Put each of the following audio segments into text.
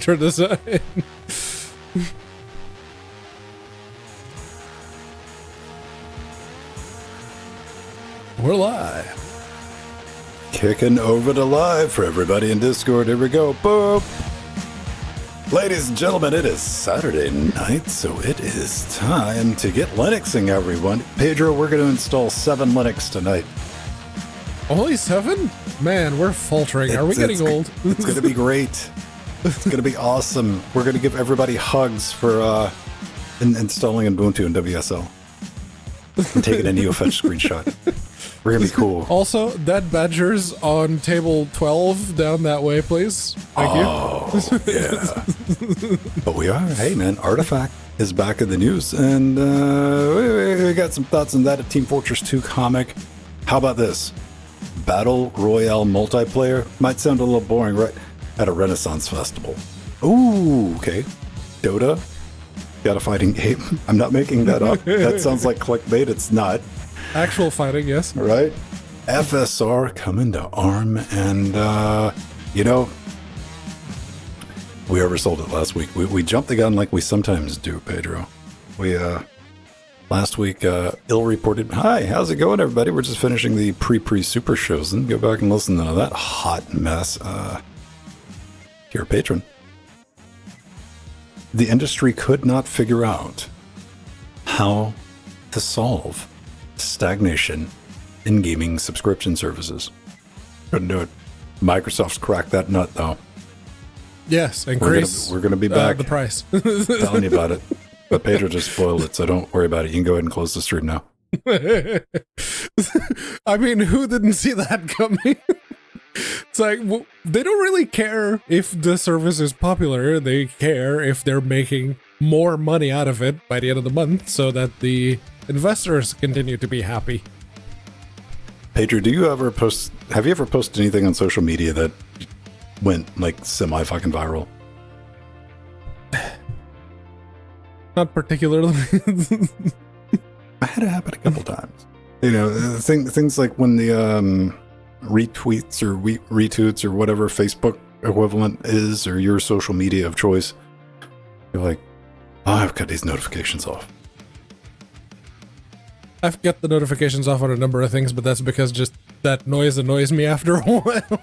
character design. We're live. Kicking over to live for everybody in Discord. Here we go. Boop. Ladies and gentlemen, it is Saturday night, so it is time to get Linuxing, everyone. Pedro, we're going to install 7 Linux tonight. Only 7? Man, we're faltering. Are we getting old? It's going to be great. It's going to be awesome. We're going to give everybody hugs for installing Ubuntu and WSL. I'm taking a NeoFetch screenshot. We're going to be cool. Also, Dead Badgers on table 12 down that way, please. Thank you. Yeah. But we are. Hey, man, Artifact is back in the news, and we got some thoughts on that at Team Fortress 2 comic. How about this? Battle Royale multiplayer might sound a little boring, right? At a Renaissance festival. Ooh, okay. Dota, got a fighting game. I'm not making that up. That sounds like clickbait. It's not. Actual fighting, yes. Right? FSR coming to ARM, and, you know, we oversold it last week. We jumped the gun like we sometimes do, Pedro. We, last week, Ill reported, "Hi, how's it going, everybody? We're just finishing the pre-super shows." And go back and listen to that hot mess. You're a patron. The industry could not figure out how to solve stagnation in gaming subscription services. Couldn't do it. Microsoft's cracked that nut, though. Yes, increase. We're gonna be back. The price. Telling you about it. But Pedro just spoiled it, so don't worry about it. You can go ahead and close the stream now. I mean, who didn't see that coming? It's like, well, they don't really care if the service is popular. They care if they're making more money out of it by the end of the month so that the investors continue to be happy. Pedro, have you ever posted anything on social media that went like semi-fucking viral? Not particularly. I had it happen a couple times. You know, things like when the retweets or retweets or whatever Facebook equivalent is, or your social media of choice. You're like, oh, I've got these notifications off. I've got the notifications off on a number of things, but that's because just that noise annoys me after a while.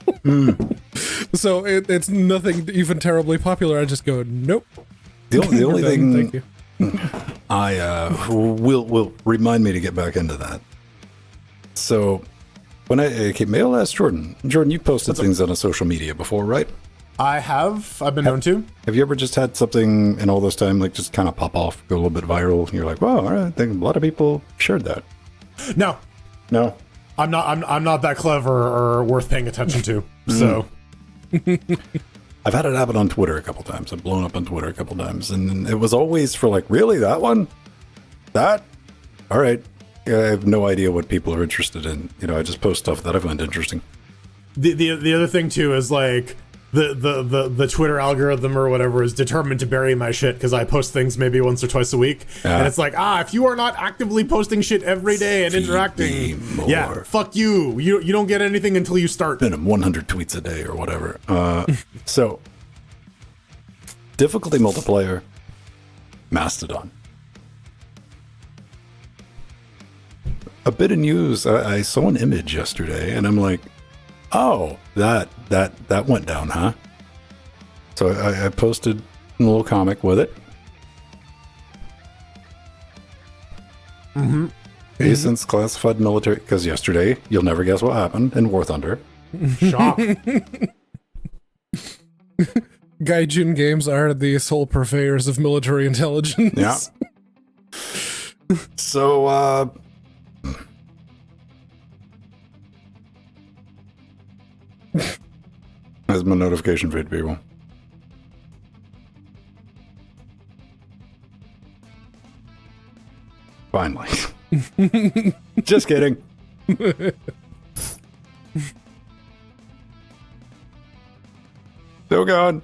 So it's nothing even terribly popular. I just go, nope. The only thing Thank you. I will remind me to get back into that. So when may I ask Jordan, you posted things on a social media before, right? I have. I've been known to. Have you ever just had something in all this time, like just kind of pop off, go a little bit viral, and you're like, "Wow, all right, I think a lot of people shared that." No, I'm not that clever or worth paying attention to. So, I've had it happen on Twitter a couple times. I've blown up on Twitter a couple times, and it was always for like, really, that one, that, all right. I have no idea what people are interested in. You know, I just post stuff that I find interesting. the other thing too is like. The Twitter algorithm or whatever is determined to bury my shit because I post things maybe once or twice a week, and it's like, if you are not actively posting shit every day and interacting, yeah, fuck you. You don't get anything until you start. Minimum 100 tweets a day or whatever. So, difficulty multiplayer, Mastodon. A bit of news. I saw an image yesterday, and I'm like, oh, that went down, huh? So I posted a little comic with it. Asyn's classified military, because yesterday, you'll never guess what happened in War Thunder. Shock. Gaijin games are the sole purveyors of military intelligence. Yeah. So, that's my notification feed, people. Finally. Just kidding. Still going.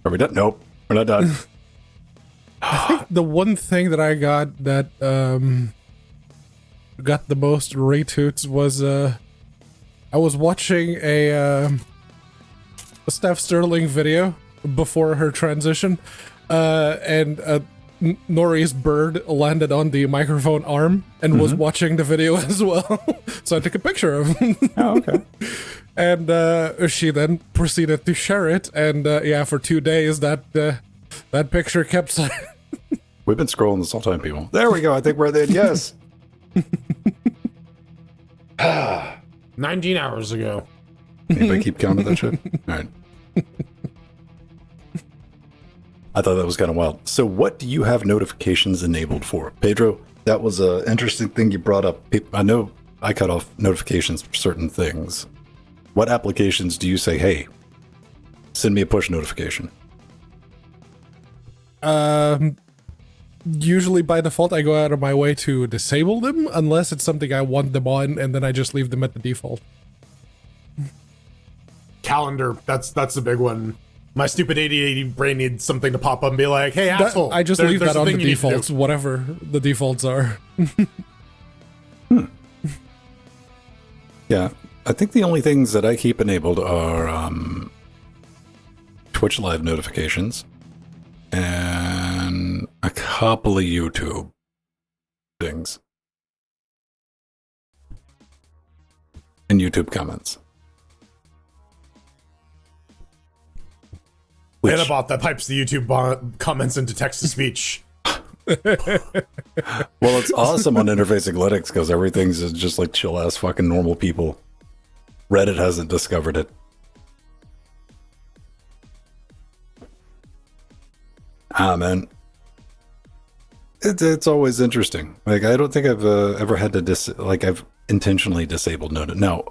Are we done? Nope. We're not done. I think the one thing that I got that got the most retweets was I was watching a Steph Sterling video before her transition, and Nori's bird landed on the microphone arm and was watching the video as well. So I took a picture of him. Oh, okay. And she then proceeded to share it, and yeah, for 2 days that picture kept. We've been scrolling this whole time, people. There we go. I think we're there. Yes. 19 hours ago. Anybody keep count of that shit? All right. I thought that was kind of wild. So what do you have notifications enabled for? Pedro, that was an interesting thing you brought up. I know I cut off notifications for certain things. What applications do you say, hey, send me a push notification? Usually by default, I go out of my way to disable them, unless it's something I want them on, and then I just leave them at the default. Calendar, that's the big one. My stupid 8080 brain needs something to pop up and be like, hey, asshole. I just leave that on the defaults, whatever the defaults are. Yeah, I think the only things that I keep enabled are Twitch live notifications and a couple of YouTube things. And YouTube comments. And a bot that pipes the YouTube comments into text-to-speech. Well, it's awesome on Interface Analytics because everything's just like chill-ass fucking normal people. Reddit hasn't discovered it. Ah, man. It's always interesting. Like, I don't think I've ever had to I've intentionally disabled note. Now,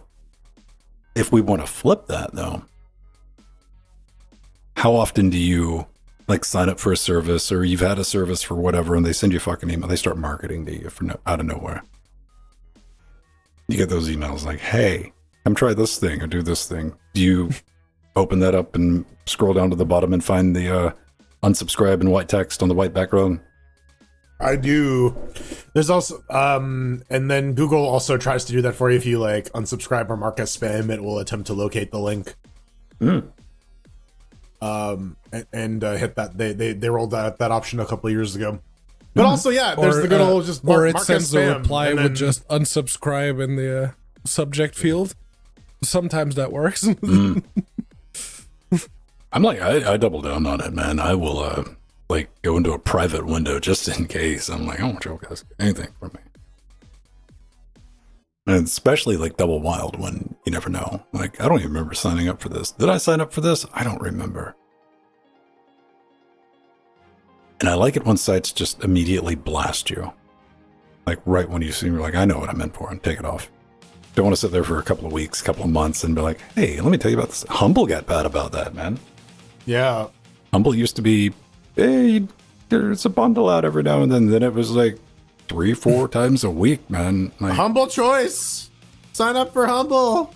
if we want to flip that, though, how often do you like sign up for a service, or you've had a service for whatever, and they send you a fucking email, they start marketing to you out of nowhere? You get those emails like, hey, come try this thing or do this thing. Do you open that up and scroll down to the bottom and find the unsubscribe in white text on the white background? I do. There's also and then Google also tries to do that for you. If you like unsubscribe or mark as spam, it will attempt to locate the link. And hit that. They rolled out that option a couple of years ago. But also, yeah, there's the good old just or it mark sends as spam, a reply and then, with just unsubscribe in the subject field. Sometimes that works. I'm like, I double down on it, man. I will like go into a private window just in case. I'm like, I don't want you guys to get anything from me. And especially like double wild when you never know. Like, I don't even remember signing up for this. Did I sign up for this? I don't remember. And I like it when sites just immediately blast you. Like right when you see, you're like, I know what I'm in for, and take it off. Don't want to sit there for a couple of weeks, couple of months, and be like, hey, let me tell you about this. Humble got bad about that, man. yeah. Humble used to be, hey, there's a bundle out every now and then. Then it was like 3-4 times a week, man. Like, Humble choice. Sign up for Humble.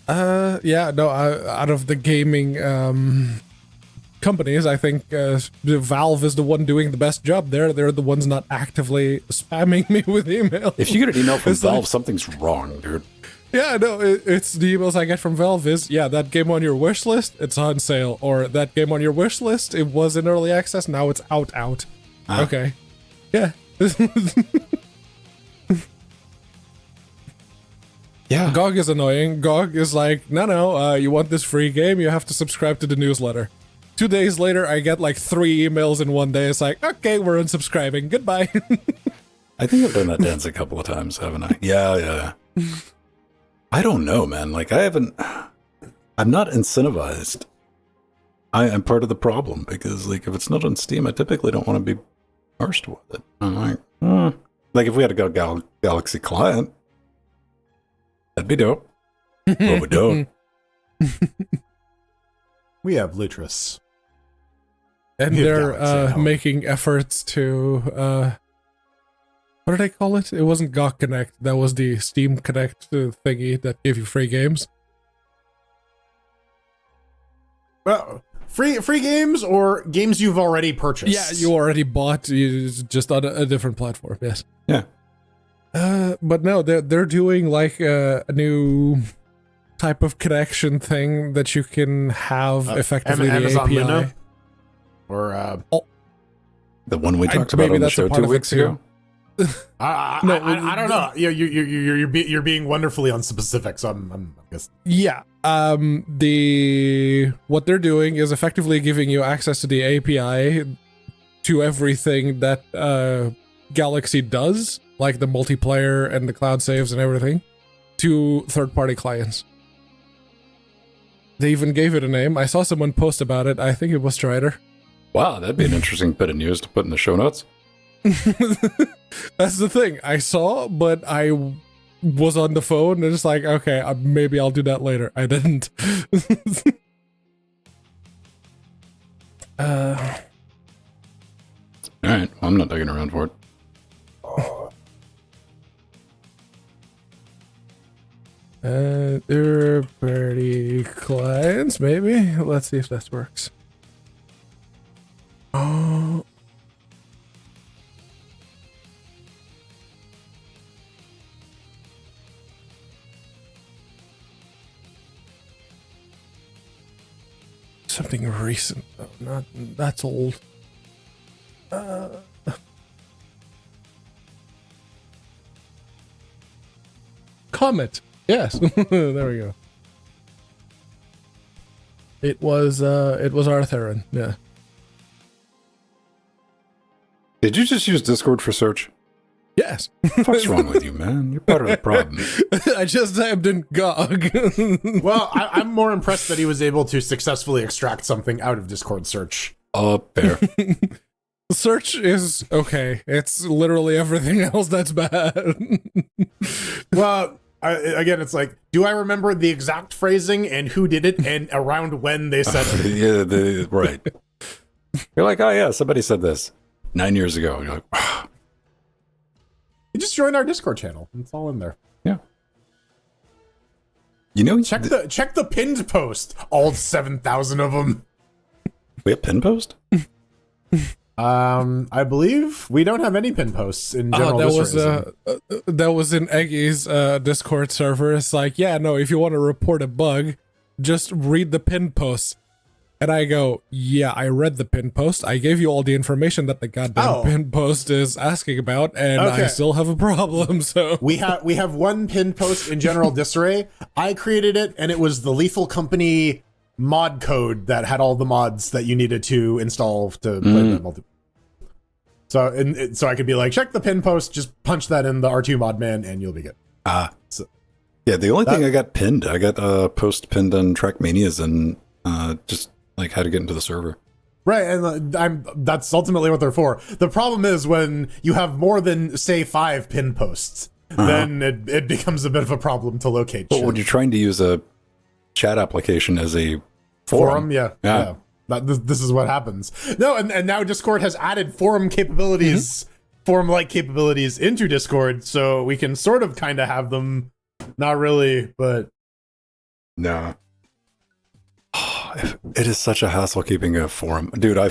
Yeah, no, out of the gaming companies, I think Valve is the one doing the best job there. They're the ones not actively spamming me with email. if you get an email from It's Valve, like- something's wrong, dude. Yeah, no, it's the emails I get from Valve is, yeah, that game on your wish list, it's on sale. Or that game on your wish list, it was in early access, now it's out. Okay. Yeah. Yeah. GOG is annoying. GOG is like, no, you want this free game, you have to subscribe to the newsletter. 2 days later, I get like 3 emails in one day. It's like, okay, we're unsubscribing. Goodbye. I think I've done that dance a couple of times, haven't I? Yeah. I don't know, man. Like, I'm not incentivized. I'm part of the problem because, like, if it's not on Steam, I typically don't want to be arsed with it. I'm like, like if we had a Go Galaxy client, that'd be dope. But we don't. We have Lutris. And Yeah, they're Galaxy, no. making efforts to what do they call it? It wasn't GOG Connect. That was the Steam Connect thingy that gave you free games. Well, free games or games you've already purchased. Yeah, you already bought, just on a different platform. Yes. Yeah. But no, they're doing like a new type of connection thing that you can have effectively the Amazon API. Luna? Or The one we talked about maybe on the that's a show part 2 of it weeks too. ago? I don't know. You're being wonderfully unspecific, so I'm guessing. Yeah. What they're doing is effectively giving you access to the API to everything that Galaxy does, like the multiplayer and the cloud saves and everything, to third-party clients. They even gave it a name. I saw someone post about it. I think it was Strider. Wow, that'd be an interesting bit of news to put in the show notes. That's the thing. I saw, but I was on the phone and it's like, okay, maybe I'll do that later. I didn't. All right, well, I'm not digging around for it. Third-party clients, maybe? Let's see if this works. Oh. Something recent, though. Not that's old. Comet. Yes. There we go. It was Artheron. Yeah. Did you just use Discord for search? Yes. What's wrong with you, man? You're part of the problem. I just typed in GOG. Well, I'm more impressed that he was able to successfully extract something out of Discord search. Fair. Search is okay. It's literally everything else that's bad. Well, again, it's like, do I remember the exact phrasing and who did it and around when they said it? Yeah, right. You're like, oh yeah, somebody said this 9 years ago. You're like, oh. You just join our Discord channel. It's all in there. Yeah. You know, Check the pinned post. All 7,000 of them. we have pin post? I believe we don't have any pin posts in general. That was in Eggy's Discord server. It's like, yeah, no, if you want to report a bug, just read the pin post. And I go, yeah, I read the pin post. I gave you all the information that the goddamn pin post is asking about, and I still have a problem. So we have one pin post in general disarray. I created it, and it was the Lethal Company mod code that had all the mods that you needed to install to play the multi. So I could be like, check the pin post, just punch that in the R2 mod man, and you'll be good. Yeah, the only thing I got pinned, I got post pinned on Trackmanias and just like how to get into the server. Right, and that's ultimately what they're for. The problem is when you have more than, say, 5 pin posts, then it becomes a bit of a problem to locate But shit. when you're trying to use a chat application as a forum, yeah. This is what happens. No, and now Discord has added forum capabilities, forum-like capabilities into Discord, so we can sort of kind of have them. Not really, but... No. It is such a hassle keeping a forum. Dude, I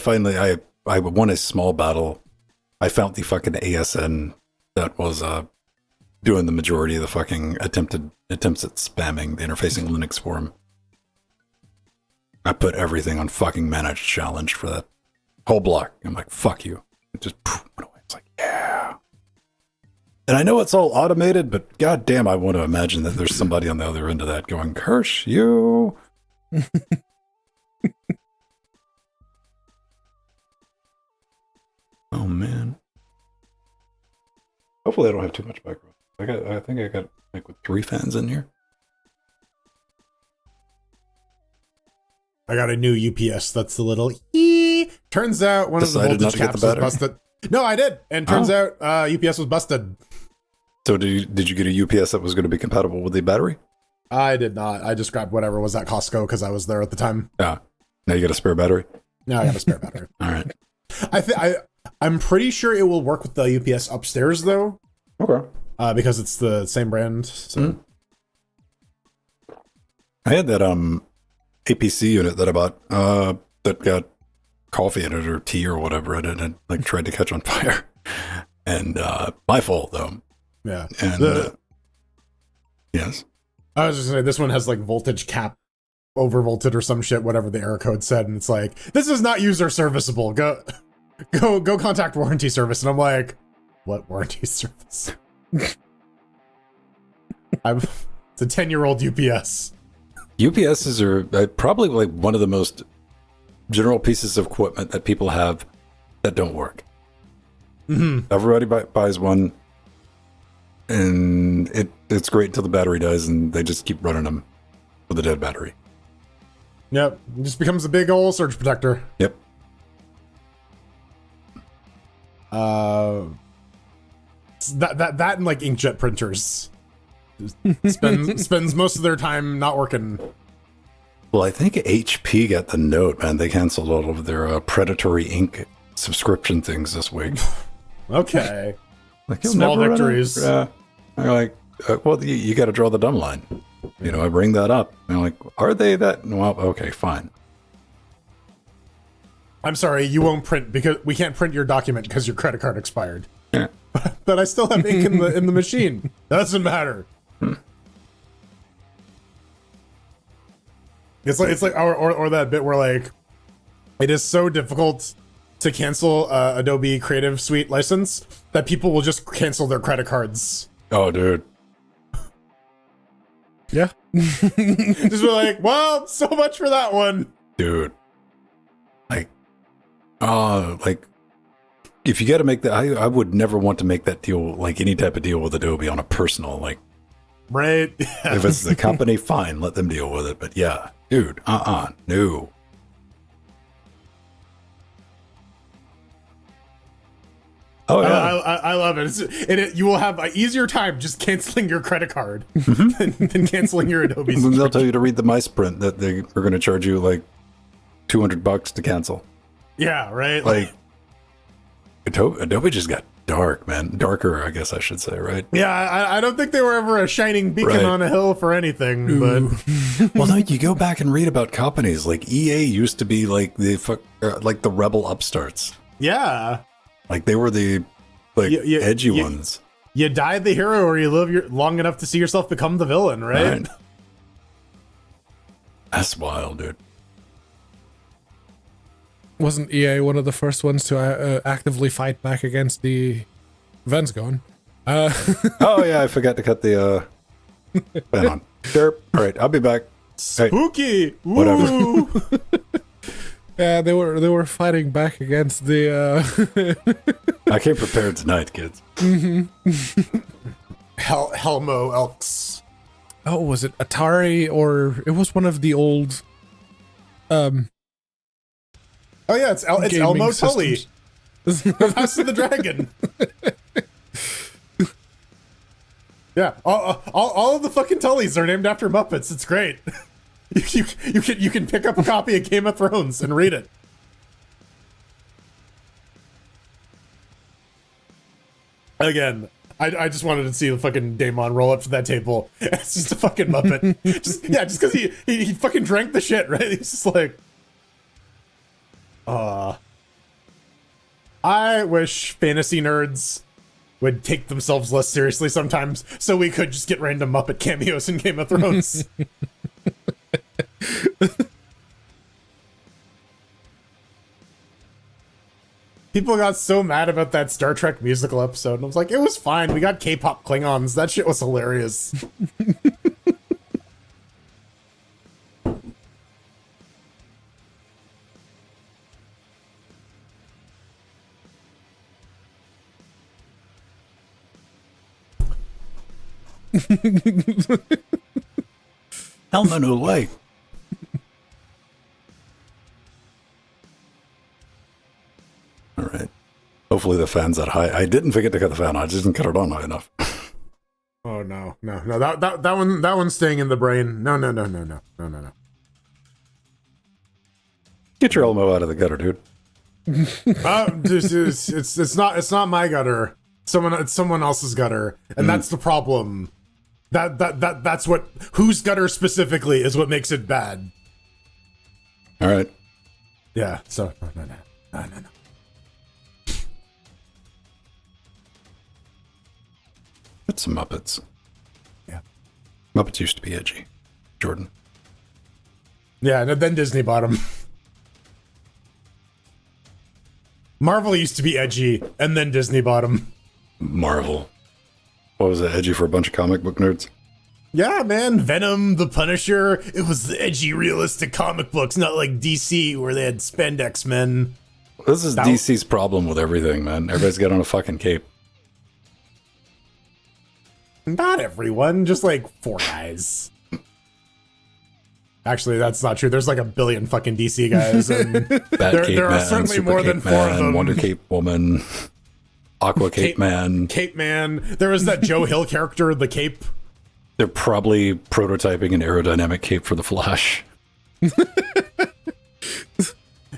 won a small battle. I found the fucking ASN that was doing the majority of the fucking attempts at spamming the Interfacing Linux forum. I put everything on fucking managed challenge for that whole block. I'm like, fuck you. It just went away. It's like, yeah. And I know it's all automated, but goddamn, I want to imagine that there's somebody on the other end of that going, curse you. Oh man. Hopefully I don't have too much background. I think I got like with 3 fans in here. I got a new UPS. That's the little ee. Turns out one of the voltage caps was busted. No, I did. And turns out UPS was busted. So did you get a UPS that was going to be compatible with the battery? I did not. I just grabbed whatever was at Costco because I was there at the time. Yeah. Now you got a spare battery? No, I got a spare battery. All right. I'm pretty sure it will work with the UPS upstairs though. Okay. Because it's the same brand. So I had that APC unit that I bought that got coffee in it or tea or whatever in it and like tried to catch on fire. And my fault though. Yeah. And yes. I was just gonna say, this one has like voltage cap overvolted or some shit, whatever the error code said, and it's like, this is not user serviceable. Go contact warranty service. And I'm like, what warranty service? It's a 10-year-old UPS. UPSs are probably like one of the most general pieces of equipment that people have that don't work. Everybody buys one, and it's great until the battery dies, and they just keep running them with a dead battery. Yep, it just becomes a big old surge protector. Yep. That and like inkjet printers spends most of their time not working. Well, I think HP got the note, man. They canceled all of their predatory ink subscription things this week. Okay. Like, small victories. They're like, well, you got to draw the dumb line. You know, I bring that up. And I'm like, are they that? Well, okay, fine. I'm sorry, you won't print because we can't print your document because your credit card expired. Yeah. But I still have ink in the machine. Doesn't matter. It's like or that bit where like it is so difficult to cancel Adobe Creative Suite license that people will just cancel their credit cards. Oh, dude. Yeah. Just be like, well, so much for that one. Dude. Like, if you got to make that, I would never want to make that deal, like any type of deal with Adobe on a personal, like. Right. If it's the company, fine, let them deal with it. But yeah, dude, no. Oh, yeah. I love it. You will have an easier time just canceling your credit card than canceling your Adobe. And then they'll tell you to read the mice print that they are going to charge you like $200 to cancel. Yeah, right. Like Adobe just got dark, man. Darker, I guess I should say, right? Yeah, I don't think they were ever a shining beacon Right. on a hill for anything. But Well, no, you go back and read about companies like EA used to be like the rebel upstarts. yeah, Like they were the edgy ones. you die the hero or you live long enough to see yourself become the villain, right? That's wild, dude. Wasn't EA one of the first ones to actively fight back against the Vens gone? Oh yeah, I forgot to cut the fan on. Derp. All right, I'll be back. Hey, Spooky. whatever. Ooh. Yeah, they were fighting back against the. I came prepared tonight, kids. Helmo Elks. Oh, was it Atari or it was one of the old? Oh yeah, it's gaming Elmo Tully. systems. House of the Dragon. Yeah, all of the fucking Tullys are named after Muppets. It's great. You can pick up a copy of Game of Thrones and read it. Again, I just wanted to see the fucking Daemon roll up to that table. It's just a fucking Muppet. just because he fucking drank the shit, right? He's just like, I wish fantasy nerds would take themselves less seriously sometimes, so we could just get random Muppet cameos in Game of Thrones. People got so mad about that Star Trek musical episode, and I was like, it was fine. We got K-pop Klingons. That shit was hilarious. Helma no light. All right. Hopefully the fan's that high. I didn't forget to cut the fan on. I just didn't cut it on high enough. Oh no. That one's staying in the brain. No. Get your Elmo out of the gutter, dude. It's not my gutter. It's someone else's gutter, and that's the problem. That's what whose gutter specifically is what makes it bad. All right. Yeah. So no. It's some Muppets. Yeah. Muppets used to be edgy. Jordan. Yeah, and then Disney bought them. Marvel used to be edgy, and then Disney bought them. Marvel. What was it? Edgy for a bunch of comic book nerds? Yeah, man. Venom, The Punisher. It was the edgy, realistic comic books, not like DC where they had spandex men. This is DC's problem with everything, man. Everybody's got on a fucking cape. Not everyone, just like 4 guys. Actually, that's not true. There's like a billion fucking DC guys. And there are certainly Super more Cape than 4 Man, of them. Wonder Cape Woman, Aqua Cape Man. Cape Man. There was that Joe Hill character, the Cape. They're probably prototyping an aerodynamic cape for the Flash.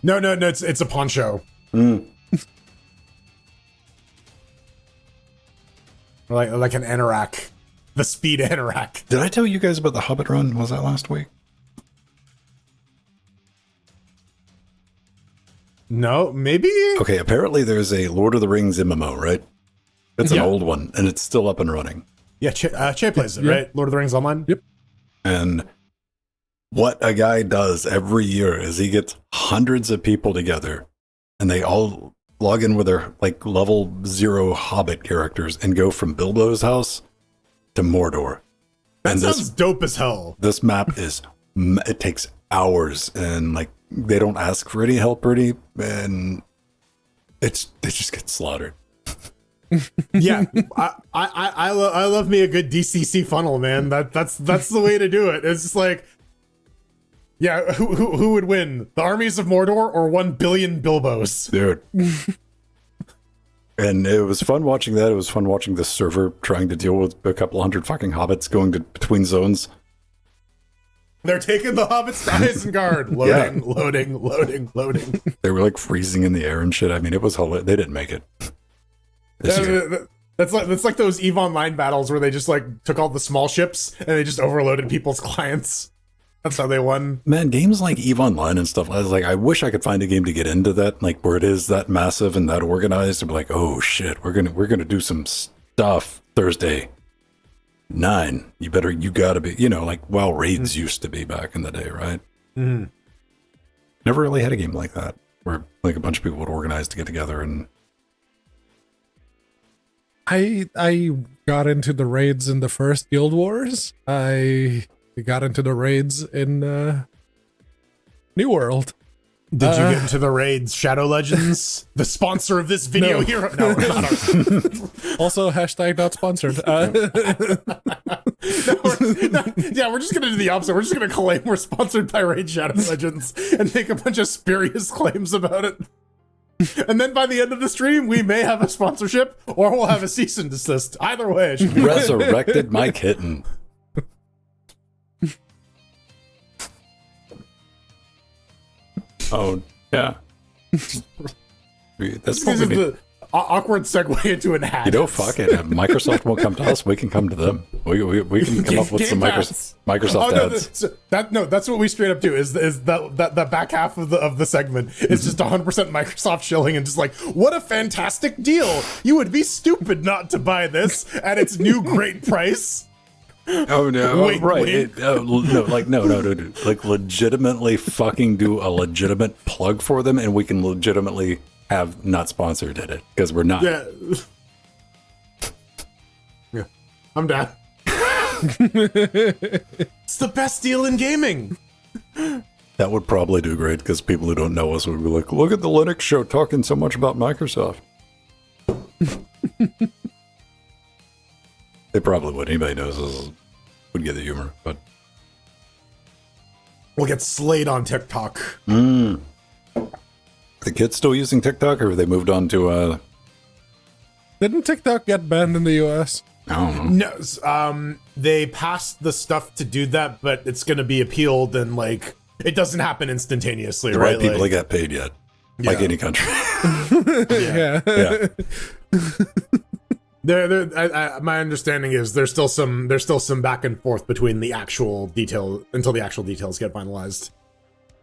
No, it's a poncho. Like an anorak. The speed anorak. Did I tell you guys about the Hobbit run? Was that last week? No, maybe? Okay, apparently there's a Lord of the Rings MMO, right? It's an old one, and it's still up and running. Yeah, Che plays it, right? Lord of the Rings Online? Yep. And what a guy does every year is he gets hundreds of people together, and they all log in with their like level 0 Hobbit characters and go from Bilbo's house to Mordor. That sounds dope as hell. This map is, it takes hours, and like they don't ask for any help or any, and they just get slaughtered. Yeah, I love me a good DCC funnel, man. That's the way to do it. It's just like, yeah, who would win, the armies of Mordor or 1 billion Bilbos? Dude. And it was fun watching that. It was fun watching the server trying to deal with a couple hundred fucking hobbits going to between zones. They're taking the hobbits to Isengard. Loading. They were like freezing in the air and shit. I mean, it was hilarious. They didn't make it. That's like those EVE Online battles where they just like took all the small ships and they just overloaded people's clients. That's how they won. Man, games like EVE Online and stuff. I was like, I wish I could find a game to get into that, like where it is that massive and that organized. And be like, oh shit, we're gonna do some stuff Thursday 9. You gotta be, like WoW raids used to be back in the day, right? Mm-hmm. Never really had a game like that where like a bunch of people would organize to get together. And I got into the raids in the first Guild Wars. I got into the raids in New World. Did you get into the raids Shadow Legends? The sponsor of this video here? No, we're not. Also, hashtag not sponsored. We're just going to do the opposite. We're just going to claim we're sponsored by Raid Shadow Legends and make a bunch of spurious claims about it. And then by the end of the stream, we may have a sponsorship or we'll have a cease and desist. Either way, it should be resurrected my kitten. Oh, yeah. That's what we need. The awkward segue into an ad. Fuck it. If Microsoft won't come to us, we can come to them. We can come up with some Microsoft ads. That's what we straight up do. Is that back half of the segment is just 100% Microsoft shilling and just like, what a fantastic deal! You would be stupid not to buy this at its new great price. Oh no! Wait, right? No, like legitimately fucking do a legitimate plug for them, and we can legitimately have not sponsored at it because we're not. Yeah. Yeah, I'm down. It's the best deal in gaming. That would probably do great because people who don't know us would be like, "Look at the Linux show talking so much about Microsoft." They probably would. Anybody knows us would get the humor, but we'll get slayed on TikTok. The kids still using TikTok, or have they moved on to? Didn't TikTok get banned in the US? I don't know. No, they passed the stuff to do that, but it's going to be appealed, and like it doesn't happen instantaneously, the right? People that get paid yet, like any country. Yeah. My understanding is there's still some back and forth between the actual detail until the actual details get finalized.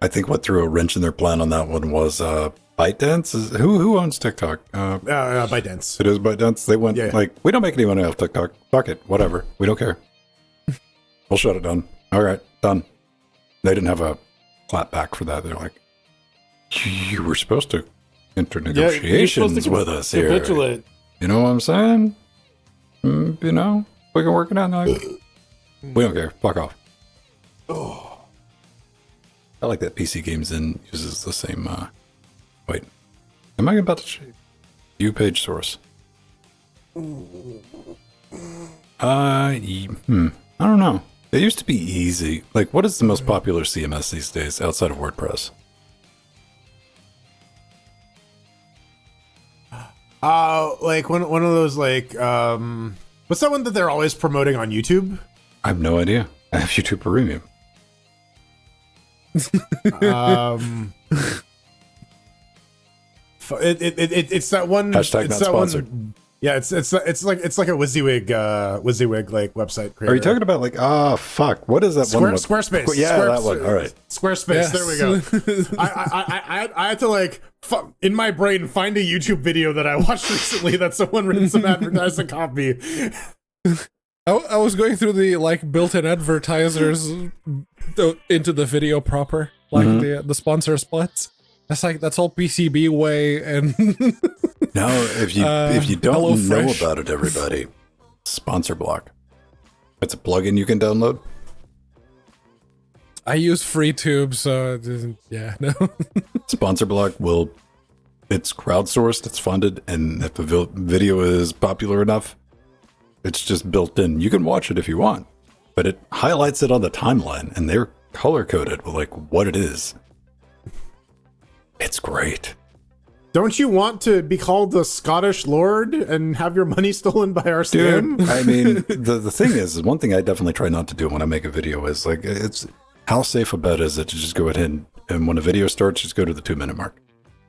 I think what threw a wrench in their plan on that one was ByteDance. Who owns TikTok? ByteDance. It is ByteDance. They went like, we don't make any money off TikTok. Fuck it, whatever. We don't care. we'll shut it down. All right, done. They didn't have a clap back for that. They're like, you were supposed to enter negotiations with us here. Capitulate. You know what I'm saying? You know, we can work it out. Like, we don't care. Fuck off. Oh. I like that PC Games In uses the same. Wait, am I about to view page source? I don't know. It used to be easy. Like, what is the most popular CMS these days outside of WordPress? Like one of those like what's that one that they're always promoting on YouTube? I have no idea. I have YouTube Premium. It's that one. Hashtag it's not that sponsored. One, yeah, it's like a WYSIWYG like website creator. Are you talking about like fuck? What is that one? Squarespace. Yeah, that one. All right. Squarespace. Yes. There we go. I had to like in my brain find a YouTube video that I watched recently that someone written some advertising copy. I was going through the like built-in advertisers into the video proper, like the sponsor spots. That's like that's all PCB way and No, if you don't know HelloFresh. about it, everybody, Sponsor Block. It's a plugin you can download. I use FreeTube, so it isn't. Yeah, no. Sponsor Block it's crowdsourced, it's funded, and if the video is popular enough, it's just built in. You can watch it if you want, but it highlights it on the timeline, and they're color coded with like what it is. It's great. Don't you want to be called the Scottish Lord and have your money stolen by our scam? Dude, I mean, the thing is one thing I definitely try not to do when I make a video is like, it's how safe a bet is it to just go ahead and when a video starts, just go to the 2-minute mark.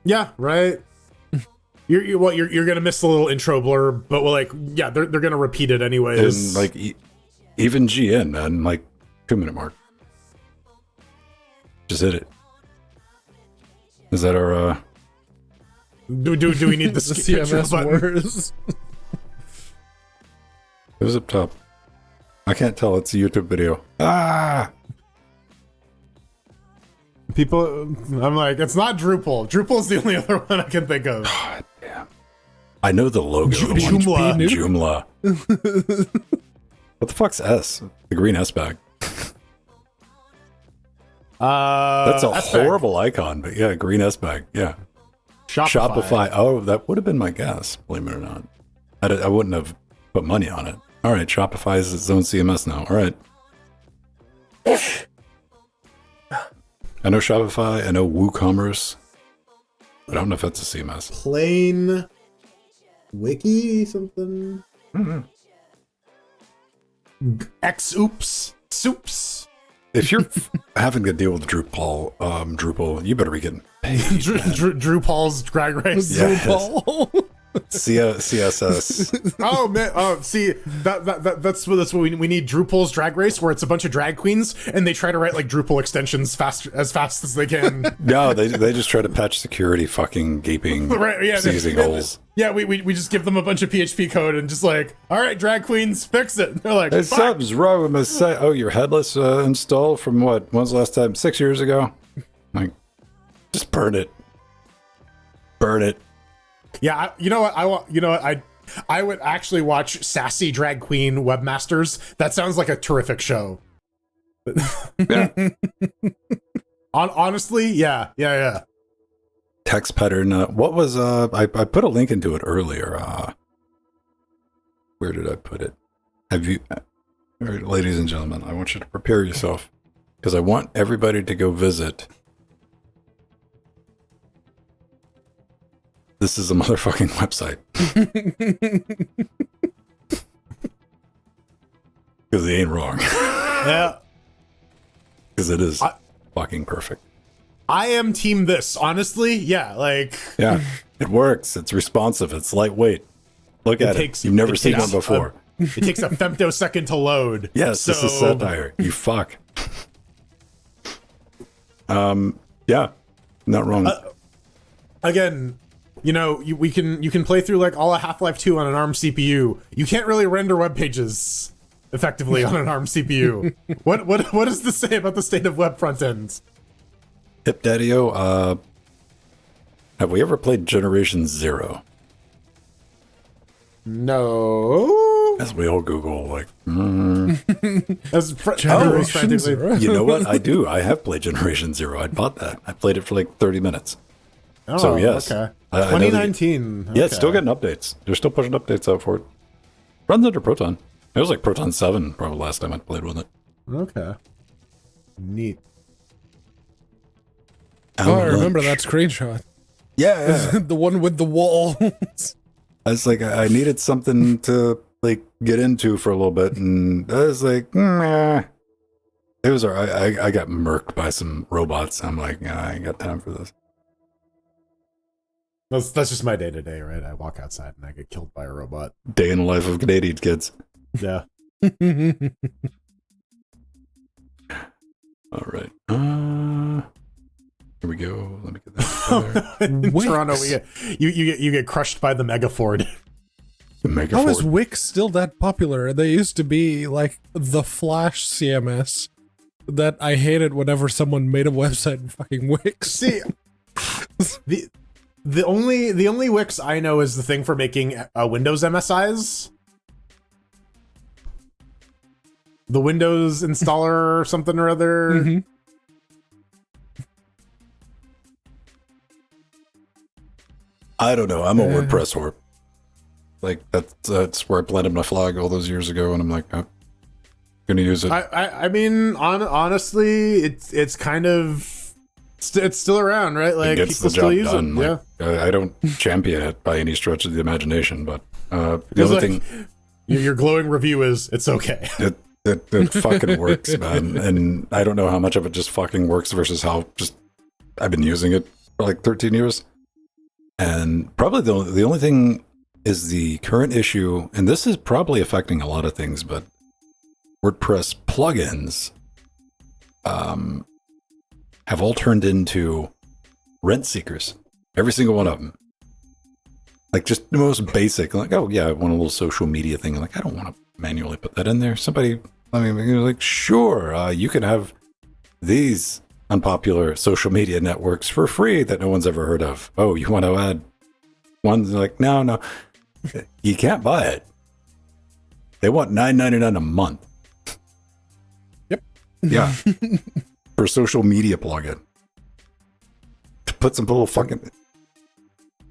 Yeah, right. You're gonna miss the little intro blurb, but like, yeah, they're gonna repeat it anyways. And like, even GN, man, like 2-minute mark. Just hit it. Is that our, do we need the CMS button? words. it was up top. I can't tell. It's a YouTube video. People, I'm like, it's not Drupal. Drupal's the only other one I can think of. God damn. I know the logo. Joomla. Joomla. What the fuck's S? The green S bag. That's a S-Bag. horrible icon, but yeah, green S bag. Yeah. Shopify. Oh, that would have been my guess, believe it or not. I wouldn't have put money on it. All right, Shopify is its own CMS now. All right. I know Shopify. I know WooCommerce. But I don't know if that's a CMS. Plain wiki something. X oops soups. If you're having to deal with Drupal, you better be getting paid. Drupal's drag race. Yeah. Drupal. CSS. Oh man! Oh, see that's what we need. Drupal's drag race, where it's a bunch of drag queens and they try to write like Drupal extensions fast as they can. No, they just try to patch security, fucking gaping, Right, yeah, seizing holes. Yeah, we just give them a bunch of PHP code and just like, all right, drag queens, fix it. They're like, Hey, fuck. something's wrong with my site. Oh, your headless install from what? When's the last time? 6 years ago? Like, just burn it. Burn it. Yeah, you know what? I would actually watch Sassy Drag Queen Webmasters. That sounds like a terrific show. Yeah. Honestly, yeah. Text pattern. What was I put a link into it earlier. Where did I put it? Have you, all right, ladies and gentlemen, I want you to prepare yourself because I want everybody to go visit. This is a motherfucking website. Because he ain't wrong. Yeah. Because it is fucking perfect. I am team this, honestly. Yeah, like Yeah, it works. It's responsive. It's lightweight. Look at it. You've never seen one before. It takes a femtosecond to load. Yes, this is satire. You fuck. Yeah, not wrong. Again, you know, you can play through like all of Half-Life 2 on an ARM CPU. You can't really render web pages. effectively on an ARM CPU. What does this say about the state of web front ends? Hip Daddy-O, have we ever played Generation Zero? No. As we all Google, like, Generation Zero. you know what? I do. I have played Generation Zero. I bought that. I played it for like 30 minutes. Oh, So, yes. Okay. I know that- 2019. Yeah, it's still getting updates. They're still pushing updates out for it. Runs under Proton. It was like Proton 7 probably last time I played with it. Okay. Neat. Oh, I remember that screenshot. Yeah. The one with the walls. I was like, I needed something to like get into for a little bit, and I was like, nah. It was alright. I got murked by some robots. I'm like, nah, I ain't got time for this. That's just my day to day, right? I walk outside and I get killed by a robot. Day in the life of Canadian kids. Yeah. All right. Here we go. Let me get that. In Wix. Toronto, you get crushed by the Mega Ford. Mega How is Ford. Wix still that popular? They used to be like the Flash CMS that I hated whenever someone made a website in fucking Wix. See, the only Wix I know is the thing for making Windows MSIs. The Windows installer or something or other. Mm-hmm. I don't know. I'm a WordPress whore. Like that's where I planted my flag all those years ago, and I'm like, I'm gonna use it. I mean, honestly, it's kind of it's still around, right? Like It gets people the still job use done. it. Like, Yeah. I don't champion it by any stretch of the imagination, but the It's only like, thing your glowing review is it's okay. it fucking works, man. And I don't know how much of it just fucking works versus how just I've been using it for like 13 years. And probably the only thing is the current issue, and this is probably affecting a lot of things, but WordPress plugins have all turned into rent seekers. Every single one of them. Like just the most basic, like, oh yeah, I want a little social media thing. Like, I don't want to manually put that in there. Somebody, I mean, you're like, sure, you can have these unpopular social media networks for free that no one's ever heard of. Oh, you want to add one? Like, no, you can't buy it. They want $9.99 a month. Yep. Yeah. For social media plugin. To put some little fucking...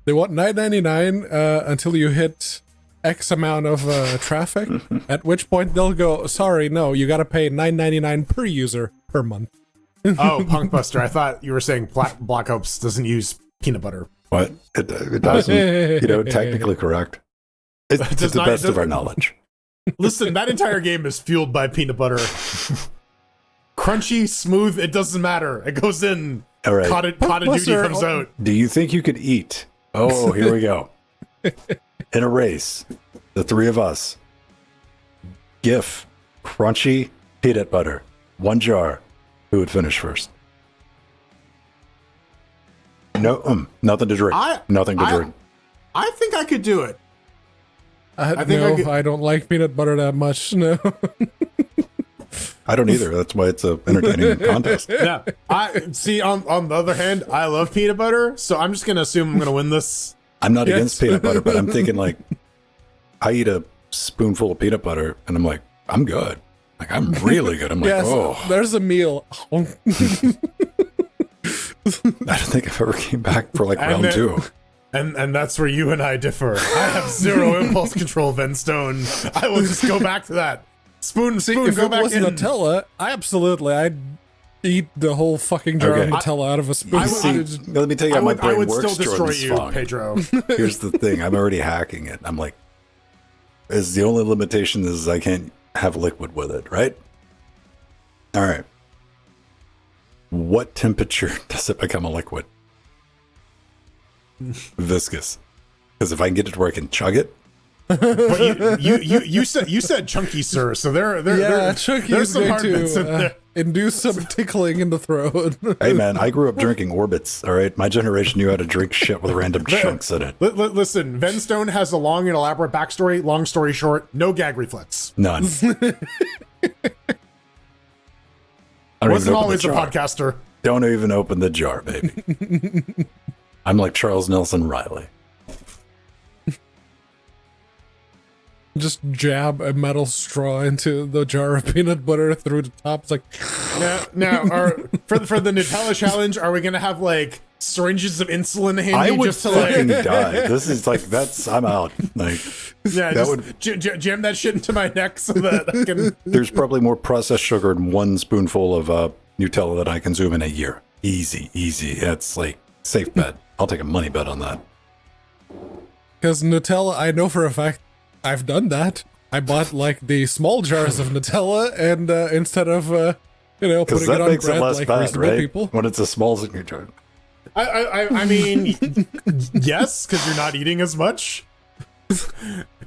They want $9.99 until you hit X amount of traffic, at which point they'll go, sorry, no, you gotta pay $9.99 per user per month. Oh, Punkbuster, I thought you were saying Black Ops doesn't use peanut butter. What? It doesn't, technically correct. It's to the best of our knowledge. Listen, that entire game is fueled by peanut butter. Crunchy, smooth, it doesn't matter. It goes in. All right. Cottage Duty comes out. Do you think you could eat? Oh, here we go. In a race, the three of us. GIF, crunchy, peanut butter, 1 jar. Who would finish first? No, nothing to drink. Nothing to drink. I think I could do it. I don't like peanut butter that much, no. I don't either. That's why it's an entertaining contest. Yeah. I see. On the other hand, I love peanut butter, so I'm just gonna assume I'm gonna win this. I'm not against peanut butter, but I'm thinking like, I eat a spoonful of peanut butter, and I'm like, I'm good. Like, I'm really good. I'm like, oh. There's a meal. I don't think I've ever came back for like round two. And that's where you and I differ. I have zero impulse control, Venstone. I will just go back to that. Spoon, See, go if it back was in. Nutella, I'd eat the whole fucking jar of Okay. Nutella out of a spoon. Let me tell you how my brain I would works still during destroy this you, fog. Pedro. Here's the thing. I'm already hacking it. I'm like, is the only limitation is I can't have liquid with it, right? All right. What temperature does it become a liquid? Viscous. Because if I can get it to where I can chug it, But you said chunky, sir. So Chunky there's is some going hard bits in to there. induce some tickling in the throat. Hey man, I grew up drinking Orbits. All right, my generation knew how to drink shit with random chunks in it. Listen, Venstone has a long and elaborate backstory. Long story short, no gag reflex. None. Wasn't always a podcaster. Don't even open the jar, baby. I'm like Charles Nelson Riley. Just jab a metal straw into the jar of peanut butter through the top. It's like, for the Nutella challenge, are we gonna have like syringes of insulin handy? I would just to fucking like die. This is like I'm out. Like yeah, that just jam that shit into my neck so that I can. There's probably more processed sugar in one spoonful of Nutella that I consume in a year. Easy. That's like safe bet. I'll take a money bet on that. because Nutella, I know for a fact I've done that. I bought like the small jars of Nutella, and instead of putting it on bread like bad, reasonable right? people. When it's a small jar. I mean, yes, because you're not eating as much.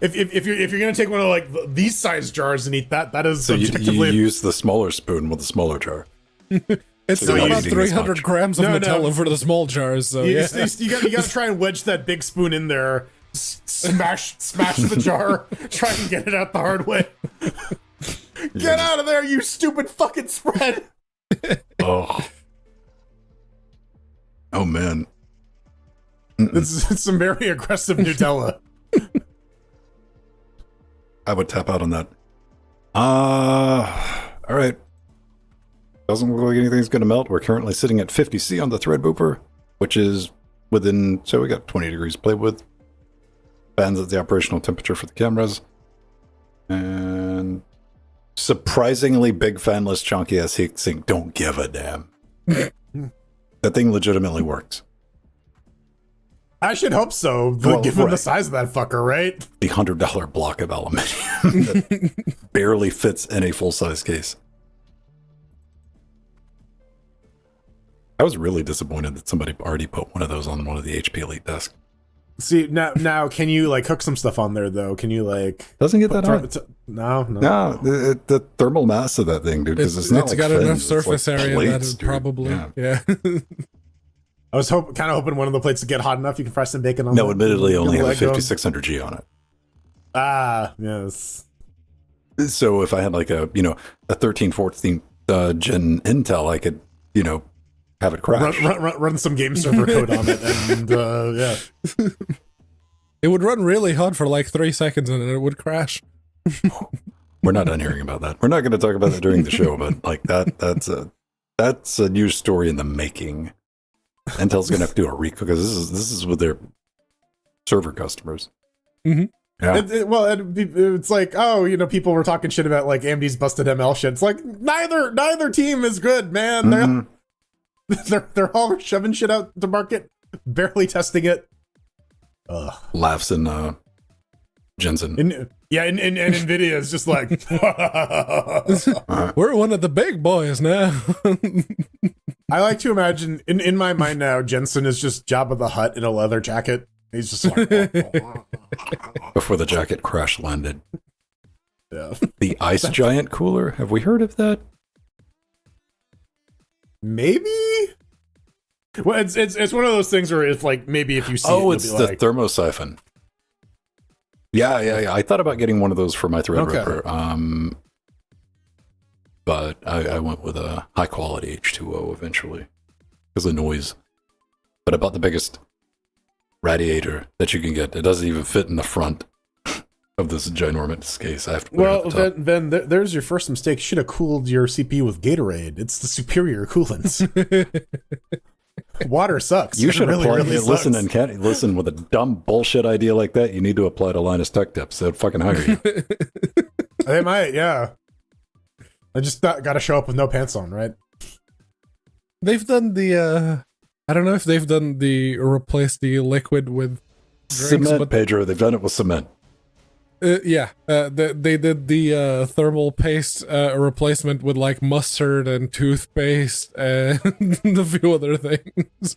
If you're gonna take one of like these size jars and eat that is So you objectively use the smaller spoon with the smaller jar. It's So you're about not eating as 300 much. grams of No, Nutella for the small jars. So you, yeah. you gotta try and wedge that big spoon in there, smash the jar, try and get it out the hard way. Get out of there, you stupid fucking spread! Oh man. It's some very aggressive Nutella. I would tap out on that. All right. Doesn't look like anything's going to melt. We're currently sitting at 50C on the Threadbooper, which is within, so we got 20 degrees to play with. Fans at the operational temperature for the cameras. And surprisingly big fanless chunky ass heat sink. Don't give a damn. That thing legitimately works. I should hope so, Well, given right. the size of that fucker, right? The $100 block of aluminium that barely fits in a full-size case. I was really disappointed that somebody already put one of those on one of the HP Elite desks. See, now can you like hook some stuff on there though? Can you like Doesn't get that hot. No. No, the thermal mass of that thing, dude, because it's not like got fins, enough it's surface like area plates, that it dude. probably, Yeah. yeah. I was kind of hoping one of the plates would get hot enough you can fry some bacon on. No, admittedly, only have a let go. 5600G on it. Ah, yes. So if I had like a 13, 14 Gen Intel, I could, have it crash. Run some game server code on it, and yeah. It would run really hot for like 3 seconds and then it would crash. We're not done hearing about that. We're not going to talk about that during the show, but like that's a news story in the making. Intel's going to have to do a recook because this is with their server customers. Mm-hmm. Yeah. It's like, oh, people were talking shit about like AMD's busted ML shit. It's like neither team is good, man. They're all shoving shit out to market, barely testing it. Laughs in Jensen. And Nvidia is just like, We're one of the big boys now. I like to imagine in my mind now, Jensen is just Jabba the Hutt in a leather jacket. He's just like, Before the jacket crash landed. yeah. The Ice Giant cooler. Have we heard of that? Maybe. Well, it's one of those things where it's like maybe if you see It's the like, thermosiphon. Yeah. I thought about getting one of those for my Threadripper. But I went with a high quality H2O eventually because of noise. But I bought the biggest radiator that you can get. It doesn't even fit in the front of this ginormous case. I have to put it at the top. then there's your first mistake. Should have cooled your CPU with Gatorade. It's the superior coolant. Water sucks. You should really, apply. really Listen, sucks. and can't listen with a dumb bullshit idea like that. You need to apply to Linus Tech Tips. They'd fucking hire you. They might, yeah. I just got to show up with no pants on, right? They've done the, I don't know if they've done the replace the liquid with drinks, Cement, but Pedro. They've done it with cement. they did the thermal paste replacement with like mustard and toothpaste and a few other things.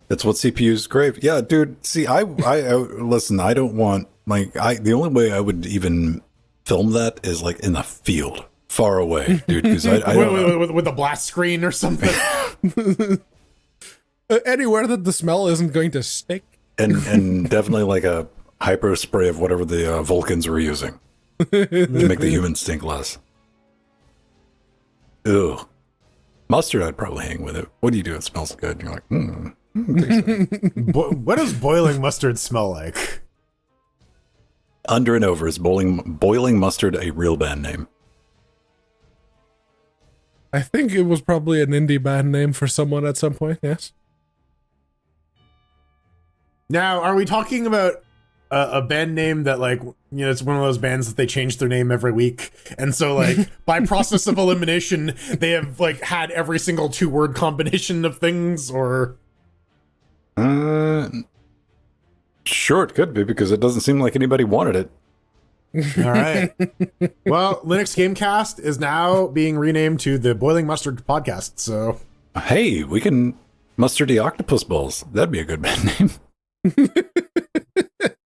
That's what CPUs crave. Yeah, dude. See, I listen. I don't want the only way I would even film that is like in the field, far away, dude. Because I don't with a blast screen or something. Anywhere that the smell isn't going to stick. and definitely like a hyper spray of whatever the Vulcans were using to make the humans stink less. Ew. Mustard, I'd probably hang with it. What do you do? It smells good. And you're like, What does boiling mustard smell like? Under and Over is boiling mustard a real band name? I think it was probably an indie band name for someone at some point, yes. Now, are we talking about a band name that, like, you know, it's one of those bands that they change their name every week, and so, like, by process of elimination, they have, like, had every single 2-word combination of things, or... Sure, it could be, because it doesn't seem like anybody wanted it. All right. Well, Linux Gamecast is now being renamed to the Boiling Mustard Podcast, so... Hey, we can mustardy octopus balls. That'd be a good band name.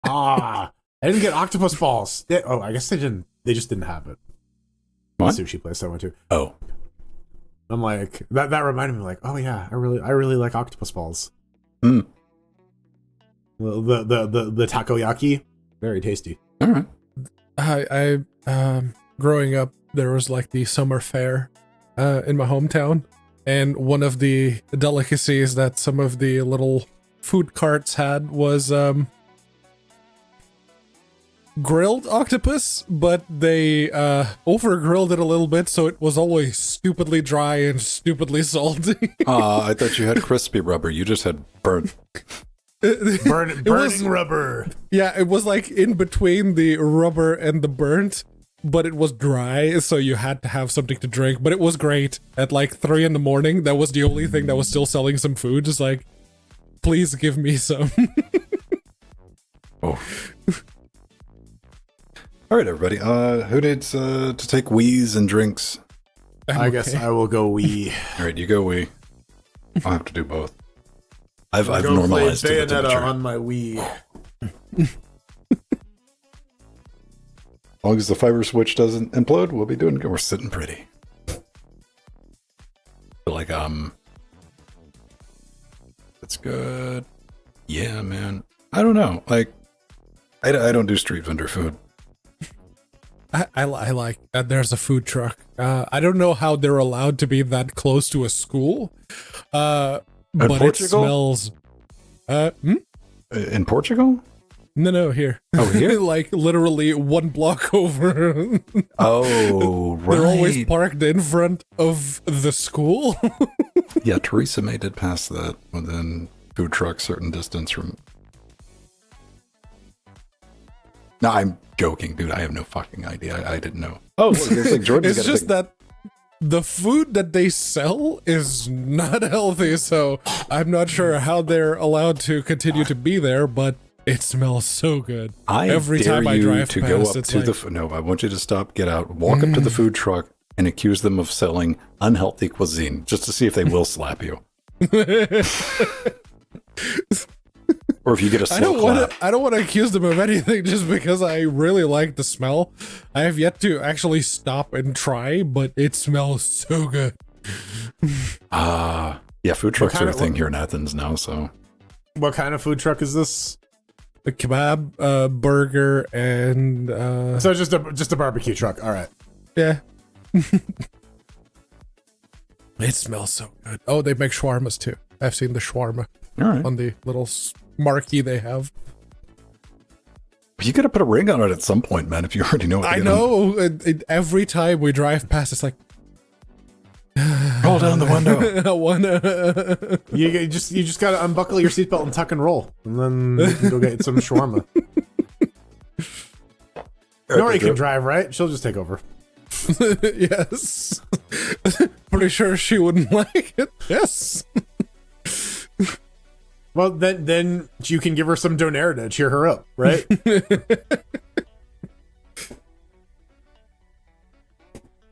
I didn't get octopus balls. I guess they didn't. They just didn't have it. What? The sushi place I went to. Oh. I'm like, that reminded me, like, oh yeah, I really like octopus balls. Mm. The takoyaki, very tasty. All right. I growing up, there was like the summer fair in my hometown, and one of the delicacies that some of the little food carts had was grilled octopus, but they over grilled it a little bit, so it was always stupidly dry and stupidly salty. I thought you had crispy rubber. You just had burnt. Burning rubber. Yeah, it was like in between the rubber and the burnt, but it was dry, so you had to have something to drink. But it was great. At like 3 in the morning, that was the only thing that was still selling some food. Just like, please give me some. Oh. All right, everybody. Who needs to take wheeze and drinks? I guess I will go wee. All right, you go wee. I'll have to do both. I've Go normalized play to the Bayonetta temperature. on my Wii. As long as the fiber switch doesn't implode, we'll be doing good. We're sitting pretty. Like, that's good. Yeah, man. I don't know. Like, I don't do street vendor food. I like that there's a food truck. I don't know how they're allowed to be that close to a school. But Portugal? it smells. In Portugal? No, here. Oh, here? Like literally 1 block over. Oh, right. They're always parked in front of the school. Yeah, Theresa May did pass that within food truck certain distance from. No, I'm joking, dude. I have no fucking idea. I didn't know. Oh, look, it's like Jordan's It's got a just big- that the food that they sell is not healthy, so I'm not sure how they're allowed to continue to be there, but it smells so good. Every dare time I you drive to past, go up it's to like, the. No, I want you to stop, get out, walk up to the food truck, and accuse them of selling unhealthy cuisine, just to see if they will slap you. Or if you get a slow clap. I don't want to accuse them of anything just because I really like the smell. I have yet to actually stop and try, but it smells so good. Yeah, food trucks kind are a of- thing here in Athens now, so. What kind of food truck is this? A kebab, burger, and So just a barbecue truck. All right. yeah. It smells so good. Oh, they make shawarmas too. I've seen the shawarma All right. on the little marquee they have. You gotta put a ring on it at some point, man, if you already know what to I get know. Every time we drive past, it's like, on. Roll down the window. I wanna. You just gotta unbuckle your seatbelt and tuck and roll, and then you can go get some shawarma. Nori can drive, right? She'll just take over. Yes. Pretty sure she wouldn't like it. Yes. Well, then you can give her some donair to cheer her up, right?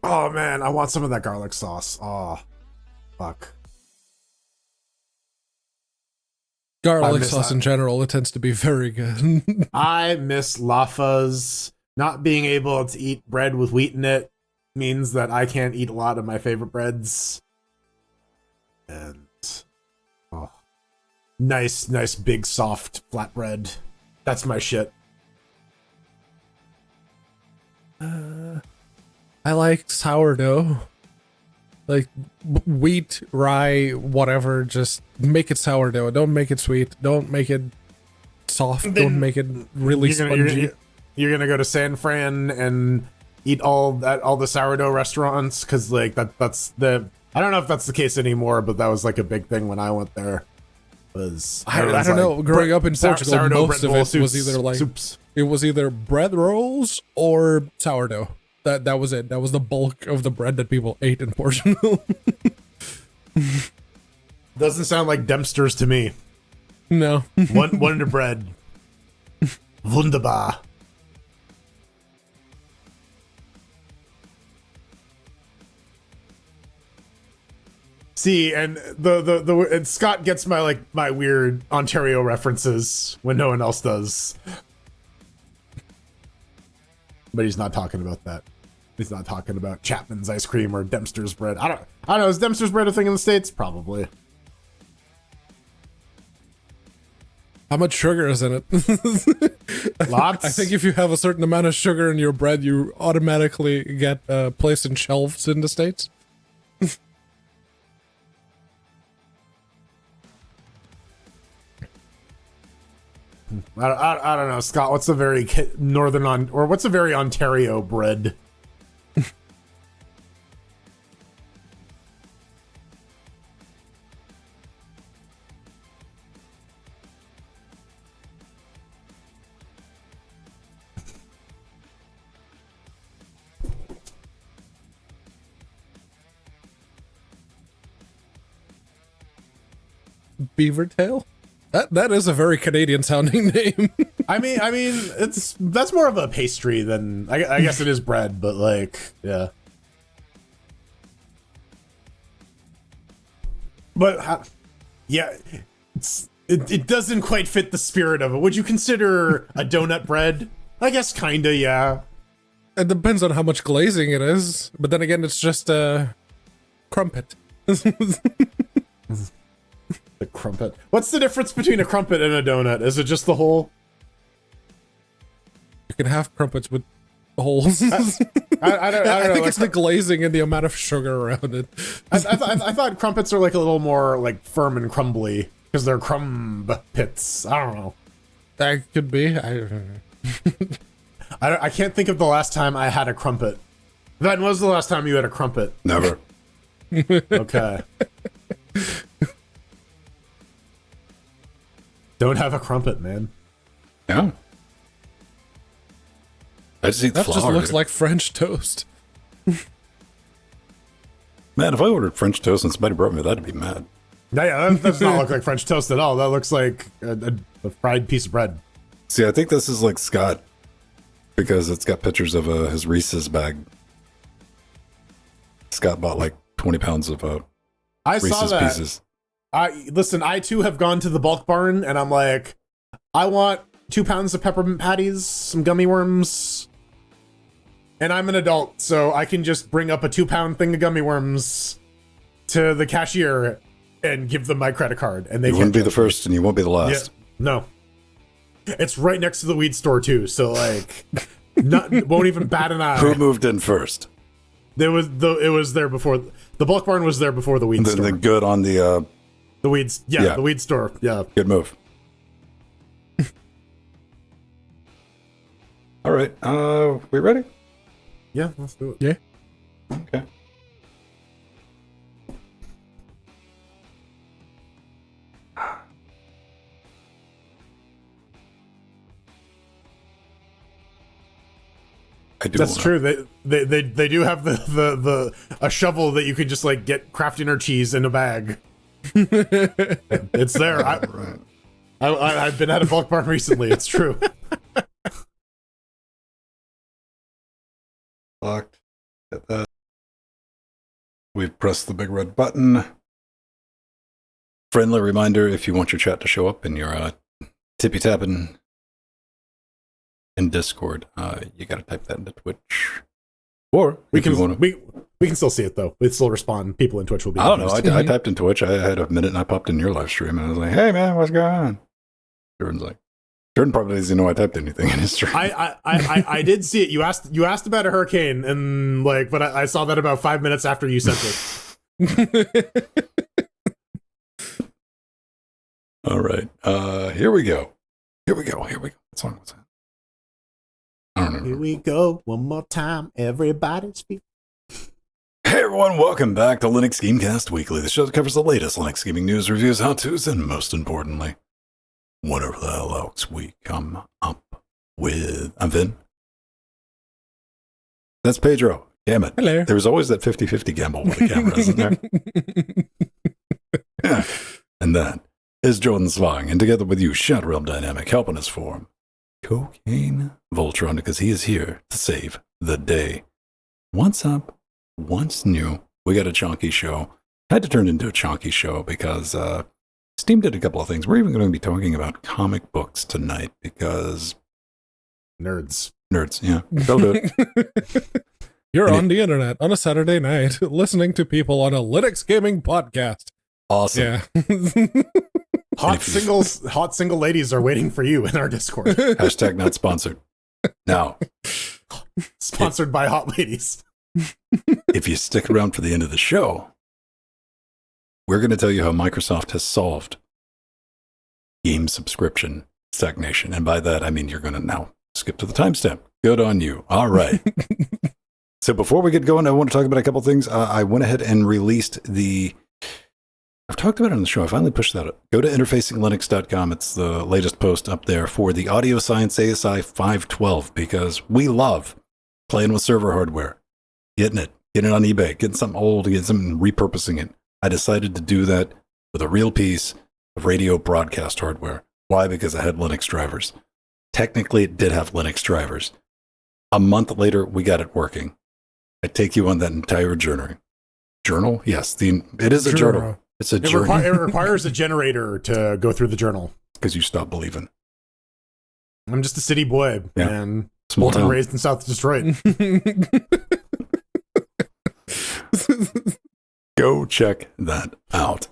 Oh man, I want some of that garlic sauce. Oh, fuck. Garlic miss sauce that. in general, it tends to be very good. I miss Lafa's not being able to eat bread with wheat in it means that I can't eat a lot of my favorite breads. And nice big soft flatbread. That's my shit. I like sourdough. Like wheat, rye, whatever. Just make it sourdough. Don't make it sweet. Don't make it soft. Then don't make it really spongy. You're gonna go to San Fran and eat all the sourdough restaurants, because like that's the, I don't know if that's the case anymore, but that was like a big thing when I went there. I don't know. Growing up in Portugal, most of it was either like soups. It was either bread rolls or sourdough. That was it. That was the bulk of the bread that people ate in Portugal. Doesn't sound like Dempster's to me. No. Wonder bread. Wunderbar. See, and and Scott gets my weird Ontario references when no one else does. But he's not talking about that. He's not talking about Chapman's ice cream or Dempster's bread. I don't know. Is Dempster's bread a thing in the States? Probably. How much sugar is in it? Lots. I think if you have a certain amount of sugar in your bread, you automatically get placed in shelves in the States. I don't know, Scott. What's a very what's a very Ontario bread? Beaver tail? That is a very Canadian sounding name. I mean, that's more of a pastry than I guess it is bread, but like, yeah. But yeah, it doesn't quite fit the spirit of it. Would you consider a donut bread? I guess kinda, yeah. It depends on how much glazing it is, but then again, it's just a crumpet. The crumpet. What's the difference between a crumpet and a donut? Is it just the hole? You can have crumpets with holes. I think it's the glazing and the amount of sugar around it. I thought crumpets are like a little more like firm and crumbly because they're crumb pits. I don't know. That could be. I can't think of the last time I had a crumpet. When was the last time you had a crumpet? Never. Okay. Don't have a crumpet, man. Yeah. I just eat that flour. Just looks like French toast. Man, if I ordered French toast and somebody brought me that, I'd be mad. Yeah, that does not look like French toast at all. That looks like a fried piece of bread. See, I think this is like Scott because it's got pictures of his Reese's bag. Scott bought like 20 pounds of Reese's saw that. Pieces. Listen, I too have gone to the bulk barn and I'm like, I want 2 pounds of peppermint patties, some gummy worms, and I'm an adult, so I can just bring up a 2-pound thing of gummy worms to the cashier and give them my credit card, and they You wouldn't be the first and you won't be the last. Yeah, no. It's right next to the weed store too, so like, won't even bat an eye. Who moved in first? It was there before the bulk barn was there before the weed store. The good on the weeds, yeah, the weed store, yeah. Good move. All right, we ready? Yeah, let's do it. Yeah. Okay. That's true. They do have the a shovel that you can just like get Kraft Dinner cheese in a bag. It's there. Right. I've been at a bulk barn recently. It's true. Locked. Get that. We've pressed the big red button. Friendly reminder: if you want your chat to show up in your tippy tapping in Discord. You got to type that into Twitch. Or we can still see it though. We still respond. People in Twitch will be. I don't know. I typed in Twitch. I had a minute and I popped in your live stream and I was like, "Hey man, what's going on?" Jordan's like, Jordan probably doesn't know I typed anything in his stream. I did see it. You asked about a hurricane and like, but I saw that about 5 minutes after you sent it. All right. Here we go. What song was that? I don't know. Here we go. One more time. Everybody's feet. Hey everyone, welcome back to Linux Gamecast Weekly, the show that covers the latest Linux gaming news, reviews, how-tos, and most importantly, whatever the hell else we come up with. I'm Vin. That's Pedro. Damn it. Hello. There's always that 50-50 gamble with the camera, isn't there? Yeah. And that is Jordan Svang, and together with you, Shadow Realm Dynamic, helping us form Cocaine Voltron, because he is here to save the day. What's up? What's new? We got a chonky show. Had to turn it into a chonky show because Steam did a couple of things. We're even going to be talking about comic books tonight because Nerds, yeah, they'll do it. You're on the internet on a Saturday night listening to people on a Linux gaming podcast. Awesome. Yeah. hot single ladies are waiting for you in our Discord. Hashtag not sponsored. Now, Sponsored by hot ladies. if you stick around for the end of the show, we're going to tell you how Microsoft has solved game subscription stagnation. And by that, I mean you're going to now skip to the timestamp. Good on you. All right. So before we get going, I want to talk about a couple things. I went ahead and released I've talked about it on the show. I finally pushed that up. Go to interfacinglinux.com. It's the latest post up there for the Audio Science ASI 512 because we love playing with server hardware, getting it on eBay, getting something old, getting something, repurposing it. I decided to do that with a real piece of radio broadcast hardware. Why? Because I had Linux drivers. Technically, it did have Linux drivers. A month later, we got it working. I take you on that entire journey. Journal? Yes, it is a journal. It's a journal. It requires a generator to go through the journal. Because you stopped believing. I'm just a city boy, and small town, raised in South Detroit. Go check that out.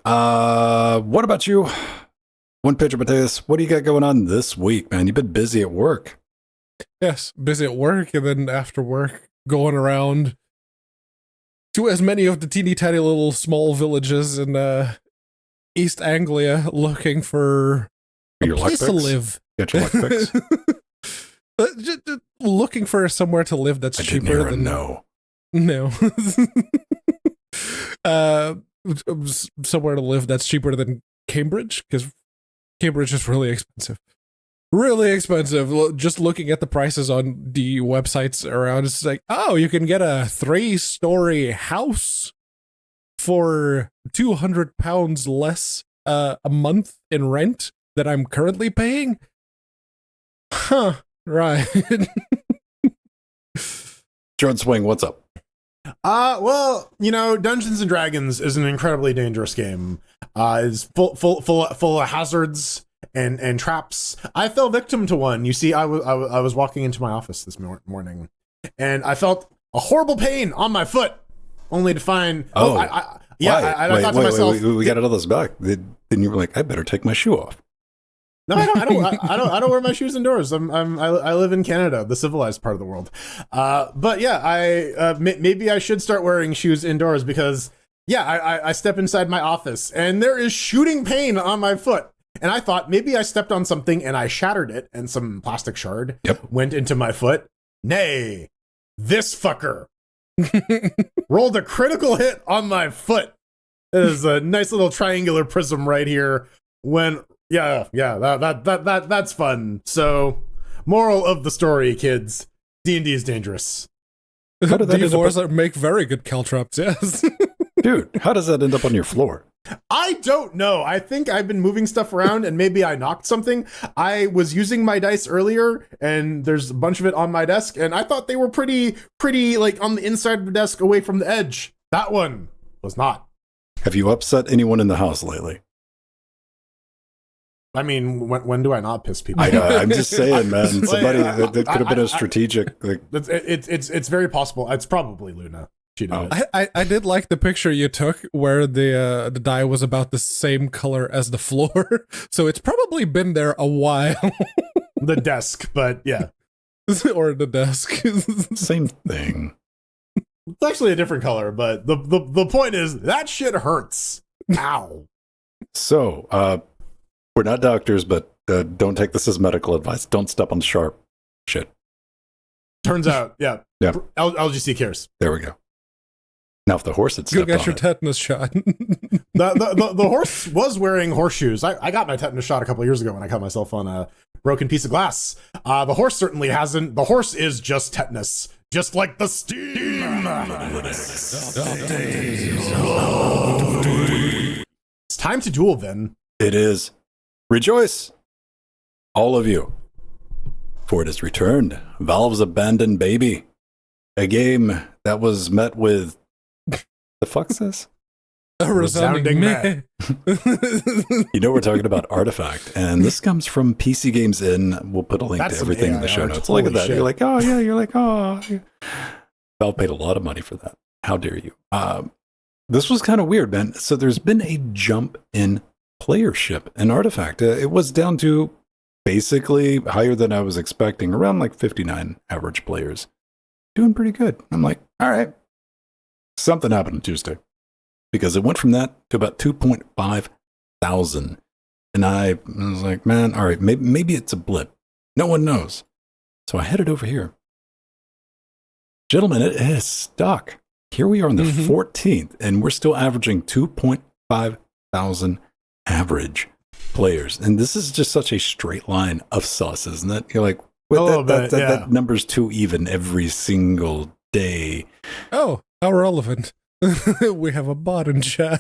What about you? One Pedro Mateus, what do you got going on this week, man? You've been busy at work. Yes, busy at work, and then after work, going around to as many of the teeny tiny little small villages in East Anglia looking for a place to live. Got your luck picks? Just looking for somewhere to live that's cheaper than... No. Somewhere to live that's cheaper than Cambridge, because Cambridge is really expensive. Really expensive. Just looking at the prices on the websites around, it's like, oh, you can get a 3-story house for £200 less a month in rent that I'm currently paying. Huh, right. Jordan Swing, what's up? Well, Dungeons and Dragons is an incredibly dangerous game. It's full of hazards and traps. I fell victim to one. You see, I was walking into my office this morning, and I felt a horrible pain on my foot, only to find. I thought to myself, we got all this back. Then you were like, I better take my shoe off. No, I don't wear my shoes indoors. I live in Canada, the civilized part of the world. But yeah, maybe I should start wearing shoes indoors because I step inside my office and there is shooting pain on my foot. And I thought maybe I stepped on something and I shattered it and some plastic shard went into my foot. Nay, this fucker rolled a critical hit on my foot. There's a nice little triangular prism right here. That's fun. So, moral of the story, kids: D&D is dangerous. How did that D4s make very good caltrops, yes. Dude, how does that end up on your floor? I don't know. I think I've been moving stuff around and maybe I knocked something. I was using my dice earlier and there's a bunch of it on my desk and I thought they were pretty like on the inside of the desk away from the edge. That one was not. Have you upset anyone in the house lately? I mean, when do I not piss people? I'm just saying, man. Somebody that could have been a strategic. Like, it's very possible. It's probably Luna. She did it. I did like the picture you took where the die was about the same color as the floor, so it's probably been there a while. The desk, but yeah, or the desk. same thing. It's actually a different color, but the point is that shit hurts. Ow. So, we're not doctors, but don't take this as medical advice. Don't step on sharp shit. Turns out, yeah. LGC cares. There we go. Now, if the horse had stepped Go get on your it, tetanus shot. The horse was wearing horseshoes. I got my tetanus shot a couple years ago when I cut myself on a broken piece of glass. The horse certainly hasn't. The horse is just tetanus, just like the steam. It's time to duel, then. it is. Rejoice, all of you, for it is returned. Valve's Abandoned Baby, a game that was met with the fuck's this? A resounding meh. You know, we're talking about Artifact, and this comes from PC Games In. We'll put a link That's to everything in the show AIR. notes. Look at that. Holy You're like, oh yeah. You're like, oh. Valve paid a lot of money for that. How dare you? This was kind of weird, man. So there's been a jump in playership in Artifact. It was down to basically higher than I was expecting, around like 59 average players. Doing pretty good. I'm like, all right. Something happened on Tuesday, because it went from that to about 2.5 thousand. And I was like, man, all right, maybe it's a blip. No one knows. So I headed over here. Gentlemen, it is stuck. Here we are on the 14th, and we're still averaging 2.5 thousand average players. And this is just such a straight line of sus, isn't it? You're like, well, that number's too even every single day. Oh, how relevant. We have a bot in chat.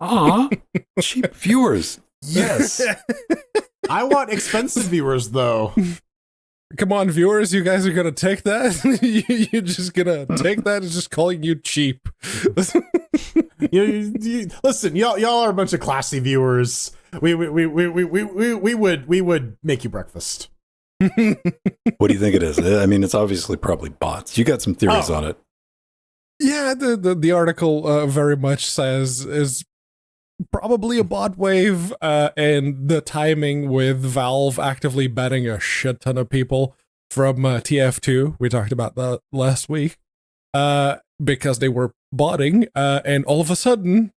Aw, cheap viewers. Yes. I want expensive viewers, though. Come on, viewers, you guys are gonna take that? You're just gonna take that as just calling you cheap. Listen, y'all are a bunch of classy viewers. We would make you breakfast. What do you think it is? I mean, it's obviously probably bots. You got some theories on it. Yeah, the article very much says is probably a bot wave, and the timing with Valve actively banning a shit ton of people from TF2. We talked about that last week, because they were botting, and all of a sudden,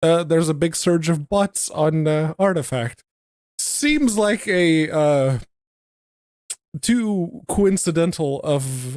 there's a big surge of bots on Artifact. Seems like a too coincidental of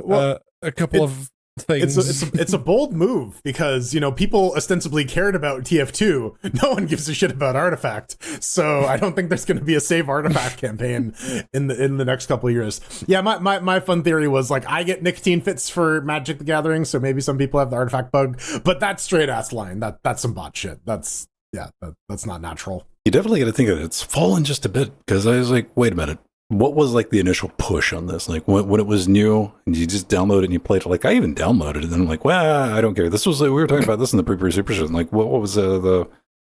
a couple of things. It's a bold move, because, you know, people ostensibly cared about TF2. No one gives a shit about Artifact. So I don't think there's going to be a Save Artifact campaign in the next couple of years. Yeah, my fun theory was, like, I get nicotine fits for Magic the Gathering, so maybe some people have the Artifact bug, but that's straight ass line. That's some bot shit. That's not natural. You definitely got to think of it. It's fallen just a bit, because I was like, wait a minute. What was like the initial push on this? Like when it was new and you just download it and you played it. Like I even downloaded it and I'm like, well, I don't care. This was like, we were talking about this in the pre Super Show. Like what was the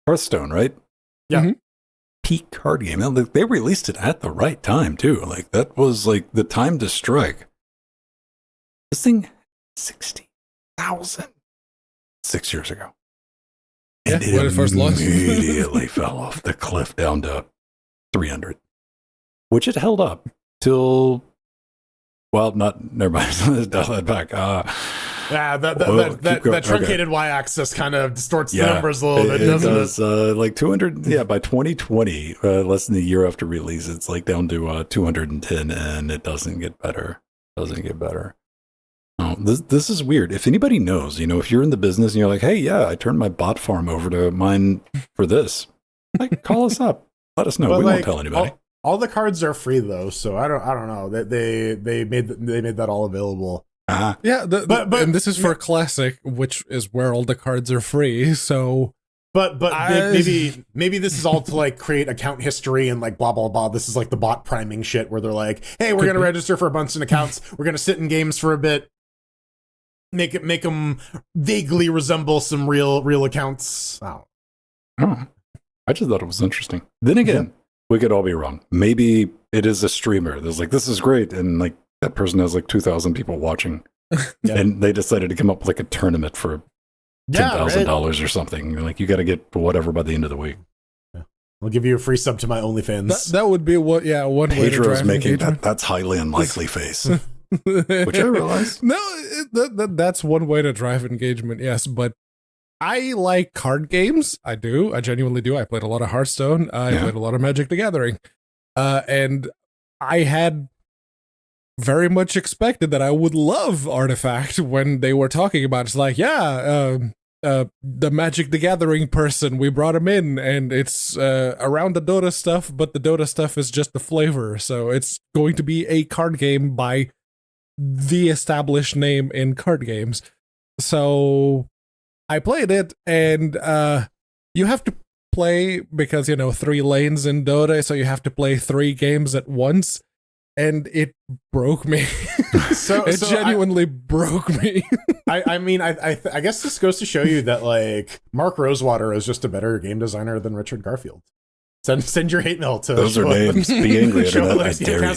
Hearthstone, right? Yeah. Mm-hmm. Peak card game. And they released it at the right time too. Like that was like the time to strike. This thing, 60,000 6 years ago. And when it first launched, immediately fell off the cliff down to 300. Which it held up till, well, never mind, dial that back. Yeah, that truncated y-axis kind of distorts the numbers a little bit, doesn't it? Does, like 200, by 2020, less than a year after release, it's like down to 210, and it doesn't get better. Oh, this is weird. If anybody knows, if you're in the business and you're like, hey, yeah, I turned my bot farm over to mine for this, like, call us up. Let us know. But we won't tell anybody. All the cards are free though, so I don't know. They made that all available. Yeah, but and this is for Classic, which is where all the cards are free. So, but maybe this is all to like create account history and like blah blah blah. This is like the bot priming shit where they're like, hey, we're gonna register for a bunch of accounts. We're gonna sit in games for a bit, make them vaguely resemble some real accounts. Oh, I just thought it was interesting. Then again. We could all be wrong. Maybe it is a streamer that's like, this is great, and like that person has like 2,000 people watching, and they decided to come up with like a tournament for $10,000 or something. Like, you got to get whatever by the end of the week. I'll give you a free sub to my OnlyFans. That would be one way to drive making engagement. that's highly unlikely face, which I realize. No, that's one way to drive engagement, yes, but I like card games. I do. I genuinely do. I played a lot of Hearthstone. I played a lot of Magic the Gathering. And I had very much expected that I would love Artifact when they were talking about it. It's like, the Magic the Gathering person, we brought him in, and it's around the Dota stuff, but the Dota stuff is just the flavor. So it's going to be a card game by the established name in card games. So I played it, and you have to play, because, 3 lanes in Dota, so you have to play 3 games at once, and it broke me. It genuinely broke me. I guess this goes to show you that, like, Mark Rosewater is just a better game designer than Richard Garfield. Send your hate mail to those are names. Be angry at that. I dare you.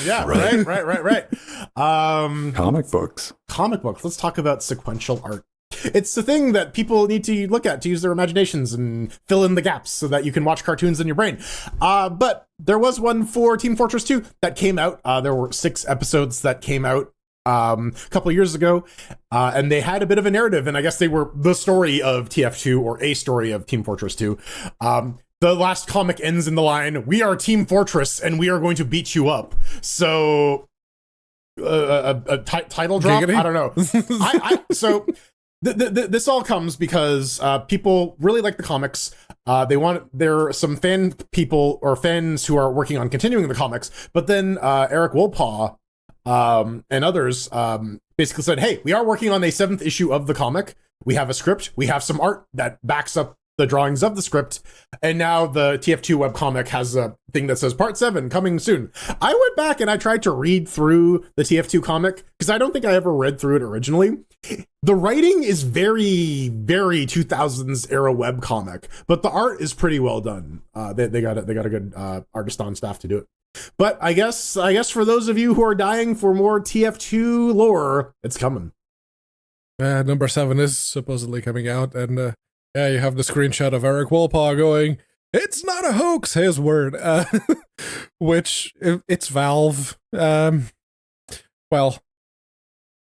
Yeah, right. Comic books. Let's talk about sequential art. It's the thing that people need to look at to use their imaginations and fill in the gaps so that you can watch cartoons in your brain. But there was one for Team Fortress 2 that came out. There were 6 episodes that came out a couple of years ago, and they had a bit of a narrative, and I guess they were the story of TF2, or a story of Team Fortress 2. The last comic ends in the line, "We are Team Fortress, and we are going to beat you up." So, a title drop? Giggity? I don't know. So... This all comes because people really like the comics. There are some fan people or fans who are working on continuing the comics, but then Eric Wolpaw and others basically said, "Hey, we are working on a 7th issue of the comic. We have a script. We have some art that backs up the drawings of the script, and now the TF2 webcomic has a thing that says Part 7 coming soon." I went back and I tried to read through the TF2 comic, because I don't think I ever read through it originally. The writing is very, very 2000s era webcomic, but the art is pretty well done. They got a good artist on staff to do it. But I guess for those of you who are dying for more TF2 lore, it's coming. Number 7 is supposedly coming out, and you have the screenshot of Eric Wolpaw going, "It's not a hoax," his word, which, it's Valve. Well,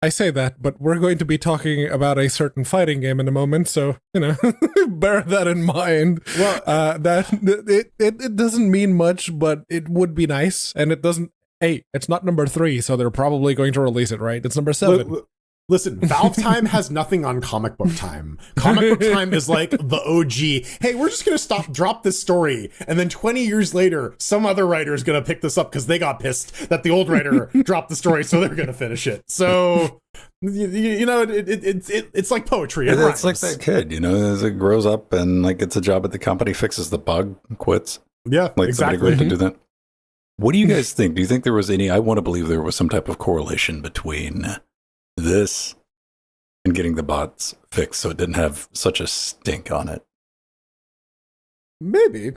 I say that, but we're going to be talking about a certain fighting game in a moment, so, bear that in mind. Well, that it doesn't mean much, but it would be nice, and it doesn't... Hey, it's not number 3, so they're probably going to release it, right? It's number 7. Listen, Valve Time has nothing on Comic Book Time. Comic Book Time is like the OG. Hey, we're just going to drop this story, and then 20 years later, some other writer is going to pick this up because they got pissed that the old writer dropped the story, so they're going to finish it. So, it's like poetry. It's like that kid, as it grows up and like gets a job at the company, fixes the bug, quits. Yeah, like exactly. Somebody great to do that. What do you guys think? Do you think there was any? I want to believe there was some type of correlation between this and getting the bots fixed so it didn't have such a stink on it. Maybe.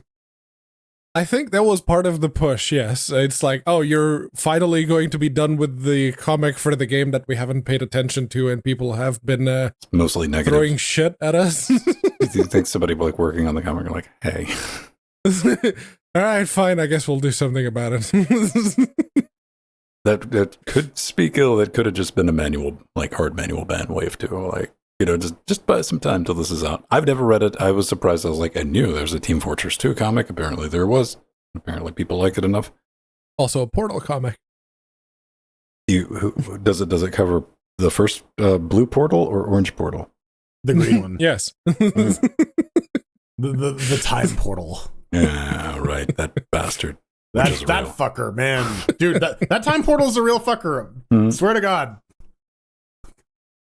I think that was part of the push, yes. It's like, oh, you're finally going to be done with the comic for the game that we haven't paid attention to, and people have been mostly negative, throwing shit at us. Do you think somebody like working on the comic are like, hey. All right, fine, I guess we'll do something about it. That could speak ill. That could have just been a manual, like hard manual ban wave too. Like, just buy some time till this is out. I've never read it. I was surprised. I was like, I knew there's a Team Fortress 2 comic. Apparently there was. Apparently people like it enough. Also a Portal comic. Does it cover the first blue portal or orange portal? The green one. Yes. the time portal. Yeah, right. That bastard. That fucker, man. Dude, that time portal is a real fucker. Mm-hmm. Swear to God.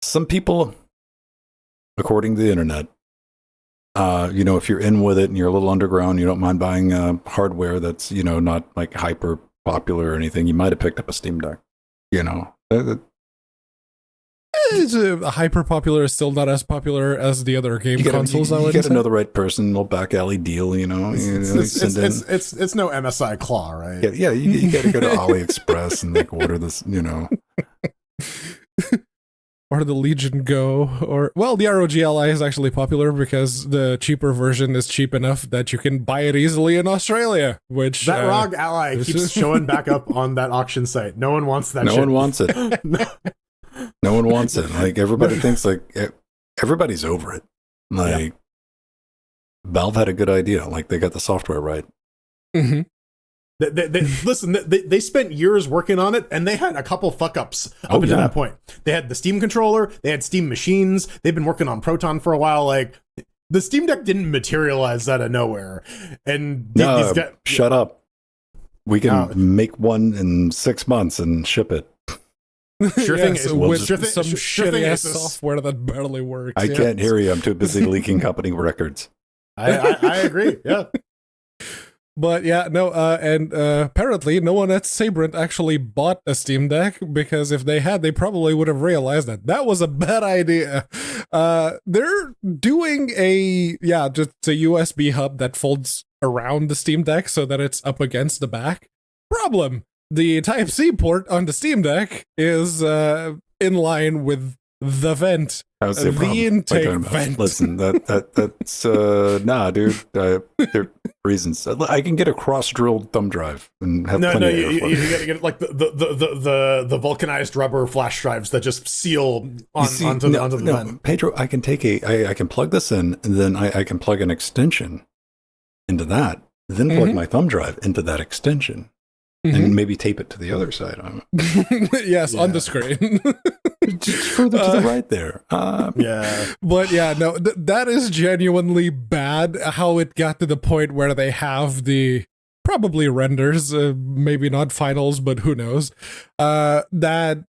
Some people, according to the internet, if you're in with it and you're a little underground, you don't mind buying hardware that's, not like hyper popular or anything, you might have picked up a Steam Deck. It's hyper popular is still not as popular as the other game consoles. You get another right person, little back alley deal, you know. It's no MSI Claw, right? Yeah, you got to go to AliExpress and like order this, you know. Or the Legion Go, or well, the ROG Ally is actually popular because the cheaper version is cheap enough that you can buy it easily in Australia. Which that ROG Ally keeps showing back up on that auction site. No one wants that. No one wants it. No one wants it. Like everybody thinks like everybody's over it. Like Valve had a good idea. Like they got the software right. Mm-hmm. Listen, they spent years working on it, and they had a couple fuck-ups up until that point. They had the Steam controller, they had Steam machines, they've been working on Proton for a while. Like, the Steam Deck didn't materialize out of nowhere. And these guys, shut up. We can make one in 6 months and ship it. Sure thing is, with some shitty-ass software that barely works. I can't hear you. I'm too busy leaking company records. I agree, yeah. But yeah, no, and apparently no one at Sabrent actually bought a Steam Deck, because if they had, they probably would have realized that was a bad idea. They're doing just a USB hub that folds around the Steam Deck so that it's up against the back. Problem: the Type-C port on the Steam Deck is in line with the vent. How's the intake vent. Listen, that's nah, dude. There are reasons. I can get a cross-drilled thumb drive and have plenty of airflow. You gotta get like the vulcanized rubber flash drives that just seal onto the vent. Pedro, I can I can plug this in, and then I can plug an extension into that, then plug my thumb drive into that extension. And maybe tape it to the other side. Yes, on the screen. Just further to the right there. But yeah, no, that is genuinely bad how it got to the point where they have the probably renders, maybe not finals, but who knows, that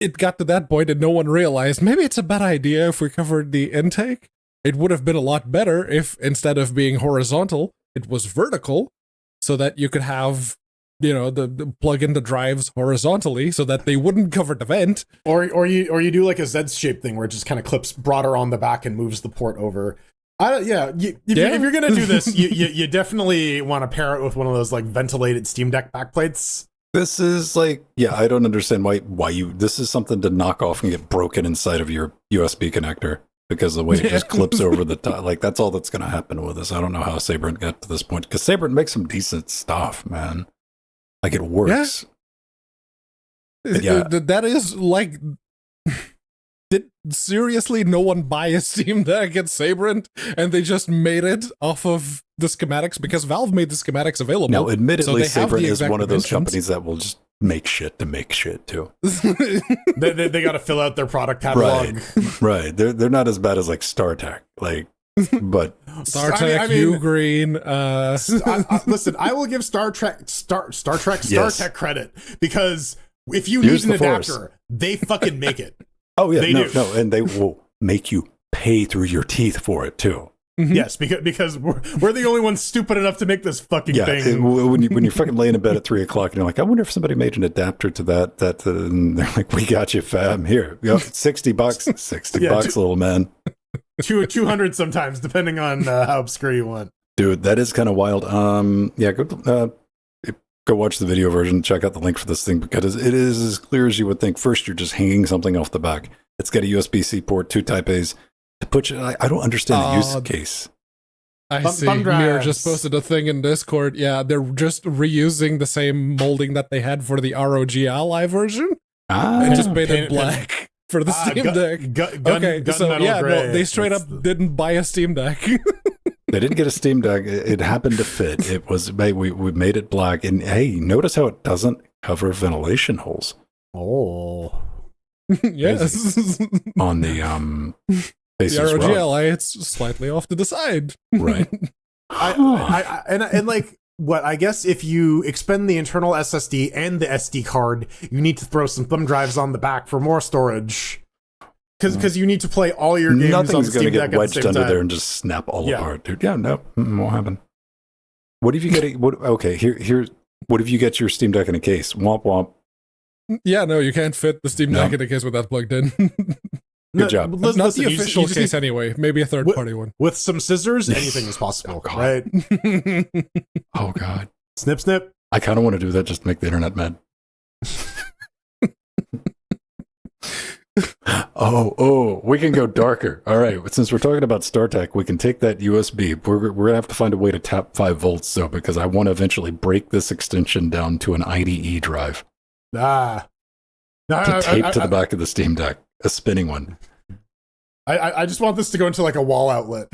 it got to that point and no one realized maybe it's a bad idea if we covered the intake. It would have been a lot better if instead of being horizontal, it was vertical, so that you could have, you know, the plug in the drives horizontally so that they wouldn't cover the vent. Or you do like a Z-shaped thing where it just kind of clips broader on the back and moves the port over. If you're gonna do this, you definitely want to pair it with one of those like ventilated Steam Deck backplates. This is like, I don't understand why you. This is something to knock off and get broken inside of your USB connector. Because the way it just clips over the top, like that's all that's going to happen with this. I don't know how Sabrent got to this point, because Sabrent makes some decent stuff, man. Like it works. Yeah. That is like, did seriously no one buy a Steam Deck at Sabrent and they just made it off of the schematics? Because Valve made the schematics available. Now, admittedly, so Sabrent is one of those companies that will just make shit to make shit too. they got to fill out their product catalog. Right. They're not as bad as like StarTech, like, but StarTech, Ugreen. Listen, I will give StarTech credit, because if you need an adapter, they fucking make it. Oh yeah, no, and they will make you pay through your teeth for it too. Yes, because we're the only ones stupid enough to make this fucking thing. When you're fucking laying in bed at 3 o'clock and you're like, I wonder if somebody made an adapter to that, and they're like, we got you, fam. Here, go, $60, $60, little man. 200 sometimes, depending on how obscure you want. Dude, that is kind of wild. Go watch the video version. Check out the link for this thing, because it is as clear as you would think. First, you're just hanging something off the back. It's got a USB-C port, 2 Type A's. To put you, I don't understand the use case. I see. Mir just posted a thing in Discord. Yeah, they're just reusing the same molding that they had for the ROG Ally version. And just painted black for the Steam Deck. They straight up didn't buy a Steam Deck. They didn't get a Steam Deck. It happened to fit. It was we made it black. And hey, notice how it doesn't cover ventilation holes. Oh, yes. On the the ROG Ally, it's slightly off to the side. Right. And like, what, I guess if you expend the internal SSD and the SD card, you need to throw some thumb drives on the back for more storage. Because you need to play all your games on Steam Deck. Nothing's going to get wedged under there and just snap all apart, dude. Yeah, no, won't happen. What if you get what if you get your Steam Deck in a case? Womp womp. Yeah, no, you can't fit the Steam Deck in a case with that plugged in. Good job. Not Listen, the official case anyway. Maybe a third-party one. With some scissors, anything is possible, right? Oh, God. Snip, snip. I kind of want to do that just to make the internet mad. We can go darker. All right, since we're talking about StarTech, we can take that USB. We're going to have to find a way to tap 5 volts, though, because I want to eventually break this extension down to an IDE drive. To tape to the back of the Steam Deck. A spinning one. I just want this to go into like a wall outlet.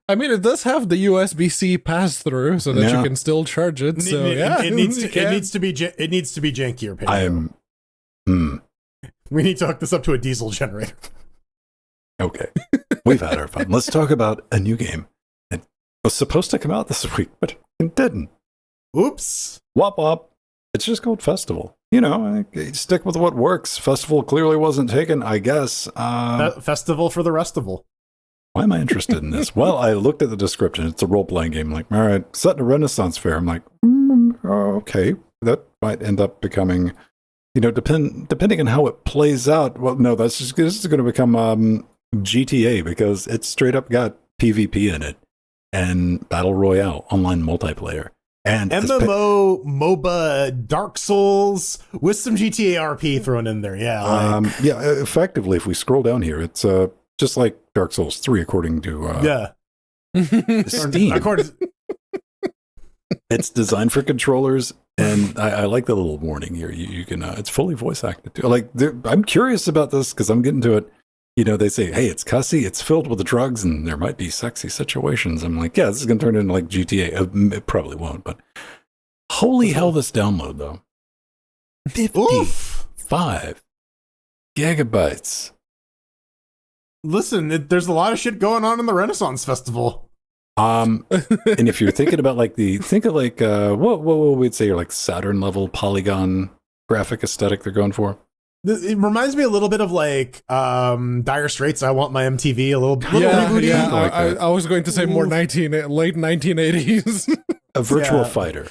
I mean, it does have the USB-C pass-through, so that you can still charge it. So it needs to be jankier. We need to hook this up to a diesel generator. Okay, we've had our fun. Let's talk about a new game. It was supposed to come out this week, but it didn't. Oops. Wop wop. It's just called Festival. You know, stick with what works. Festival clearly wasn't taken, I guess. Festival for the restival. Why am I interested in this? Well, I looked at the description. It's a role-playing game. I'm like, all right, set in a Renaissance fair. I'm like, okay, that might end up becoming, depending on how it plays out. Well, no, this is going to become GTA because it's straight up got PvP in it and Battle Royale, online multiplayer. And MMO, MOBA, Dark Souls with some GTA RP thrown in there. Yeah. Effectively, if we scroll down here, it's just like Dark Souls 3, according to Steam. It's designed for controllers, and I like the little warning here. You can, it's fully voice acted too. Like, I'm curious about this because I'm getting to it. They say, hey, it's cussy, it's filled with drugs, and there might be sexy situations. I'm like, yeah, this is going to turn into like GTA. It probably won't, but holy hell, this download, though. 55 gigabytes. Listen, there's a lot of shit going on in the Renaissance Festival. And if you're thinking about like what we'd say, like Saturn level polygon graphic aesthetic they're going for. It reminds me a little bit of like Dire Straits. I Want My MTV, a little rebooty. Yeah, I was going to say more late 1980s. A virtual fighter.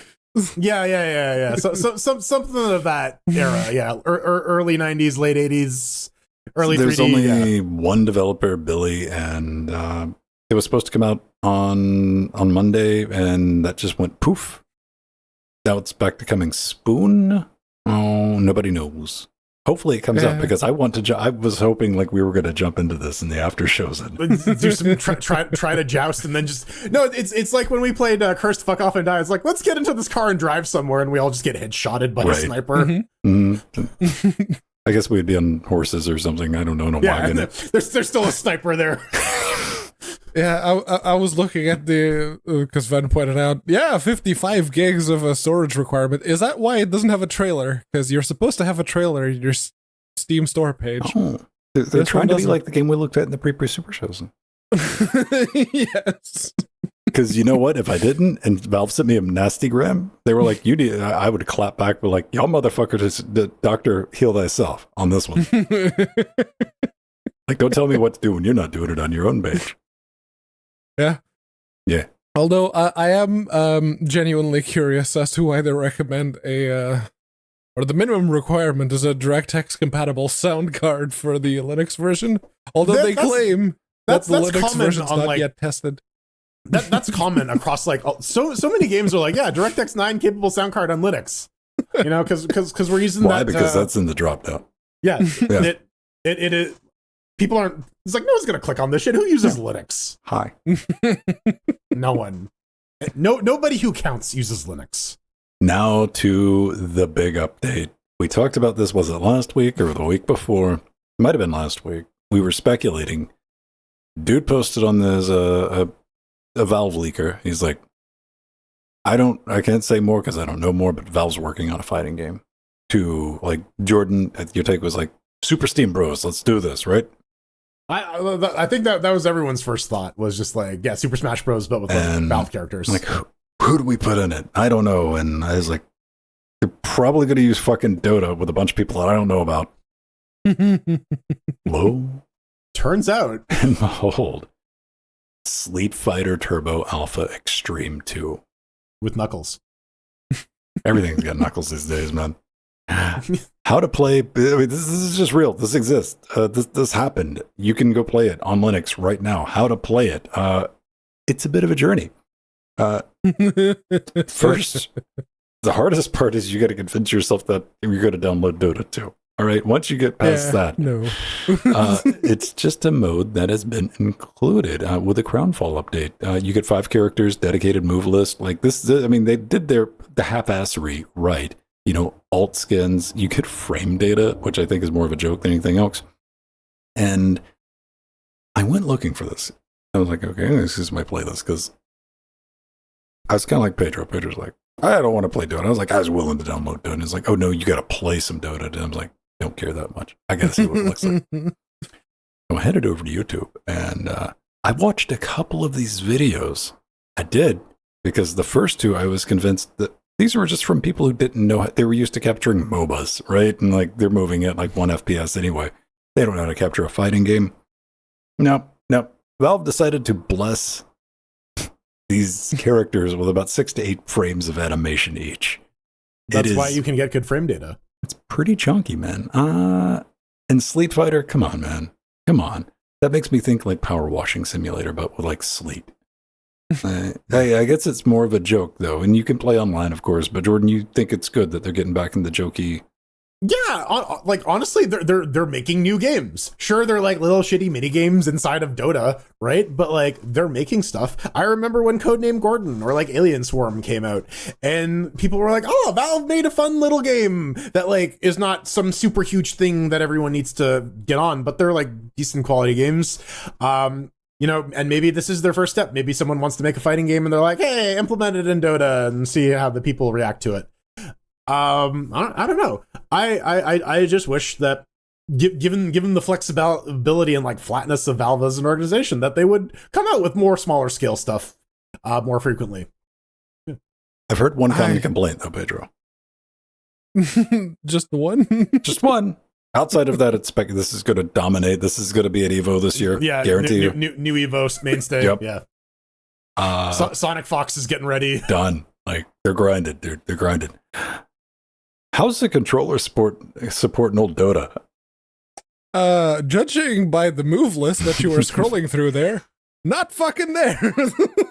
Yeah. So something of that era. Yeah, early 90s, late 80s, early. There's 3D, only one developer, Billy, and it was supposed to come out on Monday, and that just went poof. Now it's back to coming Spoon. Oh, nobody knows. Hopefully it comes out because I want to. I was hoping like we were going to jump into this in the after shows and do some try to joust and then just no. It's like when we played Cursed Fuck Off and Die. It's like let's get into this car and drive somewhere, and we all just get headshotted by a sniper. I guess we'd be on horses or something. I don't know. Wagon. There's still a sniper there. Yeah, I was looking at the, because Ven pointed out, 55 gigs of a storage requirement. Is that why it doesn't have a trailer? Because you're supposed to have a trailer in your Steam store page. Oh, they're trying to be like the game we looked at in the pre super shows. Yes. Because you know what? If I didn't, and Valve sent me a nasty gram, they were like, "You need." I would clap back, but like, "Y'all motherfuckers, doctor, heal thyself on this one." Like, don't tell me what to do when you're not doing it on your own page. Yeah. Although I am genuinely curious as to why they recommend or the minimum requirement is a DirectX compatible sound card for the Linux version. Although they claim that the Linux version's not yet tested. That's common across like so many games are like DirectX 9 capable sound card on Linux. Because we're using Why? that. Because that's in the drop down. Yeah. It people aren't. It's like no one's gonna click on this shit. Who uses Linux? Hi. No one. Nobody who counts uses Linux. Now to the big update. We talked about this. Was it last week or the week before? It might have been last week. We were speculating. Dude posted on this a Valve leaker. He's like, I can't say more because I don't know more. But Valve's working on a fighting game. To like Jordan, your take was like Super Steam Bros. Let's do this, right? I think that was everyone's first thought was just like Super Smash Bros. But with like Valve characters. Like who do we put in it? I don't know. And I was like, they're probably going to use fucking Dota with a bunch of people that I don't know about. Lo, turns out, and behold, Sleep Fighter Turbo Alpha Extreme 2 with Knuckles. Everything's got knuckles these days, man. How to play? I mean, this is just real. This exists. This happened. You can go play it on Linux right now. How to play it? It's a bit of a journey. First, the hardest part is you got to convince yourself that you're going to download Dota 2. All right. Once you get past that, no, it's just a mode that has been included with the Crownfall update. You get 5 characters, dedicated move list. Like this, I mean, they did the half-assery right. You know, alt skins. You get frame data, which I think is more of a joke than anything else. And I went looking for this. I was like, okay, this is my playlist because I was kind of like Pedro. Pedro's like, I don't want to play Dota. I was like, I was willing to download Dota. And he's like, oh no, you got to play some Dota. And I was like, don't care that much. I got to see what it looks like. So I headed over to YouTube and I watched a couple of these videos. I did because the first 2, I was convinced that these were just from people who didn't know they were used to capturing MOBAs, right? And like they're moving at like 1 FPS anyway. They don't know how to capture a fighting game. No. Valve decided to bless these characters with about 6 to 8 frames of animation each. That's why you can get good frame data. It's pretty chunky, man. And Sleet Fighter, come on, man. Come on. That makes me think like Power Washing Simulator, but with like sleet. I guess it's more of a joke, though. And you can play online, of course. But Jordan, you think it's good that they're getting back in the jokey? Yeah, like honestly, they're making new games. Sure, they're like little shitty mini games inside of Dota, right? But like they're making stuff. I remember when Codename Gordon or like Alien Swarm came out, and people were like, "Oh, Valve made a fun little game that like is not some super huge thing that everyone needs to get on, but they're like decent quality games." You know, and maybe this is their first step. Maybe someone wants to make a fighting game, and they're like, "Hey, implement it in Dota and see how the people react to it." I don't know. I just wish that given the flexibility and like flatness of Valve as an organization, that they would come out with more smaller scale stuff more frequently. Yeah. I've heard one common complaint though, Pedro. Just one? Just one. Outside of that, it's this is going to dominate. This is going to be at EVO this year. Yeah, guarantee you. New EVO mainstay. Yep. Yeah. Sonic Fox is getting ready. Done. Like they're grinded, dude. They're grinded. How's the controller support in old Dota? Judging by the move list that you were scrolling through there, not fucking there.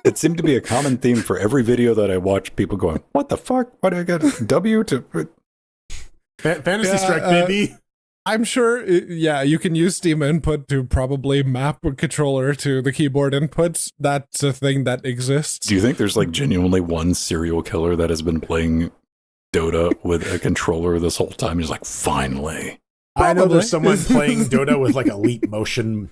It seemed to be a common theme for every video that I watched. People going, "What the fuck? Why do I get a W to?" Fantasy Strike, baby. I'm sure, you can use Steam Input to probably map a controller to the keyboard inputs. That's a thing that exists. Do you think there's like genuinely one serial killer that has been playing Dota with a controller this whole time? He's like, finally. I know there's someone playing Dota with like elite motion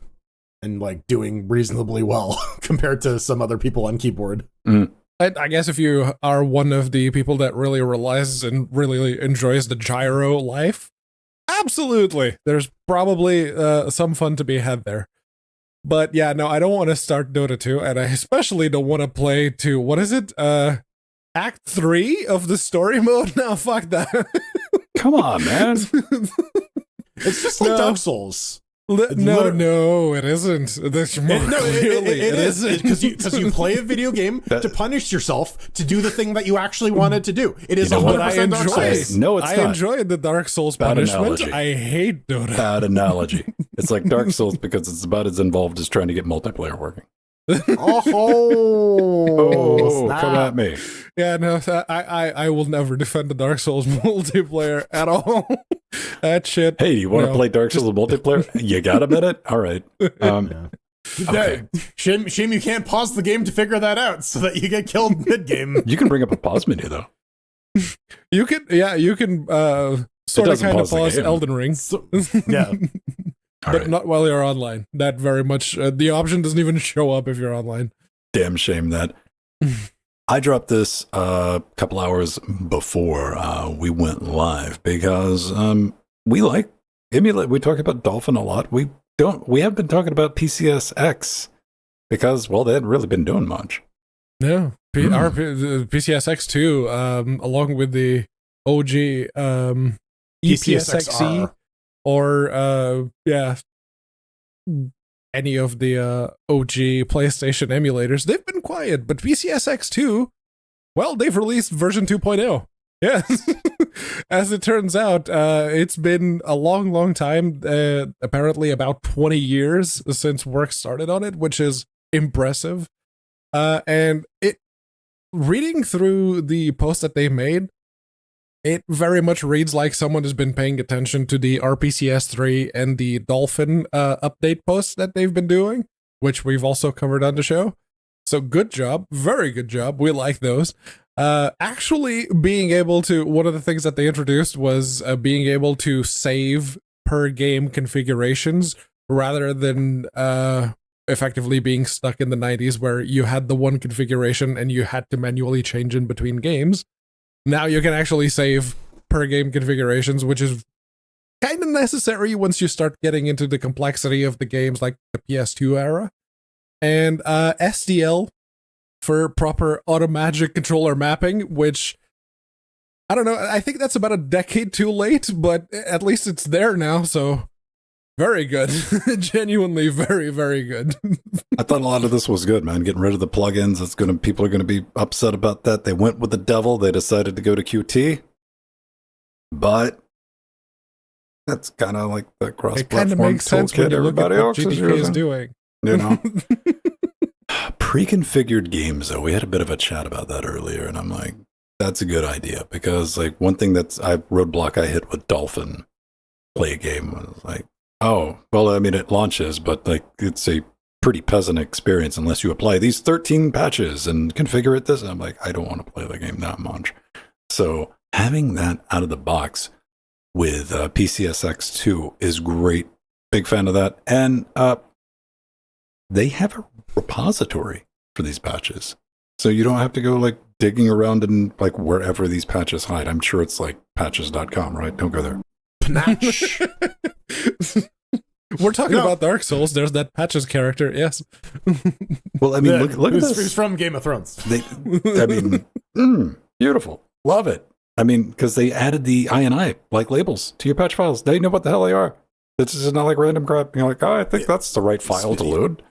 and like doing reasonably well compared to some other people on keyboard. Mm. I guess if you are one of the people that really relies and really enjoys the gyro life, absolutely. There's probably some fun to be had there. But yeah, no, I don't want to start Dota 2, and I especially don't want to play to, what is it? Act 3 of the story mode? No, fuck that. Come on, man. It's just like Dark Souls. No, it isn't. That's more clearly, it isn't. Because you play a video game to punish yourself to do the thing that you actually wanted to do. It is 100% Dark Souls. No, it's not. I enjoyed the Dark Souls punishment. I hate Dota. Bad analogy. It's like Dark Souls because it's about as involved as trying to get multiplayer working. Come at me. Yeah, no, I will never defend the Dark Souls multiplayer at all. That shit. Hey, you want to play Dark Souls multiplayer? You got a minute? All right. Okay. Shame you can't pause the game to figure that out so that you get killed mid-game. You can bring up a pause menu though. You can sort of kind of pause Elden Ring. Yeah. But not while you're online. That very much, the option doesn't even show up if you're online. Damn shame that. I dropped this a couple hours before we went live because we like emulate. We talk about Dolphin a lot. We have been talking about PCSX because, well, they hadn't really been doing much. No. Our PCSX2, along with the OG EPSXE, or any of the OG PlayStation emulators, they've been quiet, but PCSX2, well, they've released version 2.0, Yeah. As it turns out, it's been a long, long time, apparently about 20 years since work started on it, which is impressive. And reading through the post that they made, it very much reads like someone has been paying attention to the RPCS 3 and the Dolphin update posts that they've been doing, which we've also covered on the show. So good job. Very good job. We like those. Actually being able to, one of the things that they introduced was being able to save per game configurations rather than effectively being stuck in the 90s where you had the one configuration and you had to manually change in between games. Now you can actually save per game configurations, which is kind of necessary once you start getting into the complexity of the games like the PS2 era. And SDL for proper automagic controller mapping, which, I don't know, I think that's about a decade too late, but at least it's there now, so very good. Genuinely very, very good. I thought a lot of this was good, man. Getting rid of the plugins. People are gonna be upset about that. They went with the devil. They decided to go to Qt, but that's kind of like the cross-platform toolkit everybody else is using. Doing. You know, pre-configured games. Though we had a bit of a chat about that earlier, and I'm like, that's a good idea because like one thing roadblock I hit with Dolphin play a game was like, oh, well, I mean, it launches, but like it's a pretty peasant experience unless you apply these 13 patches and configure it this. And I'm like, I don't want to play the game that much. So having that out of the box with PCSX2 is great. Big fan of that. And they have a repository for these patches. So you don't have to go like digging around in like wherever these patches hide. I'm sure it's like patches.com, right? Don't go there. Patch. We're talking about Dark Souls. There's that Patches character, yes. Well, I mean, look at this. It's from Game of Thrones. Beautiful. Love it. I mean, because they added the INI, like labels, to your patch files. They know what the hell they are. It's just not like random crap. You're like, oh, I think that's the right file to load.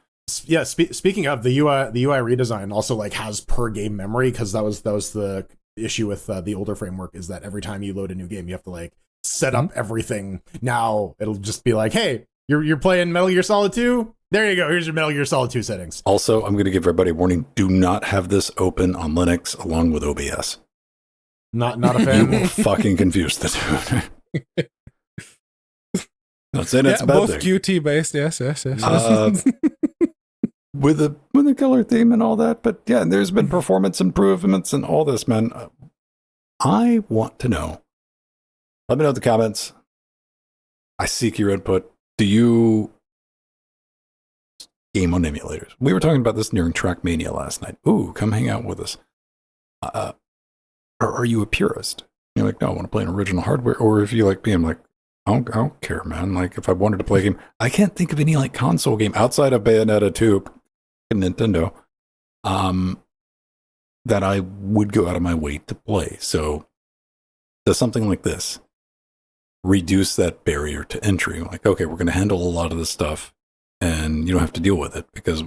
Yeah, speaking of the UI redesign also like has per game memory because that was the issue with the older framework is that every time you load a new game you have to like set up everything. Now it'll just be like, hey, you're playing Metal Gear Solid 2? There you go. Here's your Metal Gear Solid 2 settings. Also, I'm going to give everybody a warning. Do not have this open on Linux along with OBS. Not a fan. You will fucking confuse the two. Not saying it's a bad both thing. Qt based, yes. With the killer theme and all that, but yeah, there's been performance improvements and all this, man. I want to know. Let me know in the comments. I seek your input. Do you game on emulators? We were talking about this during Trackmania last night. Ooh, come hang out with us. Or are you a purist? You're like, no, I want to play an original hardware. Or if you like me, I'm like, I don't care, man. Like, if I wanted to play a game, I can't think of any like console game outside of Bayonetta 2 and Nintendo that I would go out of my way to play. So does something like this reduce that barrier to entry? Like, okay, we're going to handle a lot of this stuff and you don't have to deal with it. Because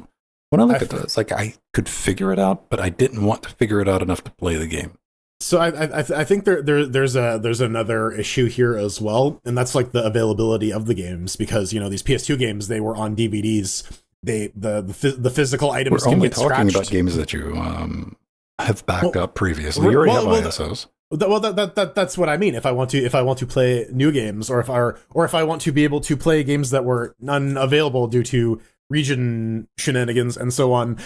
when I look at this, like I could figure it out, but I didn't want to figure it out enough to play the game. So I think there's another issue here as well, and that's like the availability of the games because you know these PS2 games they were on DVDs. The physical items we're can only get talking scratched. about games that you have backed up previously. You already have ISOs. That's what I mean. If I want to play new games, or if I want to be able to play games that were unavailable due to region shenanigans and so on.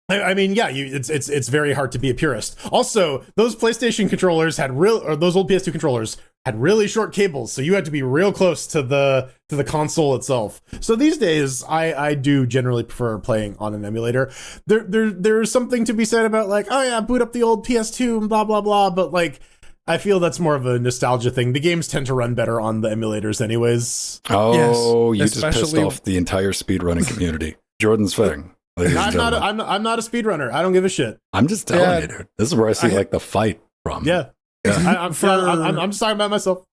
I mean, yeah, it's very hard to be a purist. Also, those PlayStation controllers or those old PS2 controllers had really short cables, so you had to be real close to the console itself. So these days, I do generally prefer playing on an emulator. There's something to be said about like, oh yeah, boot up the old PS2 and blah blah blah, but like I feel that's more of a nostalgia thing. The games tend to run better on the emulators anyways. Oh, yes, you just pissed especially off the entire speedrunning community. Jordan's thing. I'm not a speedrunner. I don't give a shit. I'm just telling you, dude. This is where I see like the fight from. Yeah. I'm just talking about myself.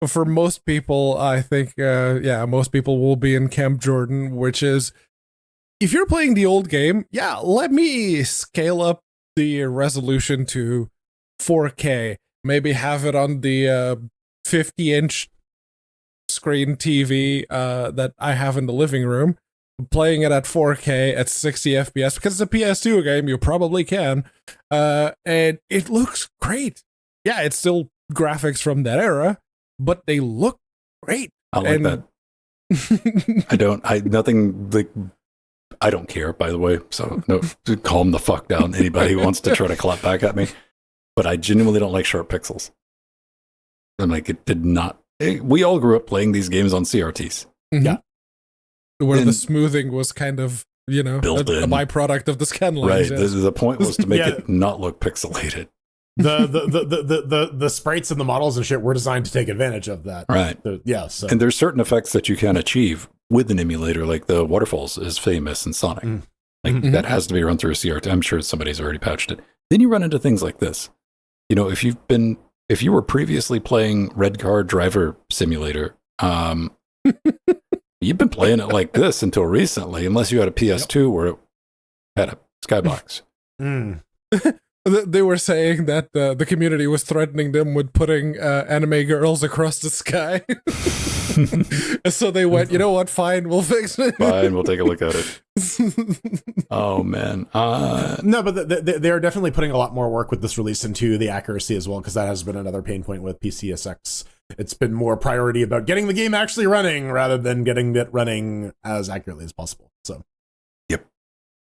For most people, I think, most people will be in Camp Jordan, which is, if you're playing the old game, let me scale up the resolution to 4K, maybe have it on the 50-inch screen TV that I have in the living room, playing it at 4K at 60 FPS, because it's a PS2 game, you probably can, and it looks great. Yeah, it's still graphics from that era, but they look great. I like that. I don't care, by the way, so no, calm the fuck down, anybody who wants to try to clap back at me. But I genuinely don't like sharp pixels. I'm like, it did not. We all grew up playing these games on CRTs. Mm-hmm. Yeah. Where the smoothing was kind of, a byproduct of the scan lines. Right. Yes. The point was to make it not look pixelated. The sprites and the models and shit were designed to take advantage of that. Right. So. And there's certain effects that you can achieve with an emulator, like the waterfalls is famous in Sonic. That has to be run through a CRT. I'm sure somebody's already patched it. Then you run into things like this. If you were previously playing Red Car Driver Simulator, you've been playing it like this until recently, unless you had a PS2 where it had a skybox. They were saying that the community was threatening them with putting anime girls across the sky. So they went, you know what, fine, we'll fix it. Fine, we'll take a look at it. Oh, man. No, but they are definitely putting a lot more work with this release into the accuracy as well, because that has been another pain point with PCSX. It's been more priority about getting the game actually running rather than getting it running as accurately as possible. So, yep.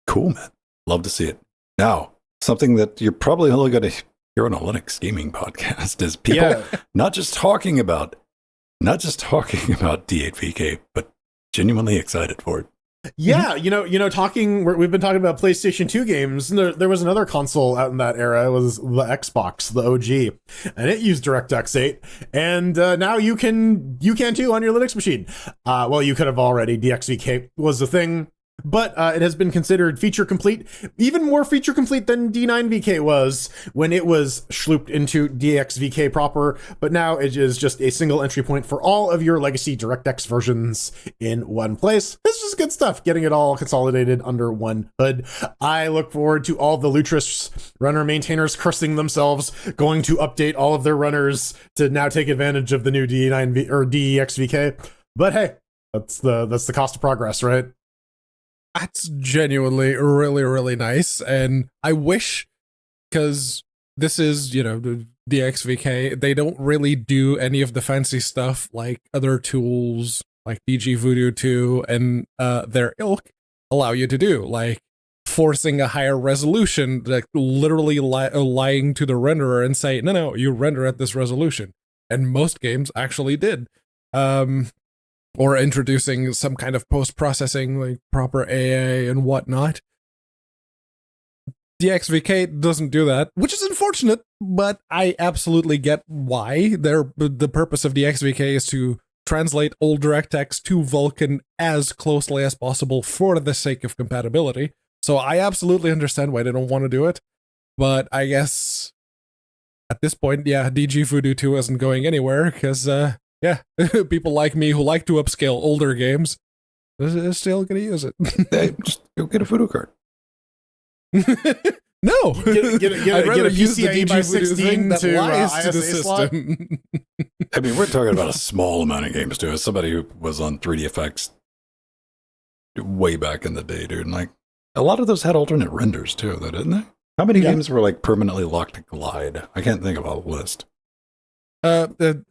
Cool, man. Love to see it. Now, something that you're probably only going to hear on a Linux gaming podcast is people not just talking about D8VK, but genuinely excited for it. Yeah, we've been talking about PlayStation 2 games, and there was another console out in that era. It was the Xbox, the OG, and it used DirectX 8, and now you can too on your Linux machine. Well, you could have already. DXVK was the thing, but it has been considered feature complete, even more feature complete than D9VK was when it was schlooped into DXVK proper, but now it is just a single entry point for all of your legacy DirectX versions in one place. This is good stuff, getting it all consolidated under one hood. I look forward to all the Lutris runner maintainers cursing themselves, going to update all of their runners to now take advantage of the new D9V or DXVK. But hey, that's the cost of progress, right? That's genuinely really, really nice. And I wish, because this is, the XVK, they don't really do any of the fancy stuff like other tools like DG Voodoo 2 and their ilk allow you to do, like forcing a higher resolution, like literally lying to the renderer and say, no, you render at this resolution. And most games actually did. Or introducing some kind of post-processing, like proper AA and whatnot. The XVK doesn't do that, which is unfortunate, but I absolutely get why. The purpose of the XVK is to translate old DirectX to Vulkan as closely as possible for the sake of compatibility. So I absolutely understand why they don't want to do it, but I guess at this point, DG Voodoo 2 isn't going anywhere, because people like me who like to upscale older games are still going to use it. Hey, just go get a Voodoo card. No, I'd rather use the PCIe by DG Voodoo 16 thing that to lies to the ISA slot. system. I mean, we're talking about a small amount of games, too. As somebody who was on 3DFX way back in the day, dude, and like a lot of those had alternate renders, too, though, didn't they? How many games were like permanently locked to Glide? I can't think of a list. The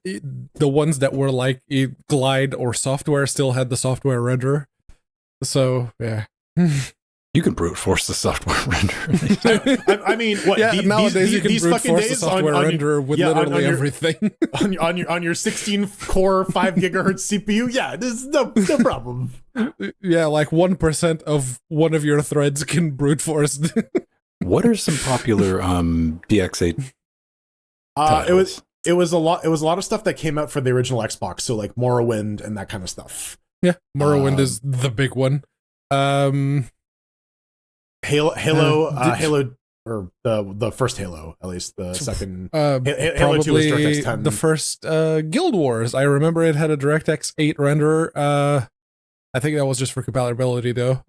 ones that were like Glide or software still had the software renderer. So, yeah. You can brute force the software renderer. I mean, what? Nowadays you can these brute fucking force the days software renderer with literally everything. on your 16 core 5 gigahertz CPU, there's no problem. Yeah, like 1% of one of your threads can brute force. What are some popular DX8 titles? It was a lot of stuff that came out for the original Xbox, so like Morrowind and that kind of stuff. Yeah, Morrowind is the big one. Halo, or the first Halo, at least the second. Halo 2 was probably DirectX 10. the first Guild Wars. I remember it had a DirectX 8 renderer. I think that was just for compatibility, though.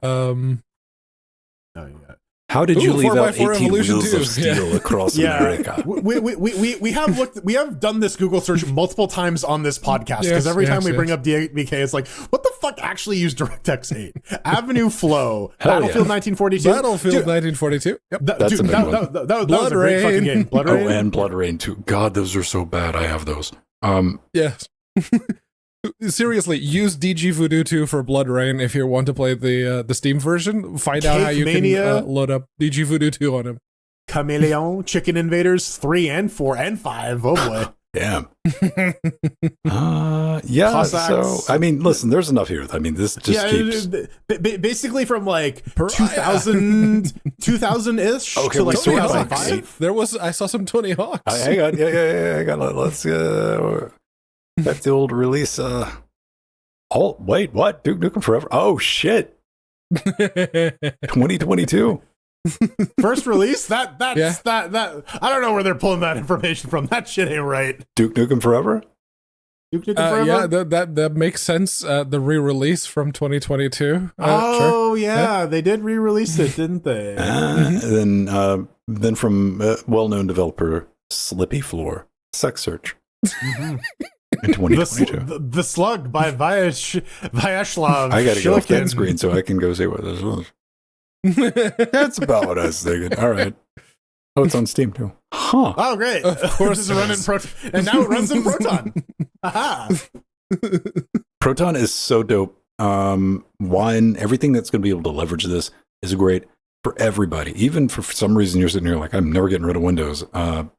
How did you leave out 4x4 18 Evolution wheels 2? of steel across America? We have done this Google search multiple times on this podcast because every time we bring up DBK, it's like, what the fuck actually used DirectX 8? Avenue Flow, Battlefield 1942. Battlefield 1942. Yep. That's a big one. That was a great fucking game. Blood Rain. Oh, and Blood Rain 2. God, those are so bad. I have those. Yes. Seriously, use DG Voodoo 2 for Blood Rain if you want to play the Steam version. Find out how you can load up DG Voodoo 2 on him. Chameleon, Chicken Invaders 3 and 4 and 5. Oh boy. Damn. Yeah. Cossacks. So, I mean, listen, there's enough here. I mean, this just keeps basically from like 2000-ish okay, to like Tony 2005. I saw some Tony Hawks. Hang on. Yeah. Hang on. Let's that's the old release. Oh, wait, what? Duke Nukem Forever? Oh, shit. 2022. First release? That I don't know where they're pulling that information from. That shit ain't right. Duke Nukem Forever? Duke Nukem Forever? Yeah, that makes sense. The re-release from 2022. Sure. Yeah, they did re-release it, didn't they? Then from well-known developer Slippy Floor, Sex Search. Mm-hmm. In 2022. The Slug by Vyacheslav. I gotta go off that screen so I can go see what this was. That's about what I was thinking. All right. Oh, it's on Steam too. Huh. Oh, great. Of course it's running Proton. And now it runs in Proton. Aha. Proton is so dope. Wine, everything that's going to be able to leverage this is great for everybody. Even for some reason you're sitting here like, I'm never getting rid of Windows. It's going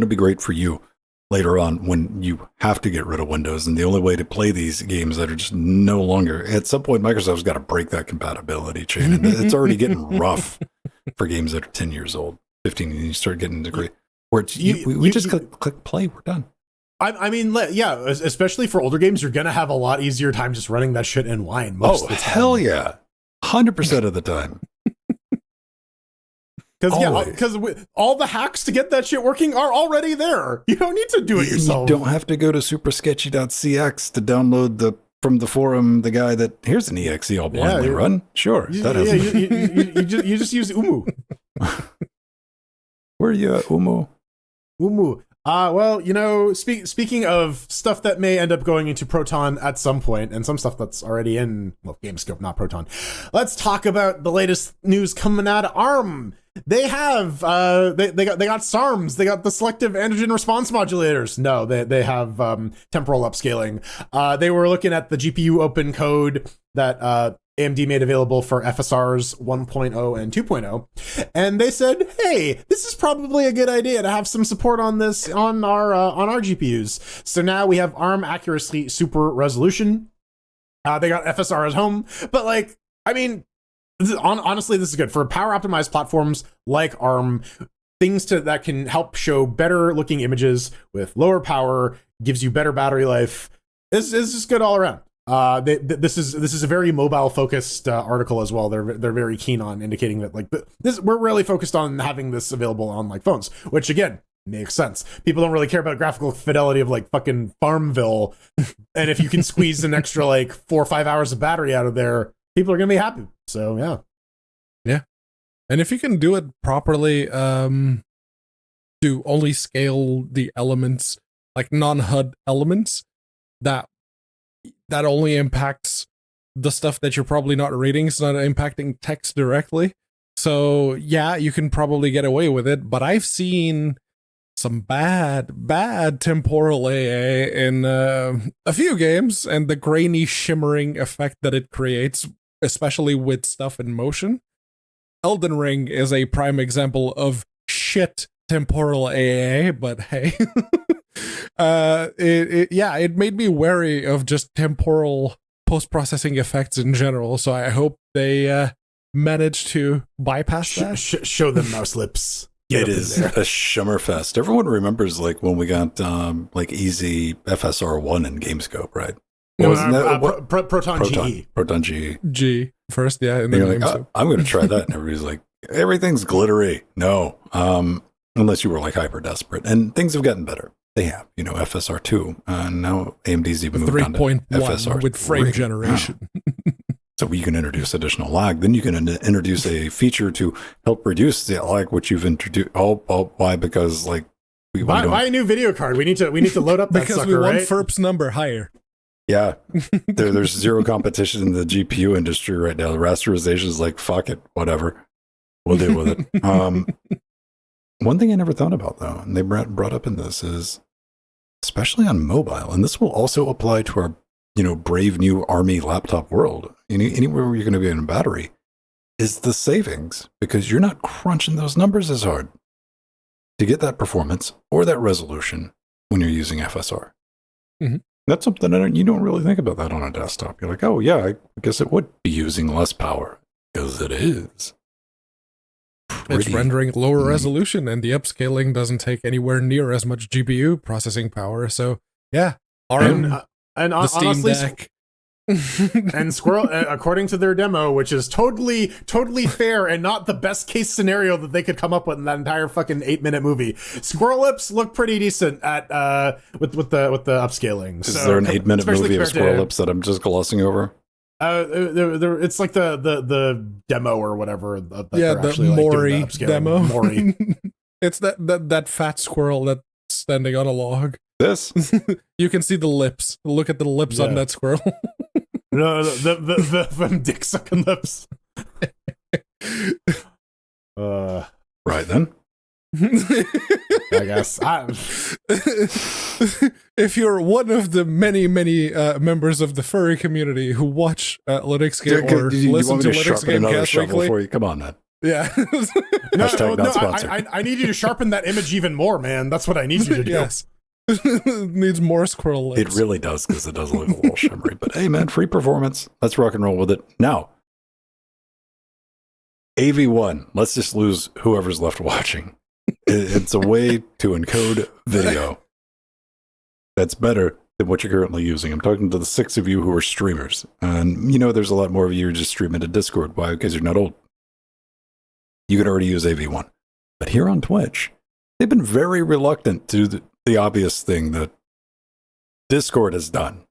to be great for you later on when you have to get rid of Windows, and the only way to play these games that are just no longer, at some point Microsoft's got to break that compatibility chain, and it's already getting rough for games that are 10 years old, 15, and you start getting into great where it's, we just click play, we're done. I mean, yeah, especially for older games, you're gonna have a lot easier time just running that shit in Wine. Hell yeah, 100% of the time. Because all the hacks to get that shit working are already there. You don't need to do it yourself. You don't have to go to supersketchy.cx to download from the forum the guy that, here's an exe I'll blindly run. Sure. You just use Umu. Where are you at, Umu? Umu. Well, speaking of stuff that may end up going into Proton at some point, and some stuff that's already in, Gamescope, not Proton, let's talk about the latest news coming out of ARM. They have they got SARMs, they got the selective androgen response modulators. No, they have temporal upscaling. They were looking at the GPU open code that AMD made available for FSRs 1.0 and 2.0, and they said, hey, this is probably a good idea to have some support on this on our GPUs. So now we have ARM accuracy super resolution. They got FSR at home, but honestly, this is good for power optimized platforms like ARM. Things that can help show better looking images with lower power, gives you better battery life. This is just good all around. This is a very mobile focused article as well. They're very keen on indicating that we're really focused on having this available on phones, which again makes sense. People don't really care about graphical fidelity of fucking Farmville, and if you can squeeze an extra 4 or 5 hours of battery out of there, people are gonna be happy. So yeah, and if you can do it properly, to only scale the elements non-HUD elements, that only impacts the stuff that you're probably not reading. It's not impacting text directly. So yeah, you can probably get away with it. But I've seen some bad temporal AA in a few games, and the grainy shimmering effect that it creates, especially with stuff in motion. Elden Ring is a prime example of shit temporal AA, but hey. It made me wary of just temporal post-processing effects in general, so I hope they manage to bypass that. Show them mouse lips. It is a Shimmerfest. Everyone remembers when we got easy FSR1 in Gamescope, right? Proton GE. Proton GE. G first, yeah. And then I'm going to try that. And everybody's like, everything's glittery. No, unless you were hyper desperate. And things have gotten better. They have, FSR2. And now AMD's even moved on to FSR with frame generation. So you can introduce additional lag. Then you can introduce a feature to help reduce the lag, which you've introduced. Why? Because like buy a new video card. We need to load up that because sucker, we want right? FERP's number higher. Yeah, there's zero competition in the GPU industry right now. The rasterization is like, fuck it, whatever. We'll deal with it. One thing I never thought about, though, and they brought up in this is, especially on mobile, and this will also apply to our, brave new Army laptop world, anywhere where you're going to be in a battery, is the savings, because you're not crunching those numbers as hard to get that performance or that resolution when you're using FSR. Mm-hmm. That's something you don't really think about that on a desktop. You're like, oh yeah, I guess it would be using less power, because it is. It's rendering lower resolution, and the upscaling doesn't take anywhere near as much GPU processing power. So yeah, and the Steam honestly, Deck. and Squirrel, according to their demo, which is totally fair and not the best case scenario that they could come up with in that entire fucking 8-minute movie, Squirrel Lips look pretty decent at with the upscaling. Is there an 8-minute movie of Squirrel Lips that I'm just glossing over? It's like the demo or whatever. Yeah, the Maury demo. Maury. It's that fat squirrel that's standing on a log. This you can see the lips. Look at the lips on that squirrel. No, the dick sucking lips. Right then. I guess. If you're one of the many members of the furry community who watch Linux Game or listen to Linux Gamecast weekly, for you. Come on, man. Yeah. I need you to sharpen that image even more, man. That's what I need you to do. Yes. Needs more squirrel lips. It really does, because it does look a little shimmery. But hey, man, free performance. Let's rock and roll with it. Now, AV1. Let's just lose whoever's left watching. It's a way to encode video that's better than what you're currently using. I'm talking to the 6 of you who are streamers. And there's a lot more of you who just streaming to Discord. Why? Because you're not old. You could already use AV1. But here on Twitch, they've been very reluctant to do the obvious thing that Discord has done,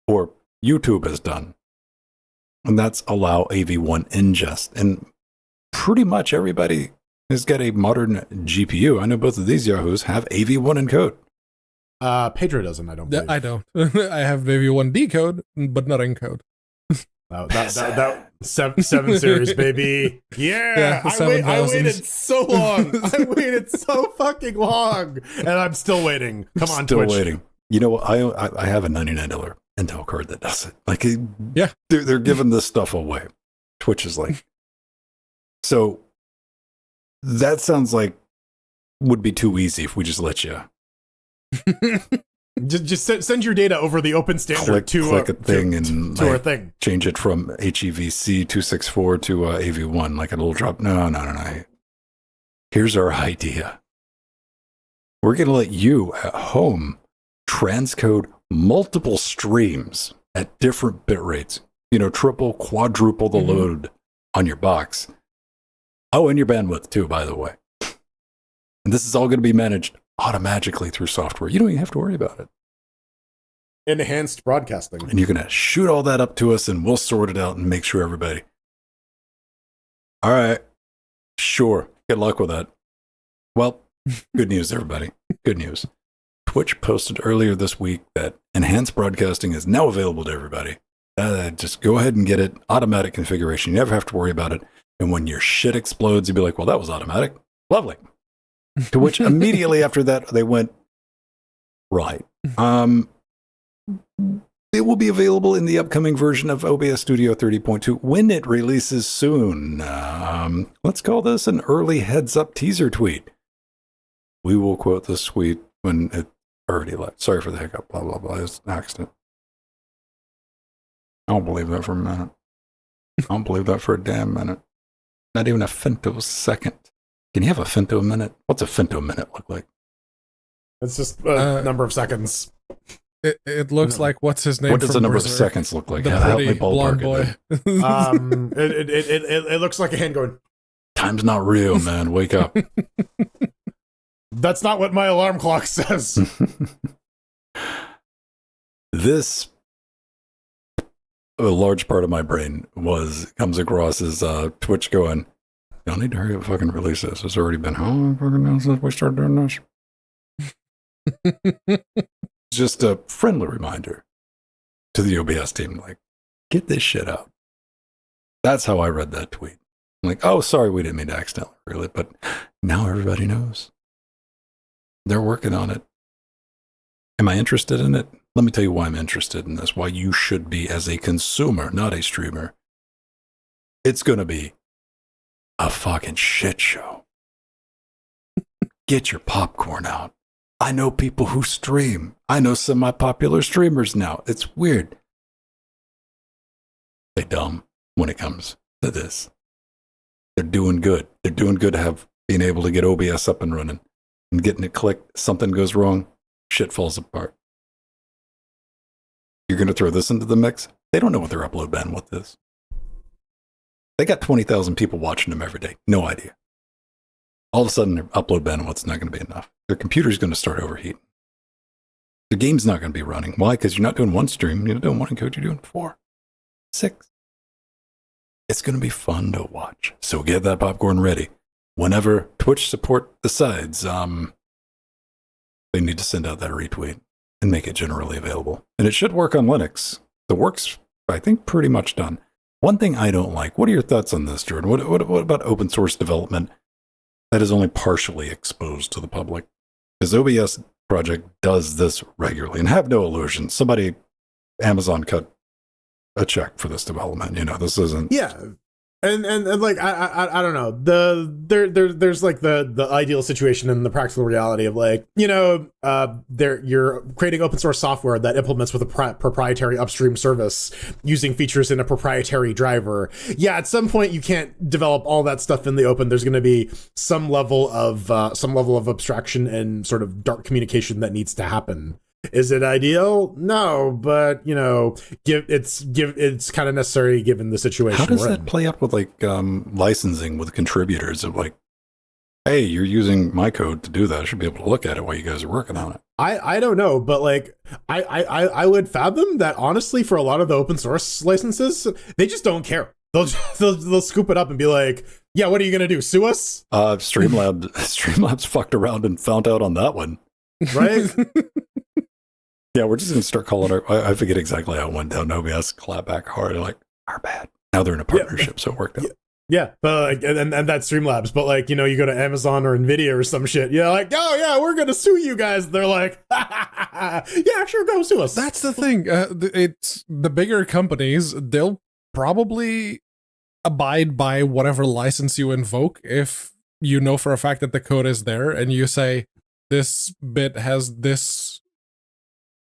or YouTube has done, and that's allow AV1 ingest. And pretty much everybody has got a modern GPU. I know both of these yahoos have AV1 encode. Pedro doesn't, I don't believe. I don't. I have AV1 decode, but not encode. That 7 series, baby. Yeah, I waited so long. I waited so fucking long, and I'm still waiting. Come on, still Twitch. Waiting. I have a $99 Intel card that does it. Like, yeah, they're giving this stuff away. Twitch is like, so that sounds like would be too easy if we just let you. Just send your data over the open standard to a thing and our thing. Change it from HEVC 264 to AV1, like a little drop. No. Here's our idea. We're going to let you at home transcode multiple streams at different bit rates. Triple, quadruple the load on your box. Oh, and your bandwidth too, by the way. And this is all going to be managed automatically through software. You don't even have to worry about it. Enhanced broadcasting. And you're going to shoot all that up to us, and we'll sort it out and make sure everybody. All right. Sure. Good luck with that. Well, good news, everybody. Good news. Twitch posted earlier this week that enhanced broadcasting is now available to everybody. Just go ahead and get it. Automatic configuration. You never have to worry about it. And when your shit explodes, you'll be like, well, that was automatic. Lovely. To which immediately after that, they went, right. It will be available in the upcoming version of OBS Studio 30.2 when it releases soon. Let's call this an early heads-up teaser tweet. We will quote this tweet when it already left. Sorry for the hiccup, blah, blah, blah. It's an accident. I don't believe that for a minute. I don't believe that for a damn minute. Not even a femtosecond. Can you have a femto-minute? What's a femto-minute look like? It's just a number of seconds. It looks like, what's his name? What does the number of seconds look like? The pretty blonde boy. It looks like a hand going. Time's not real, man. Wake up. That's not what my alarm clock says. This a large part of my brain comes across as Twitch going, y'all need to hurry up and fucking release this. It's already been how long fucking now since we started doing this? Just a friendly reminder to the OBS team, like, get this shit out. That's how I read that tweet. I'm like, oh, sorry, we didn't mean to accidentally reel it, but now everybody knows. They're working on it. Am I interested in it? Let me tell you why I'm interested in this, why you should be as a consumer, not a streamer. It's going to be a fucking shit show. Get your popcorn out. I know people who stream. I know semi-popular streamers now. It's weird. They're dumb when it comes to this. They're doing good. They're doing good to have being able to get OBS up and running and getting it clicked. Something goes wrong, shit falls apart. You're going to throw this into the mix? They don't know what their upload bandwidth is. They got 20,000 people watching them every day. No idea. All of a sudden, their upload bandwidth's not going to be enough. Their computer's going to start overheating. Their game's not going to be running. Why? Because you're not doing one stream. You're not doing one encode. You're doing 4, 6. It's going to be fun to watch. So get that popcorn ready. Whenever Twitch support decides, they need to send out that retweet and make it generally available. And it should work on Linux. The work's, I think, pretty much done. One thing I don't like, what are your thoughts on this, Jordan? What about open source development that is only partially exposed to the public? Because OBS project does this regularly. And have no illusions. Somebody, Amazon cut a check for this development. You know, this isn't... Yeah. And like I don't know, there's like the ideal situation and the practical reality of, like, you know, you're creating open source software that implements with a proprietary upstream service using features in a proprietary driver. Yeah, at some point you can't develop all that stuff in the open. There's going to be some level of abstraction and sort of dark communication that needs to happen. Is it ideal? No, but, you know, it's kind of necessary given the situation. How does that play out with, like, licensing with contributors of, like, hey, you're using my code to do that. I should be able to look at it while you guys are working on it. I don't know, but, like, I would fathom that, honestly, for a lot of the open source licenses, they just don't care. They'll scoop it up and be like, yeah, what are you gonna do? Sue us? Streamlabs fucked around and found out on that one, right? Yeah, we're just going to start calling her. I forget exactly how it went down. OBS clap back hard. Like, our bad. Now they're in a partnership, so it worked out. Yeah, but like, and that's Streamlabs. But, like, you know, you go to Amazon or Nvidia or some shit. Yeah, like, oh yeah, we're going to sue you guys. They're like, yeah, sure, go sue us. That's the thing. It's the bigger companies. They'll probably abide by whatever license you invoke if you know for a fact that the code is there and you say this bit has this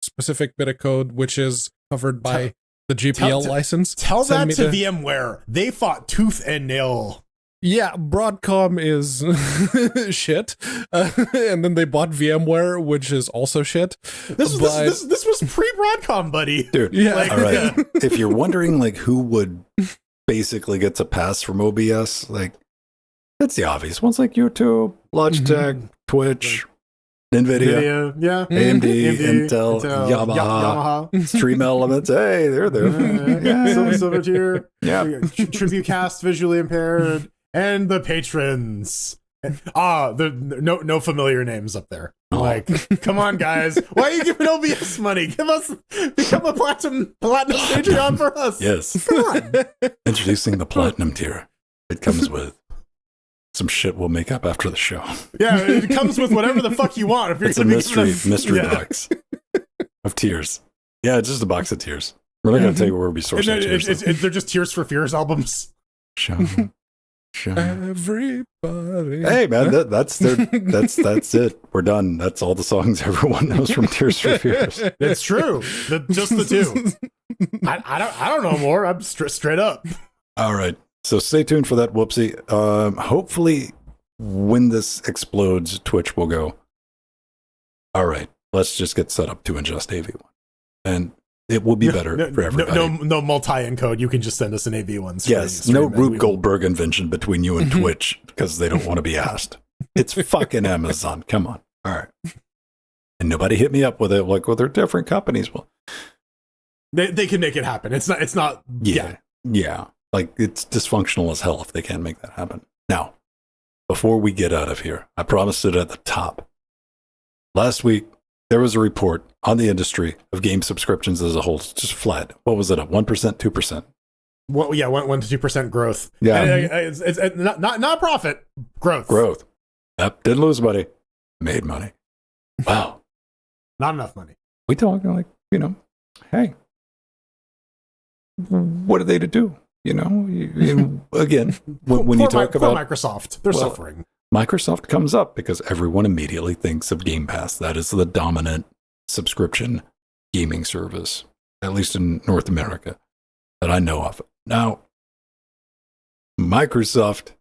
specific bit of code which is covered by the GPL license. Tell that to VMware. They fought tooth and nail. Yeah, Broadcom is shit, and then they bought VMware, which is also shit. This was pre-Broadcom, buddy. Dude, yeah. Like, all right. If you're wondering, like, who would basically get a pass from OBS, like, that's the obvious ones, like YouTube, Logitech, Twitch, NVIDIA, yeah, AMD, Intel, Yamaha, Stream Elements. Hey, they're there. Yeah. Silver tier. Yeah. Tribute cast, visually impaired, and the patrons. No familiar names up there. Oh. Like, come on, guys. Why are you giving OBS money? Become a platinum Patreon for us. Yes. Come on. Introducing the platinum tier. It comes with some shit we'll make up after the show. Yeah, it comes with whatever the fuck you want. If you're it's a mystery box of tears. Yeah, it's just a box of tears. We're not going to tell you where we source our tears. They're just Tears for Fears albums. Show. Everybody. Hey man, that's it. We're done. That's all the songs everyone knows from Tears for Fears. It's true. Just the two. I don't know more. I'm straight up. All right. So stay tuned for that whoopsie. Hopefully, when this explodes, Twitch will go, all right, let's just get set up to ingest AV1. And it will be better for everybody. No multi-encode. You can just send us an AV1. Yes, no Rube Goldberg invention between you and Twitch because they don't want to be asked. It's fucking Amazon. Come on. All right. And nobody hit me up with it, like, well, they're different companies. Well, They can make it happen. It's not. Yeah. Like, it's dysfunctional as hell if they can't make that happen. Now, before we get out of here, I promised it at the top. Last week, there was a report on the industry of game subscriptions as a whole. It's just flat. What was it? Up 1%, 2%? Well, yeah, 1 to 2% growth. Yeah. And it's not profit, growth. Growth. Yep. Didn't lose money. Made money. Wow. Not enough money. We talk like, hey, what are they to do? Again, when you talk about Microsoft, they're suffering. Microsoft comes up because everyone immediately thinks of Game Pass. That is the dominant subscription gaming service, at least in North America, that I know of. Now, Microsoft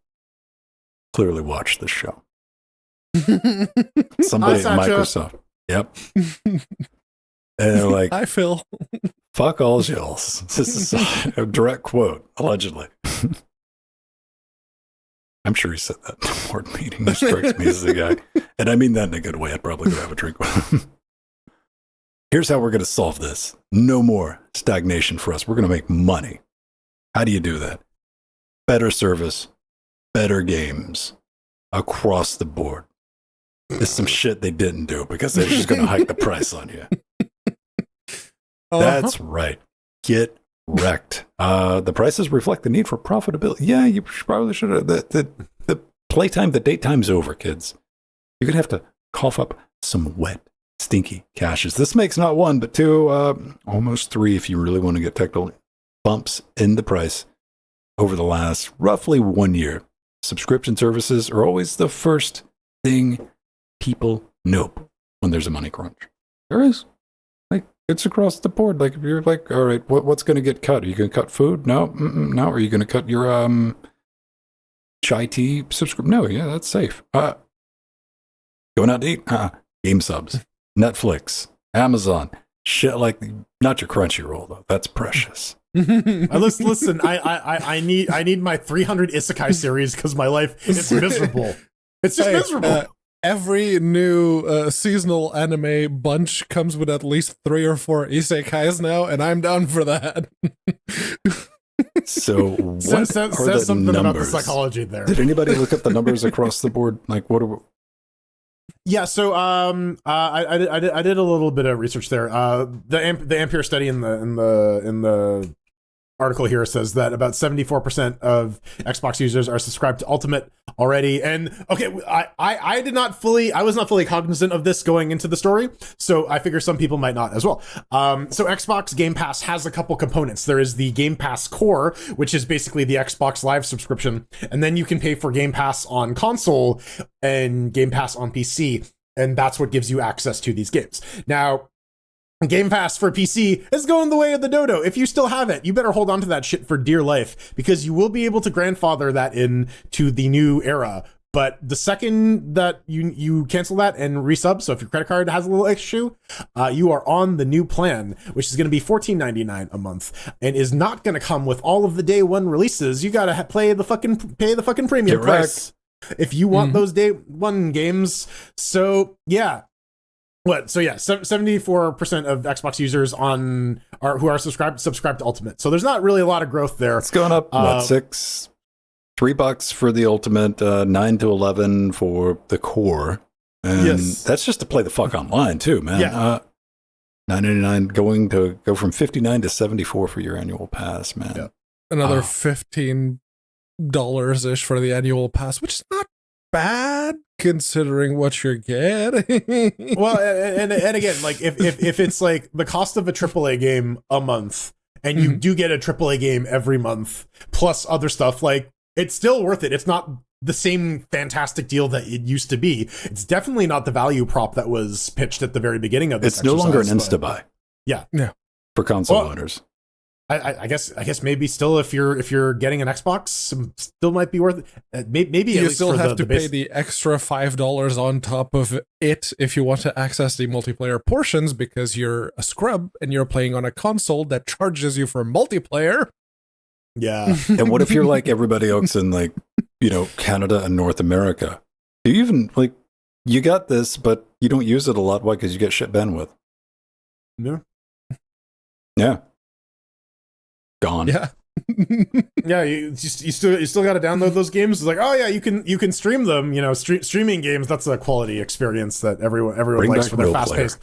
clearly watched this show. Somebody at Microsoft. Yep. And they're like, Hi, Phil. Fuck all y'alls. This is a direct quote, allegedly. I'm sure he said that in a board meeting. He strikes me as the guy. And I mean that in a good way. I'd probably go have a drink with him. Here's how we're going to solve this. No more stagnation for us. We're going to make money. How do you do that? Better service, better games across the board. There's some shit they didn't do because they're just going to hike the price on you. That's right. Get wrecked. The prices reflect the need for profitability. Yeah, you probably should have. The playtime, the date time's over, kids. You're going to have to cough up some wet, stinky cashes. This makes not one, but two, almost three if you really want to get technical, bumps in the price over the last roughly 1 year. Subscription services are always the first thing people nope when there's a money crunch. There is. It's across the board. Like, if you're like, all right, what's going to get cut? Are you going to cut food? No. No. Are you going to cut your chai tea subscription? No. Yeah, that's safe. Going out to eat? Game subs, Netflix, Amazon, shit like, not your Crunchyroll though. That's precious. Listen, I need my 300 isekai series because my life is miserable. It's just miserable. Every new seasonal anime bunch comes with at least 3 or 4 isekais now, and I'm down for that. So what says are the something numbers? about the psychology there. Did anybody look up the numbers across the board? Like, what are we... Yeah, so I did a little bit of research there. The Ampere study in the article here says that about 74% of Xbox users are subscribed to Ultimate already. And okay, I was not fully cognizant of this going into the story, so I figure some people might not as well. So Xbox Game Pass has a couple components. There is the Game Pass Core, which is basically the Xbox Live subscription, and then you can pay for Game Pass on console and Game Pass on PC, and that's what gives you access to these games. Now, Game Pass for PC is going the way of the dodo. If you still have it, you better hold on to that shit for dear life, because you will be able to grandfather that into the new era. But the second that you cancel that and resub, so if your credit card has a little issue, you are on the new plan, which is going to be $14.99 a month, and is not going to come with all of the day one releases. You got to pay the fucking premium price if you want those day one games. So yeah. What? So yeah, 74% of Xbox users who are subscribed to Ultimate. So there's not really a lot of growth there. It's going up $3 for the Ultimate, 9 to 11 for the Core, and that's just to play the fuck online too, man. Yeah. $9.99 go from $59 to $74 for your annual pass, man. Yeah. Another $15 ish for the annual pass, which is not bad considering what you're getting. Well, and again, like if it's like the cost of a AAA game a month, and you do get a AAA game every month plus other stuff, like, it's still worth it. It's not the same fantastic deal that it used to be. It's definitely not the value prop that was pitched at the very beginning of this. It's no longer an insta buy. Yeah, for console owners. I guess maybe still if you're getting an Xbox, still might be worth it. Maybe you still have to pay the extra $5 on top of it if you want to access the multiplayer portions, because you're a scrub and you're playing on a console that charges you for multiplayer. Yeah. And what if you're like everybody else in, like, Canada and North America? Do you even, like, you got this, but you don't use it a lot? Why? Because you get shit bandwidth. Yeah. Yeah. gone. Yeah. Yeah, you still got to download those games. It's like, oh yeah, you can stream them. You know, streaming games. That's a quality experience that everyone Bring likes back for their Real fast paced.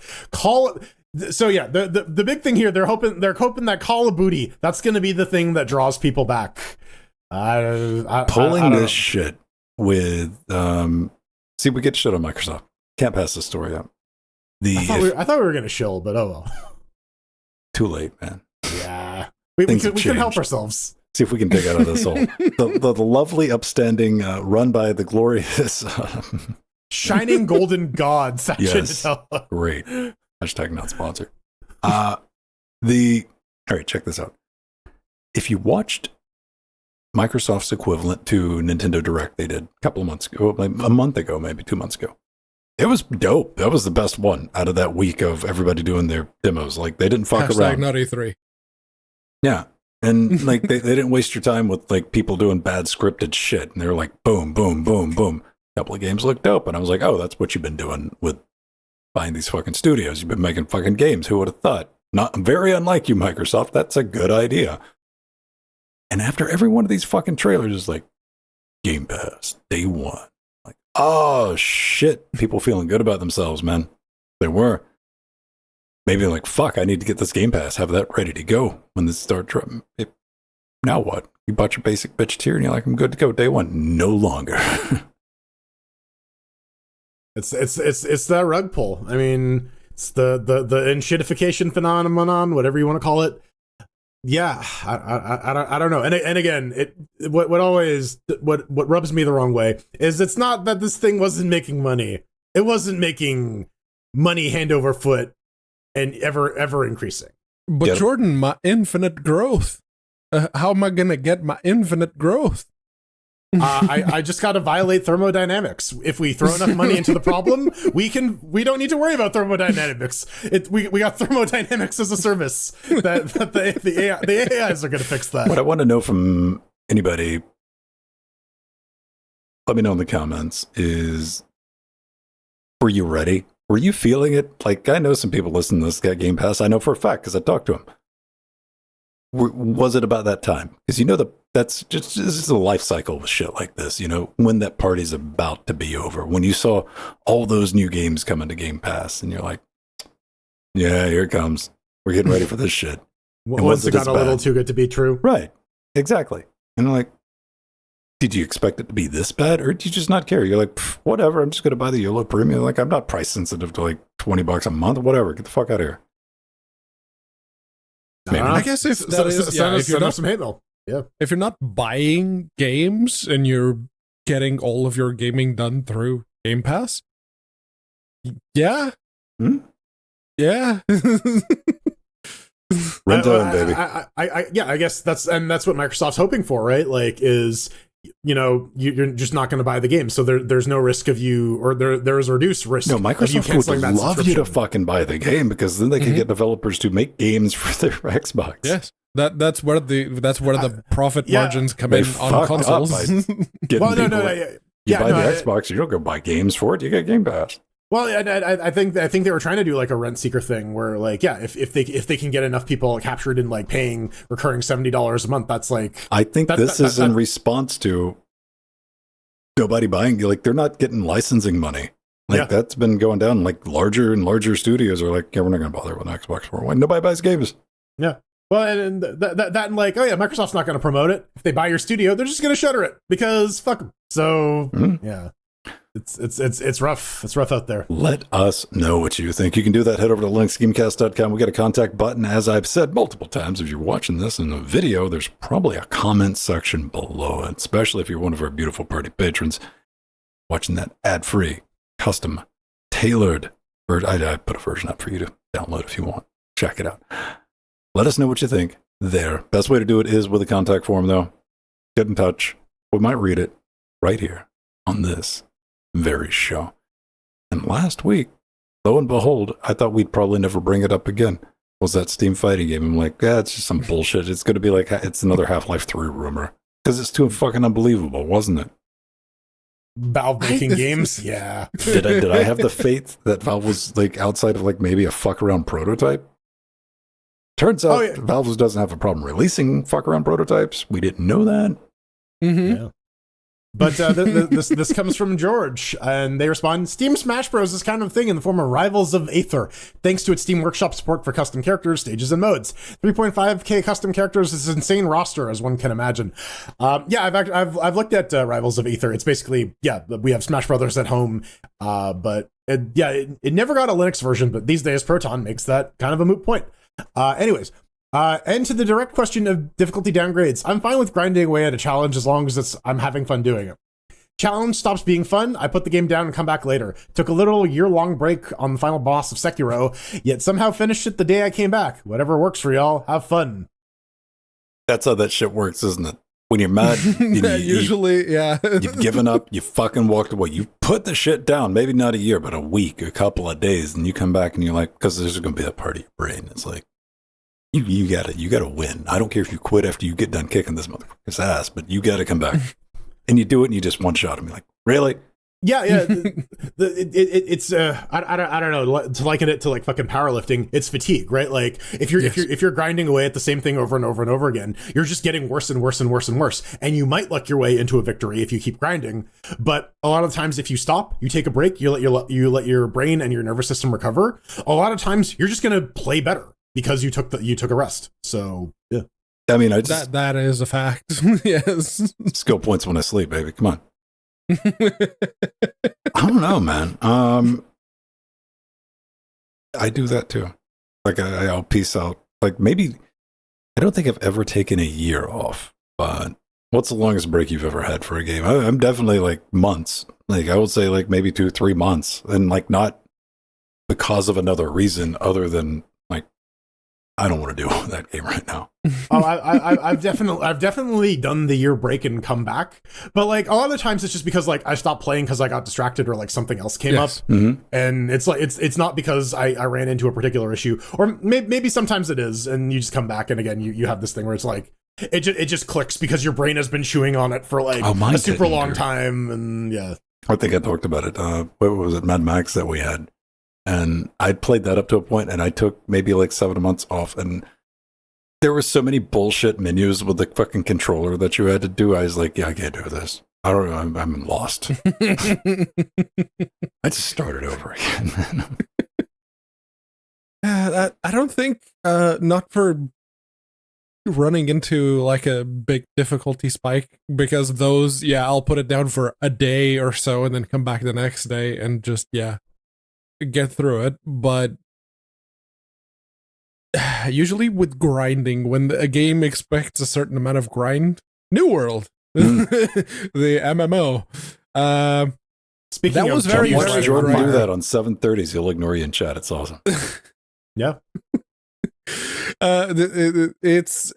So yeah, the big thing here, they're hoping that Call of Booty, that's going to be the thing that draws people back. Pulling this shit with see, we get shit on Microsoft. Can't pass this story up. I thought we were going to shill, but oh well. Too late, man. Yeah, we can help ourselves. See if we can dig out of this hole. The lovely, upstanding, run by the glorious Shining Golden God section. Yes, great. Hashtag not sponsored. All right, check this out. If you watched Microsoft's equivalent to Nintendo Direct, they did a couple of months ago, like a month ago, maybe 2 months ago. It was dope. That was the best one out of that week of everybody doing their demos. Like, they didn't fuck Hashtag around. not E3. Yeah. And like they didn't waste your time with like people doing bad scripted shit. And they were like, boom, boom, boom, boom. A couple of games looked dope. And I was like, oh, that's what you've been doing with buying these fucking studios. You've been making fucking games. Who would have thought? Not very unlike you, Microsoft. That's a good idea. And after every one of these fucking trailers is like, Game Pass, day one. Like, oh shit. People feeling good about themselves, man. They were. Maybe like, fuck, I need to get this Game Pass, have that ready to go when this starts. Now what? You bought your basic bitch tier and you're like, I'm good to go day one. No longer. It's that rug pull. I mean, it's the enshittification phenomenon, whatever you want to call it. Yeah, I don't know. And again, what rubs me the wrong way is it's not that this thing wasn't making money. It wasn't making money hand over foot and ever increasing. But Jordan, my infinite growth. How am I gonna get my infinite growth? I just got to violate thermodynamics. If we throw enough money into the problem, we don't need to worry about thermodynamics. We got thermodynamics as a service that the AIs are going to fix that. What I want to know from anybody, let me know in the comments, is were you ready? Were you feeling it? Like, I know some people listen to this got Game Pass. I know for a fact because I talked to them. Was it about that time? Because you know that's just this is a life cycle with shit like this. You know, when that party's about to be over, when you saw all those new games coming to Game Pass, and you're like, "Yeah, here it comes. We're getting ready for this shit." Once it got a little too good to be true, right? Exactly. And I'm like, did you expect it to be this bad, or did you just not care? You're like, whatever. I'm just going to buy the YOLO Premium. Like, I'm not price sensitive to like $20 a month, whatever. Get the fuck out of here. I guess if that is, yeah, if you're not some hate mail. Yeah. If you're not buying games and you're getting all of your gaming done through Game Pass, yeah, yeah. Rent on, baby. I guess that's what Microsoft's hoping for, right? Like, is you're just not going to buy the game, so there's no risk of you, or there's a reduced risk. No, Microsoft would love you to fucking buy the game because then they can get developers to make games for their Xbox. Yes, that's where the profit margins come in on consoles. You buy the Xbox, you don't go buy games for it. You get Game Pass. Well, I think they were trying to do like a rent seeker thing where, like, yeah, if they can get enough people captured in like paying recurring $70 a month, that's like, I think this is in response to nobody buying. Like, they're not getting licensing money. Like, that's been going down. Like, larger and larger studios are like, yeah, we're not going to bother with Xbox for when nobody buys games. Yeah. Well, and that and like, oh yeah, Microsoft's not going to promote it. If they buy your studio, they're just going to shutter it because fuck them. So yeah. It's rough. It's rough out there. Let us know what you think. You can do that. Head over to linuxgamecast.com. We got a contact button. As I've said multiple times, if you're watching this in a video, there's probably a comment section below it, especially if you're one of our beautiful party patrons watching that ad-free, custom, tailored version. I put a version up for you to download if you want. Check it out. Let us know what you think there. Best way to do it is with a contact form, though. Get in touch. We might read it right here on this very show. And last week, lo and behold, I thought we'd probably never bring it up again. Was that Steam fighting game? I'm like, yeah, it's just some bullshit. It's going to be like, it's another Half-Life 3 rumor. Because it's too fucking unbelievable, wasn't it? Valve making games? Yeah. Did I have the faith that Valve was like outside of like maybe a fuck around prototype? Turns out Valve doesn't have a problem releasing fuck around prototypes. We didn't know that. Mm-hmm. Yeah. But this comes from George, and they respond, Steam Smash Bros. Is kind of thing in the form of Rivals of Aether, thanks to its Steam Workshop support for custom characters, stages, and modes. 3.5k custom characters is an insane roster, as one can imagine. I've looked at Rivals of Aether. It's basically, we have Smash Brothers at home, but it never got a Linux version, but these days Proton makes that kind of a moot point. And to the direct question of difficulty downgrades, I'm fine with grinding away at a challenge as long as I'm having fun doing it. Challenge stops being fun, I put the game down and come back later. Took a literal year-long break on the final boss of Sekiro, yet somehow finished it the day I came back. Whatever works for y'all, have fun. That's how that shit works, isn't it? When you're mad, you've given up, you fucking walked away. You put the shit down, maybe not a year, but a week, a couple of days, and you come back and you're like, because there's going to be that part of your brain. It's like, You gotta win. I don't care if you quit after you get done kicking this motherfucker's ass, but you gotta come back. And you do it, and you just one shot him. You're like, really? Yeah. It's I don't know, to liken it to like fucking powerlifting. It's fatigue, right? Like if you're grinding away at the same thing over and over and over again, you're just getting worse and worse and worse and worse. And you might luck your way into a victory if you keep grinding. But a lot of times, if you stop, you take a break, you let your brain and your nervous system recover. A lot of times, you're just gonna play better because you took a rest. So yeah. I mean, that is a fact. Yes. Skill points when I sleep, baby. Come on. I don't know, man. I do that too. Like I'll peace out. Like maybe I don't think I've ever taken a year off. But what's the longest break you've ever had for a game? I'm definitely like months. Like I would say like maybe 2-3 months, and like not because of another reason other than like I don't want to do that game right now. I've definitely done the year break and come back, but like a lot of the times it's just because like I stopped playing because I got distracted or like something else came up, and it's like it's not because I ran into a particular issue, or maybe sometimes it is, and you just come back and again you have this thing where it's like it just clicks because your brain has been chewing on it for like a super long time, and yeah. I think I talked about it. What was it, Mad Max that we had? And I'd played that up to a point, and I took maybe like 7 months off, and there were so many bullshit menus with the fucking controller that you had to do. I was like, yeah, I can't do this. I don't know. I'm lost. I just started over again. I don't think, not for running into like a big difficulty spike, because those, I'll put it down for a day or so and then come back the next day and just, get through it. But usually with grinding, when a game expects a certain amount of grind, New World, the MMO, speaking that of was very watch Jordan do that on 7:30s. He'll ignore you in chat. It's awesome. Yeah. It's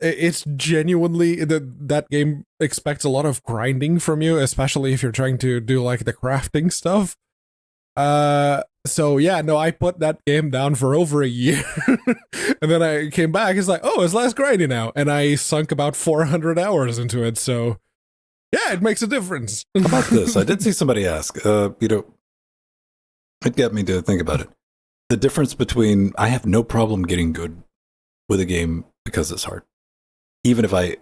genuinely that game expects a lot of grinding from you, especially if you're trying to do like the crafting stuff. So I put that game down for over a year, and then I came back. It's like, oh, it's less grindy now, and I sunk about 400 hours into it. So it makes a difference. How about this? I did see somebody ask. It got me to think about it. The difference between I have no problem getting good with a game because it's hard, even if I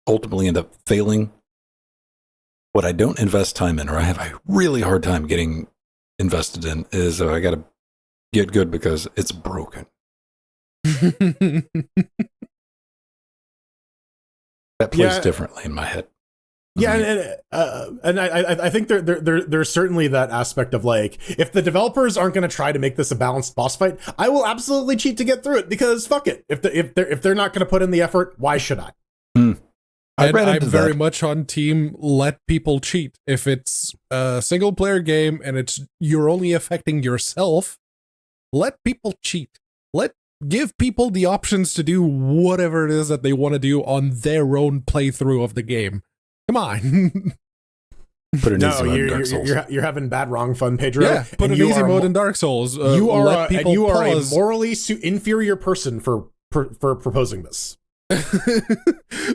ultimately end up failing. What I don't invest time in, or I have a really hard time getting invested in, is I gotta get good because it's broken. That plays differently in my head. Yeah, and I think there's certainly that aspect of like, if the developers aren't going to try to make this a balanced boss fight, I will absolutely cheat to get through it, because fuck it. If they're not going to put in the effort, why should I? I'm very much on team let people cheat. If it's a single player game and you're only affecting yourself, let people cheat. Give people the options to do whatever it is that they want to do on their own playthrough of the game. Come on. Put an easy mode in Dark Souls. You're having bad wrong fun, Pedro. Yeah, put an easy mode in Dark Souls. You are a morally inferior person for proposing this.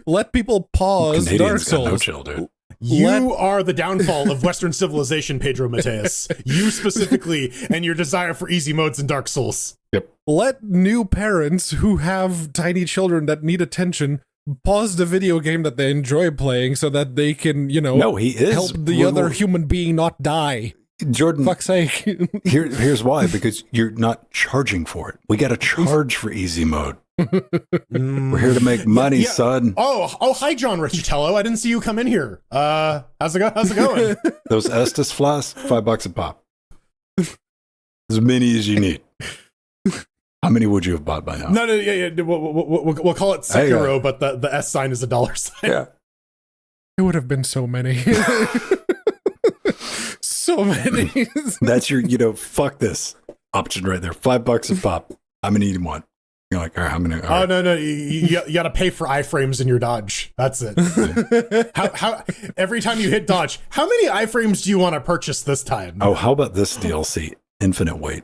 Let people pause Dark Souls. No chill, dude. You are the downfall of Western civilization, Pedro Mateus. You specifically, and your desire for easy modes in Dark Souls. Yep. Let new parents who have tiny children that need attention pause the video game that they enjoy playing so that they can, No, he is. help the other human being not die. Jordan, Fuck's sake. here's why, because you're not charging for it. We got to charge for easy mode. We're here to make money, son. Oh, hi, John Richitello. I didn't see you come in here. How's it going? Those Estes flasks, $5 a pop. As many as you need. How many would you have bought by now? No, yeah. We'll call it Sekiro, but the S sign is a dollar sign. Yeah. It would have been so many. So many. That's your, fuck this option right there. $5 a pop. How many do you want? You're like, all right, how many? All right. Oh, no. You got to pay for iframes in your dodge. That's it. how every time you hit dodge, how many iframes do you want to purchase this time? Oh, how about this DLC? Infinite weight.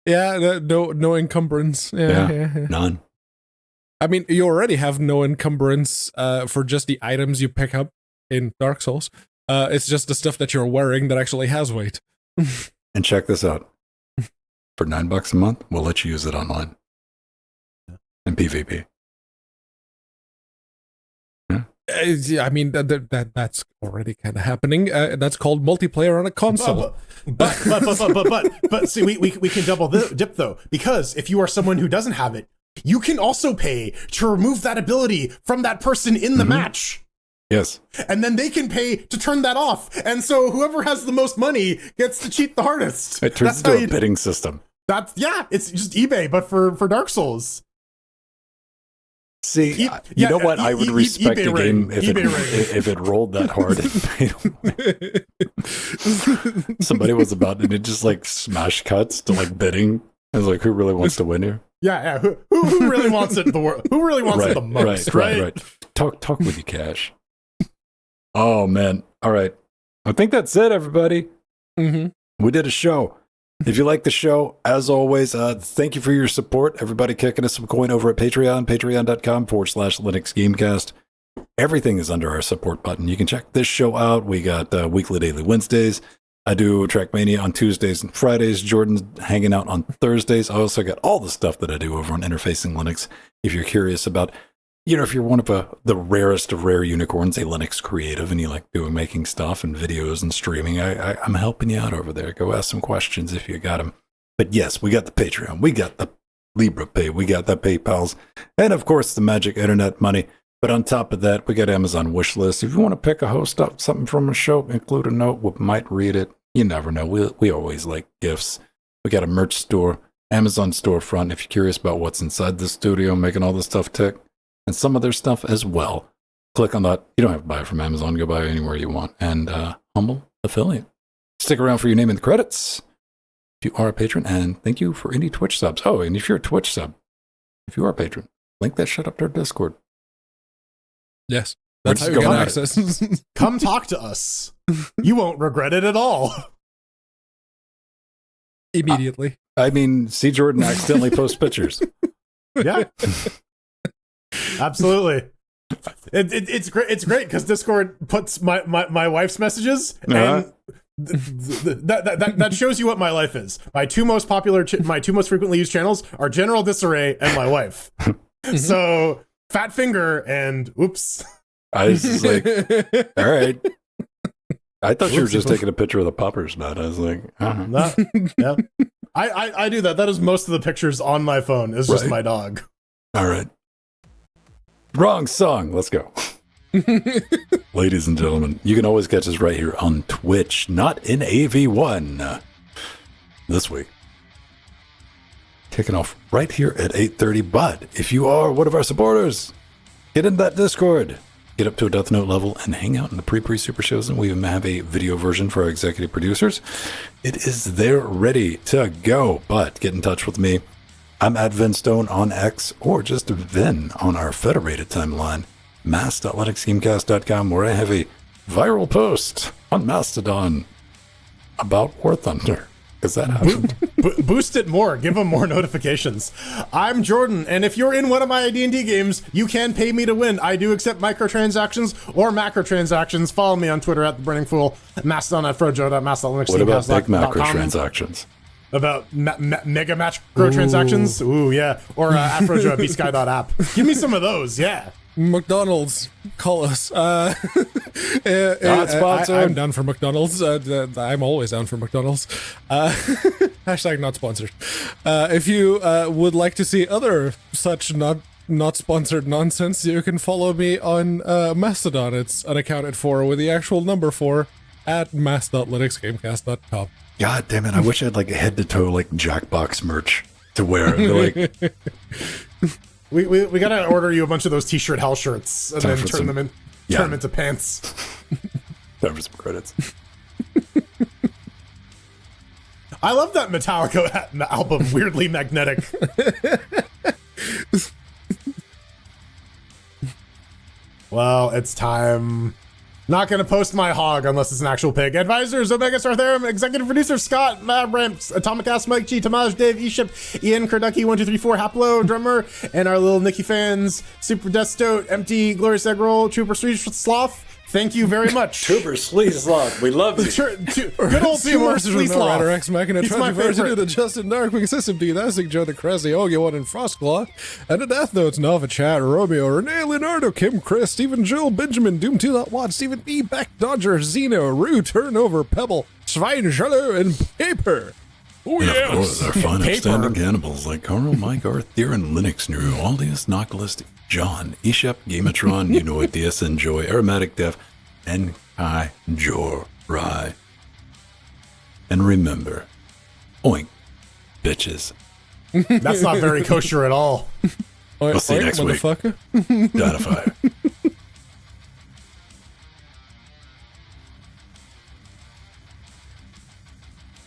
Yeah, no encumbrance. Yeah. None. I mean, you already have no encumbrance for just the items you pick up in Dark Souls. It's just the stuff that you're wearing that actually has weight. And check this out. For $9 a month, we'll let you use it online. And PvP. I mean, that's already kind of happening. That's called multiplayer on a console. But see, we can double dip though, because if you are someone who doesn't have it, you can also pay to remove that ability from that person in the match. Yes. And then they can pay to turn that off. And so whoever has the most money gets to cheat the hardest. It turns into a bidding system. It's just eBay, but for Dark Souls. See, you know what? I would respect a game if it rolled that hard and paid. Somebody was about, and it just like smash cuts to like bidding. I was like, who really wants to win here? Yeah. Who really wants it? Who really wants it the most? Right. Talk with you, Cash. Oh man! All right, I think that's it, everybody. Mm-hmm. We did a show. If you like the show, as always, thank you for your support. Everybody kicking us some coin over at Patreon, patreon.com/Linux Gamecast. Everything is under our support button. You can check this show out. We got weekly, daily Wednesdays. I do Trackmania on Tuesdays and Fridays. Jordan's hanging out on Thursdays. I also got all the stuff that I do over on Interfacing Linux. If you're curious about, if you're one of the rarest of rare unicorns, a Linux creative, and you like making stuff and videos and streaming, I'm helping you out over there. Go ask some questions if you got them. But yes, we got the Patreon. We got the Libra Pay. We got the PayPals. And of course, the magic internet money. But on top of that, we got Amazon wish list. If you want to pick a host up, something from a show, include a note. We might read it. You never know. We always like gifts. We got a merch store, Amazon storefront. If you're curious about what's inside the studio, making all this stuff tick, and some other stuff as well, click on that. You don't have to buy it from Amazon. Go buy it anywhere you want. And humble affiliate. Stick around for your name in the credits if you are a patron. And thank you for any Twitch subs. Oh, and if you're a Twitch sub, if you are a patron, link that shit up to our Discord. Yes. That's how you get access. Come talk to us. You won't regret it at all. Immediately. I mean, see Jordan accidentally post pictures. Yeah. Absolutely. It's great. It's great because Discord puts my wife's messages, and that shows you what my life is. My two most frequently used channels are General Disarray and my wife. So fat finger and oops. I was just like, all right. I thought you were just taking a picture of the poppers, man. I was like, yeah. I do that. That is most of the pictures on my phone. Is just my dog. All right. Wrong song. Let's go. Ladies and gentlemen, you can always catch us right here on Twitch, not in AV1. This week. Kicking off right here at 8:30. But if you are one of our supporters, get in that Discord. Get up to a Death Note level and hang out in the pre super shows. And we have a video version for our executive producers. It is there ready to go. But get in touch with me. I'm at Vinstone on X or just Vin on our federated timeline, mass.linuxgamecast.com, where I have a viral post on Mastodon about War Thunder. Because that happened. Boost it more. Give them more notifications. I'm Jordan, and if you're in one of my D&D games, you can pay me to win. I do accept microtransactions or macrotransactions. Follow me on Twitter at The Burning Fool, Mastodon at Frojo.Mastodon. What about big macrotransactions? About mega macrotransactions? Ooh, yeah. Or Afrojo at bsky.app. Give me some of those, yeah. McDonald's, call us. Not sponsored. I'm down for McDonald's. I'm always down for McDonald's. Hashtag not sponsored. If you would like to see other such not sponsored nonsense, you can follow me on Mastodon. It's unaccounted for with the actual number 4 at mass.linuxgamecast.com. God damn it! I wish I had like a head to toe like Jackbox merch to wear. Like, we gotta order you a bunch of those t-shirt hell shirts and then turn them into pants. Time for some credits. I love that Metallica album, weirdly magnetic. Well, it's time. Not gonna post my hog unless it's an actual pig. Advisors, Omega Star Therum, executive producer Scott, Mad Ramps, Atomic Ass, Mike G, Tamaj, Dave, Eship, Ian, Kurducky, 1234, Haplo, drummer, and our little Nikki fans, Super Death Stoat, Empty, Glorious Eggroll, Trooper Street Sloth. Thank you very much. Trooper Sleazloth, we love you. Good old Trooper Sleazloth. X Machina, He's my version favorite. of the Justin Darkwing System D, Nastic Joe, the Cressy, Ogi1, and Frostclaw, and the Death Notes, Nova Chat, Romeo, Renee, Leonardo, Kim, Chris, Stephen, Jill, Benjamin, Doom 2 Watt, Stephen B, Beck, Dodger, Zeno, Rue, Turnover, Pebble, Schwein, Jello, and Paper. Oh, And yes. of course, our fun Paper. upstanding cannibals like Carl, Mike, Arth, Theron, Linux, Nuru, Aldius, Noctilist, John, Eshep, Gamatron, Unoid, DSN, Joy, Aromatic Def, and Kai Jor Rai. And remember, oink, bitches. That's not very kosher at all. We'll see you next week. Motherfucker. Data fire.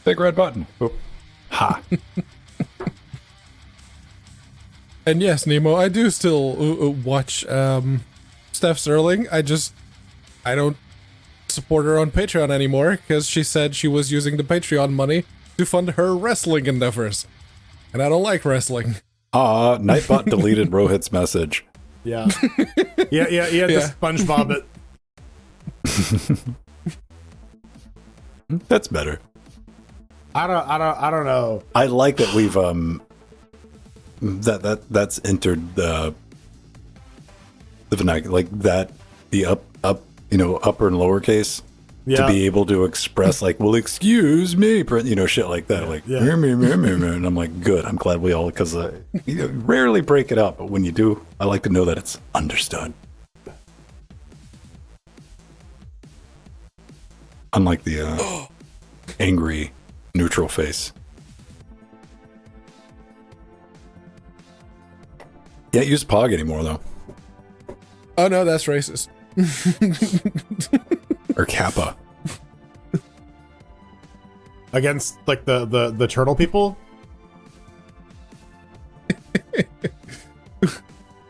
Big red button. Oh. Ha. And yes, Nemo, I do still watch Steph Sterling. I don't support her on Patreon anymore because she said she was using the Patreon money to fund her wrestling endeavors. And I don't like wrestling. Nightbot deleted Rohit's message. Yeah. Yeah, the SpongeBob it. That's better. I don't know. I like that we've that's entered the vernacular, like that, the upper and lowercase, Yeah. to be able to express like, well, excuse me, shit like that. Like, Yeah. and I'm like, good. I'm glad we all, because you rarely break it up, but when you do, I like to know that it's understood. Unlike the angry neutral face. Can't use Pog anymore though. Oh no, that's racist. Or Kappa. Against like the turtle people?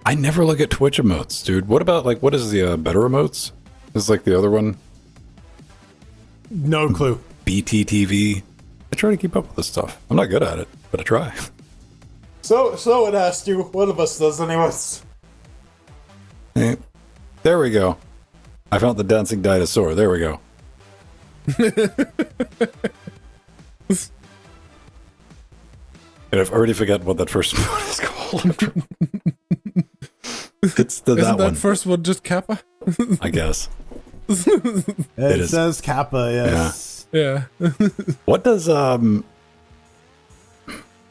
I never look at Twitch emotes, dude. What about like, what is the better emotes? Is like the other one, No clue. BTTV. I try to keep up with this stuff. I'm not good at it, but I try. So it asked you, one of us does anyways. Hey, there we go. I found the dancing dinosaur. There we go. And I've already forgotten what that first one is called. It's Isn't that that one, first one just Kappa? I guess. It is. says Kappa, yes. Yeah. What does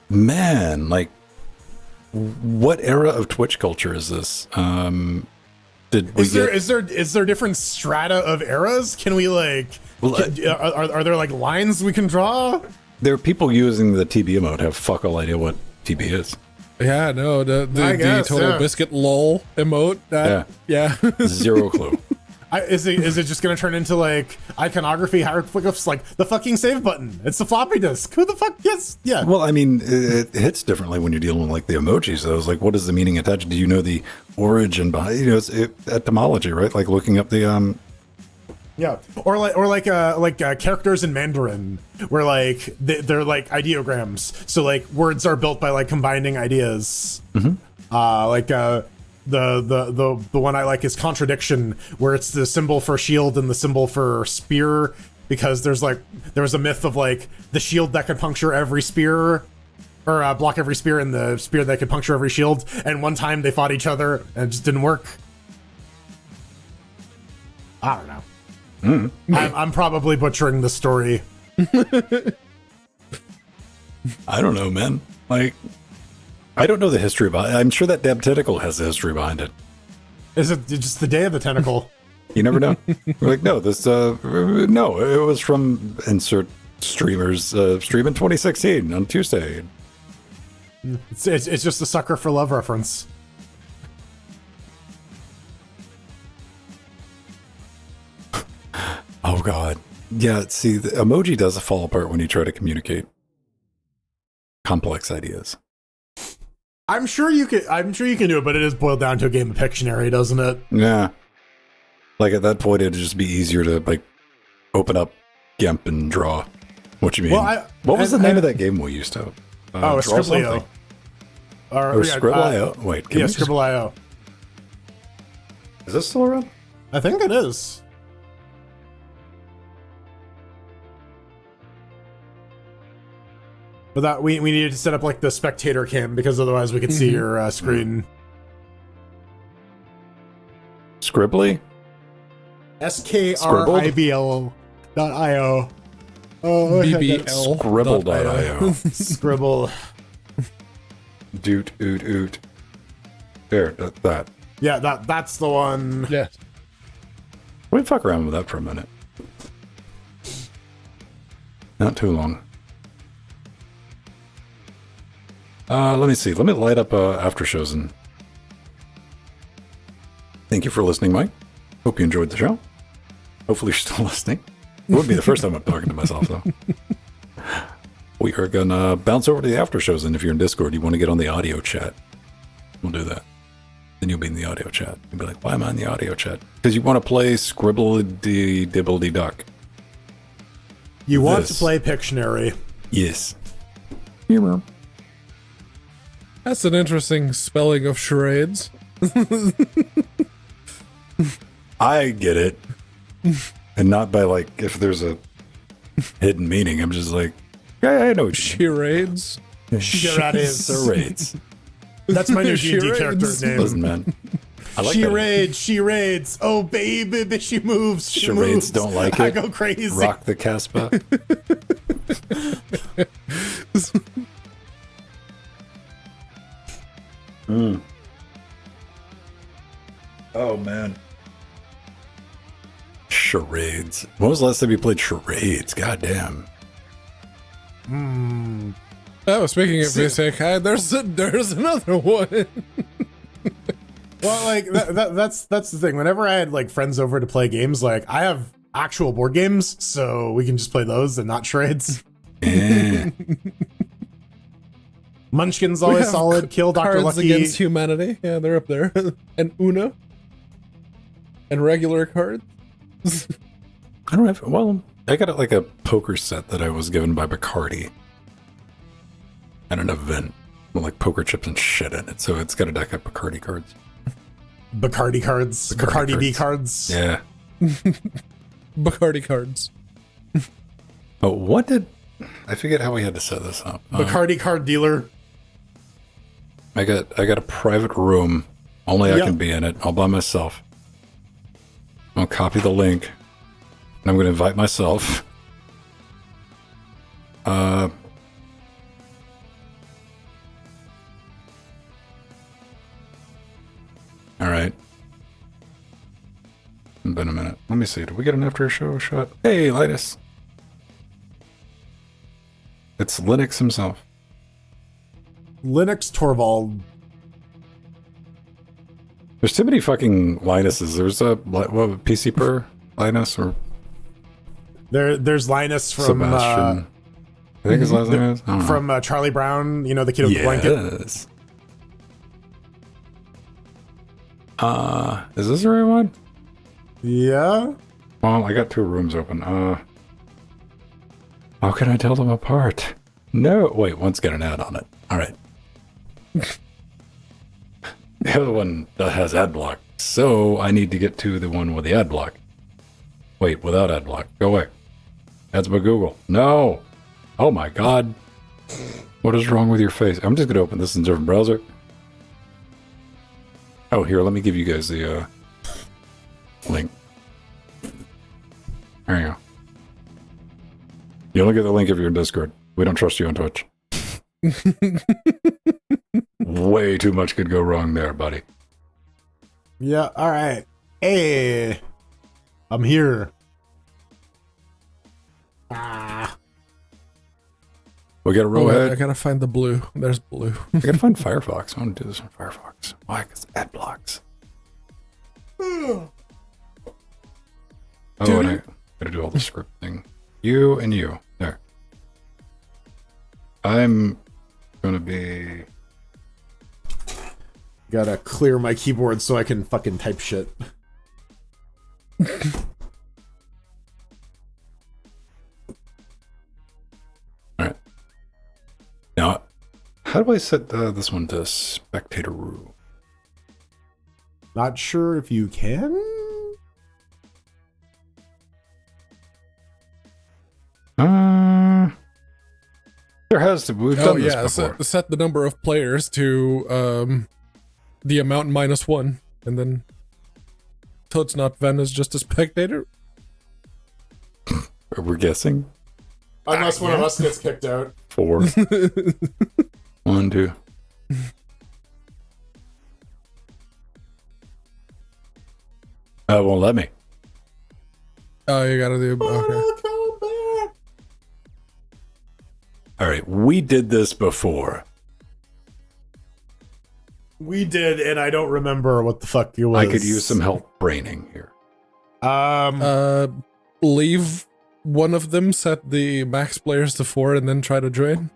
man, like, what era of Twitch culture is this? Did we Is there different strata of eras? Can we like? Well, are there like lines we can draw? there are people using the TB emote have fuck all idea what TB is. Yeah, no, the guess, Total yeah. Biscuit lol emote. Yeah. Zero clue. Is it just gonna turn into like iconography hieroglyphs like the fucking save button? It's the floppy disk. Who the fuck? Yes, yeah. Well, I mean, it hits differently when you're dealing with like the emojis. So it's like, what is the meaning attached? Do you know the origin behind? It's etymology, right? Like looking up the Yeah, or like characters in Mandarin, where like they're like ideograms. So like words are built by like combining ideas. Mm-hmm. The one I like is contradiction, where it's the symbol for shield and the symbol for spear, because there was a myth of like the shield that could puncture every spear, or block every spear, and the spear that could puncture every shield. And one time they fought each other and it just didn't work. I don't know. I'm probably butchering the story. I don't know, man. Like, I don't know the history behind it. I'm sure that damn tentacle has the history behind it. Is it just the day of the tentacle? You never know. We're like, no, no, it was from insert streamers stream in 2016 on Tuesday. It's just a sucker for love reference. Oh God. Yeah, see, the emoji does fall apart when you try to communicate complex ideas. I'm sure you can do it, but it is boiled down to a game of Pictionary, doesn't it? Yeah. Like at that point, it'd just be easier to like open up GIMP and draw what you mean. Well, what was the name of that game we used to? Scribble.io. Or Scribble.io. Wait, yeah, Scribble.io. Is this still around? I think it is. But that we needed to set up like the spectator cam, because otherwise we could see your screen. Scribbly? SKRIBL.io. Oh, BBL. Scribble.io. Scribble. Doot, oot, oot. There, that. Yeah, that's the one. Yeah. We fuck around with that for a minute. Not too long. Let me see. Let me light up after shows, and thank you for listening, Mike. Hope you enjoyed the show. Hopefully you're still listening. It wouldn't be the first time I'm talking to myself, though. We are gonna bounce over to the after shows, and if you're in Discord, you want to get on the audio chat, we'll do that. Then you'll be in the audio chat. You'll be like, why am I in the audio chat? Because you want to play Scribble-dibbledy-duck. You want to play Pictionary. Yes. Humor. That's an interesting spelling of charades. I get it. And not by like, if there's a hidden meaning. I'm just like, yeah, I know what you mean. Charades. Charades. That's my new D&D Charades. character name. Listen, man. I like She raids. Oh, baby, she moves. She Charades moves. don't like it. I go crazy. Rock the Casbah. Oh, man. Charades. When was the last time you played charades? God damn. Oh, speaking of isekai, there's another one. Well, like that's the thing. Whenever I had like friends over to play games, like I have actual board games, so we can just play those and not charades. Munchkin's always solid. Kill Dr. Cards Lucky. Against Humanity. Yeah, they're up there. And Uno. And regular cards. I don't have, well, I got like a poker set that I was given by Bacardi at an event with like poker chips and shit in it. So it's got a deck of Bacardi cards. Bacardi cards. Bacardi B cards. Yeah. Bacardi cards. Oh, what did, I forget how we had to set this up. Bacardi card dealer. I got a private room. Only I can be in it all by myself. I'll copy the link. And I'm going to invite myself. All right. It's been a minute. Let me see. Did we get an after show shot? Hey, Linus. It's Linux himself. Linux Torvald. There's too many fucking Linuses. There's a PC per Linus or There's Linus from Sebastian. I think his last name is from Charlie Brown. You know, the kid with the blanket. Yes. Is this the right one? Yeah. Well, I got 2 rooms open. How can I tell them apart? No, wait, one's got an ad on it. All right. The other one that has ad block. So I need to get to the one with the ad block. Wait, without ad block. Go away. Ads by Google. No. Oh my God. What is wrong with your face? I'm just going to open this in a different browser. Oh, here, let me give you guys the link. There you go. You only get the link if you're in Discord. We don't trust you on Twitch. Way too much could go wrong there, buddy. Yeah, all right. Hey, I'm here. We got a row ahead. I gotta find the blue. There's blue. I gotta find Firefox. I want to do this on Firefox. Why? Because ad blocks. Oh, and I gotta do all the scripting. You and you. There. I'm gonna be... Gotta clear my keyboard so I can fucking type shit. Alright. Now, how do I set this one to spectator rule? Not sure if you can? There has to be. We've done this before. Set the number of players to the amount -1, and then so it's not Ven is just a spectator. We're guessing. Unless one of us gets kicked out. 4. 1, 2. It won't let me. Oh, you gotta do. Okay. All right, we did this before. We did, and I don't remember what the fuck it was. I could use some help braining here. Leave one of them, set the max players to 4, and then try to join.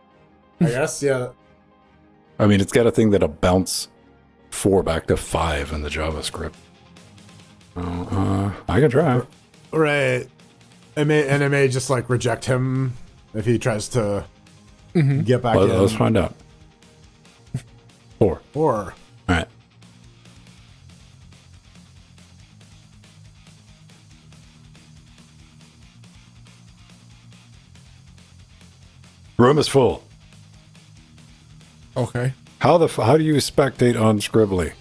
I guess, yeah. I mean, it's got a thing that'll bounce 4 back to 5 in the JavaScript. I can try. Right. It may just like reject him if he tries to get back in. Let's find out. 4. Or. All right. Room is full. Okay. How do you spectate on Scribbly?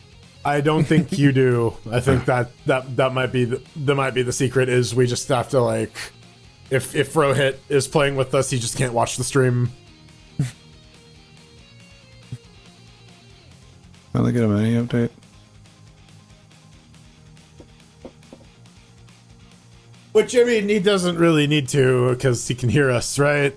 I don't think you do. I think that might be the secret. Is we just have to like, if Rohit is playing with us, he just can't watch the stream. Finally get a menu update. Which, I mean, he doesn't really need to because he can hear us, right?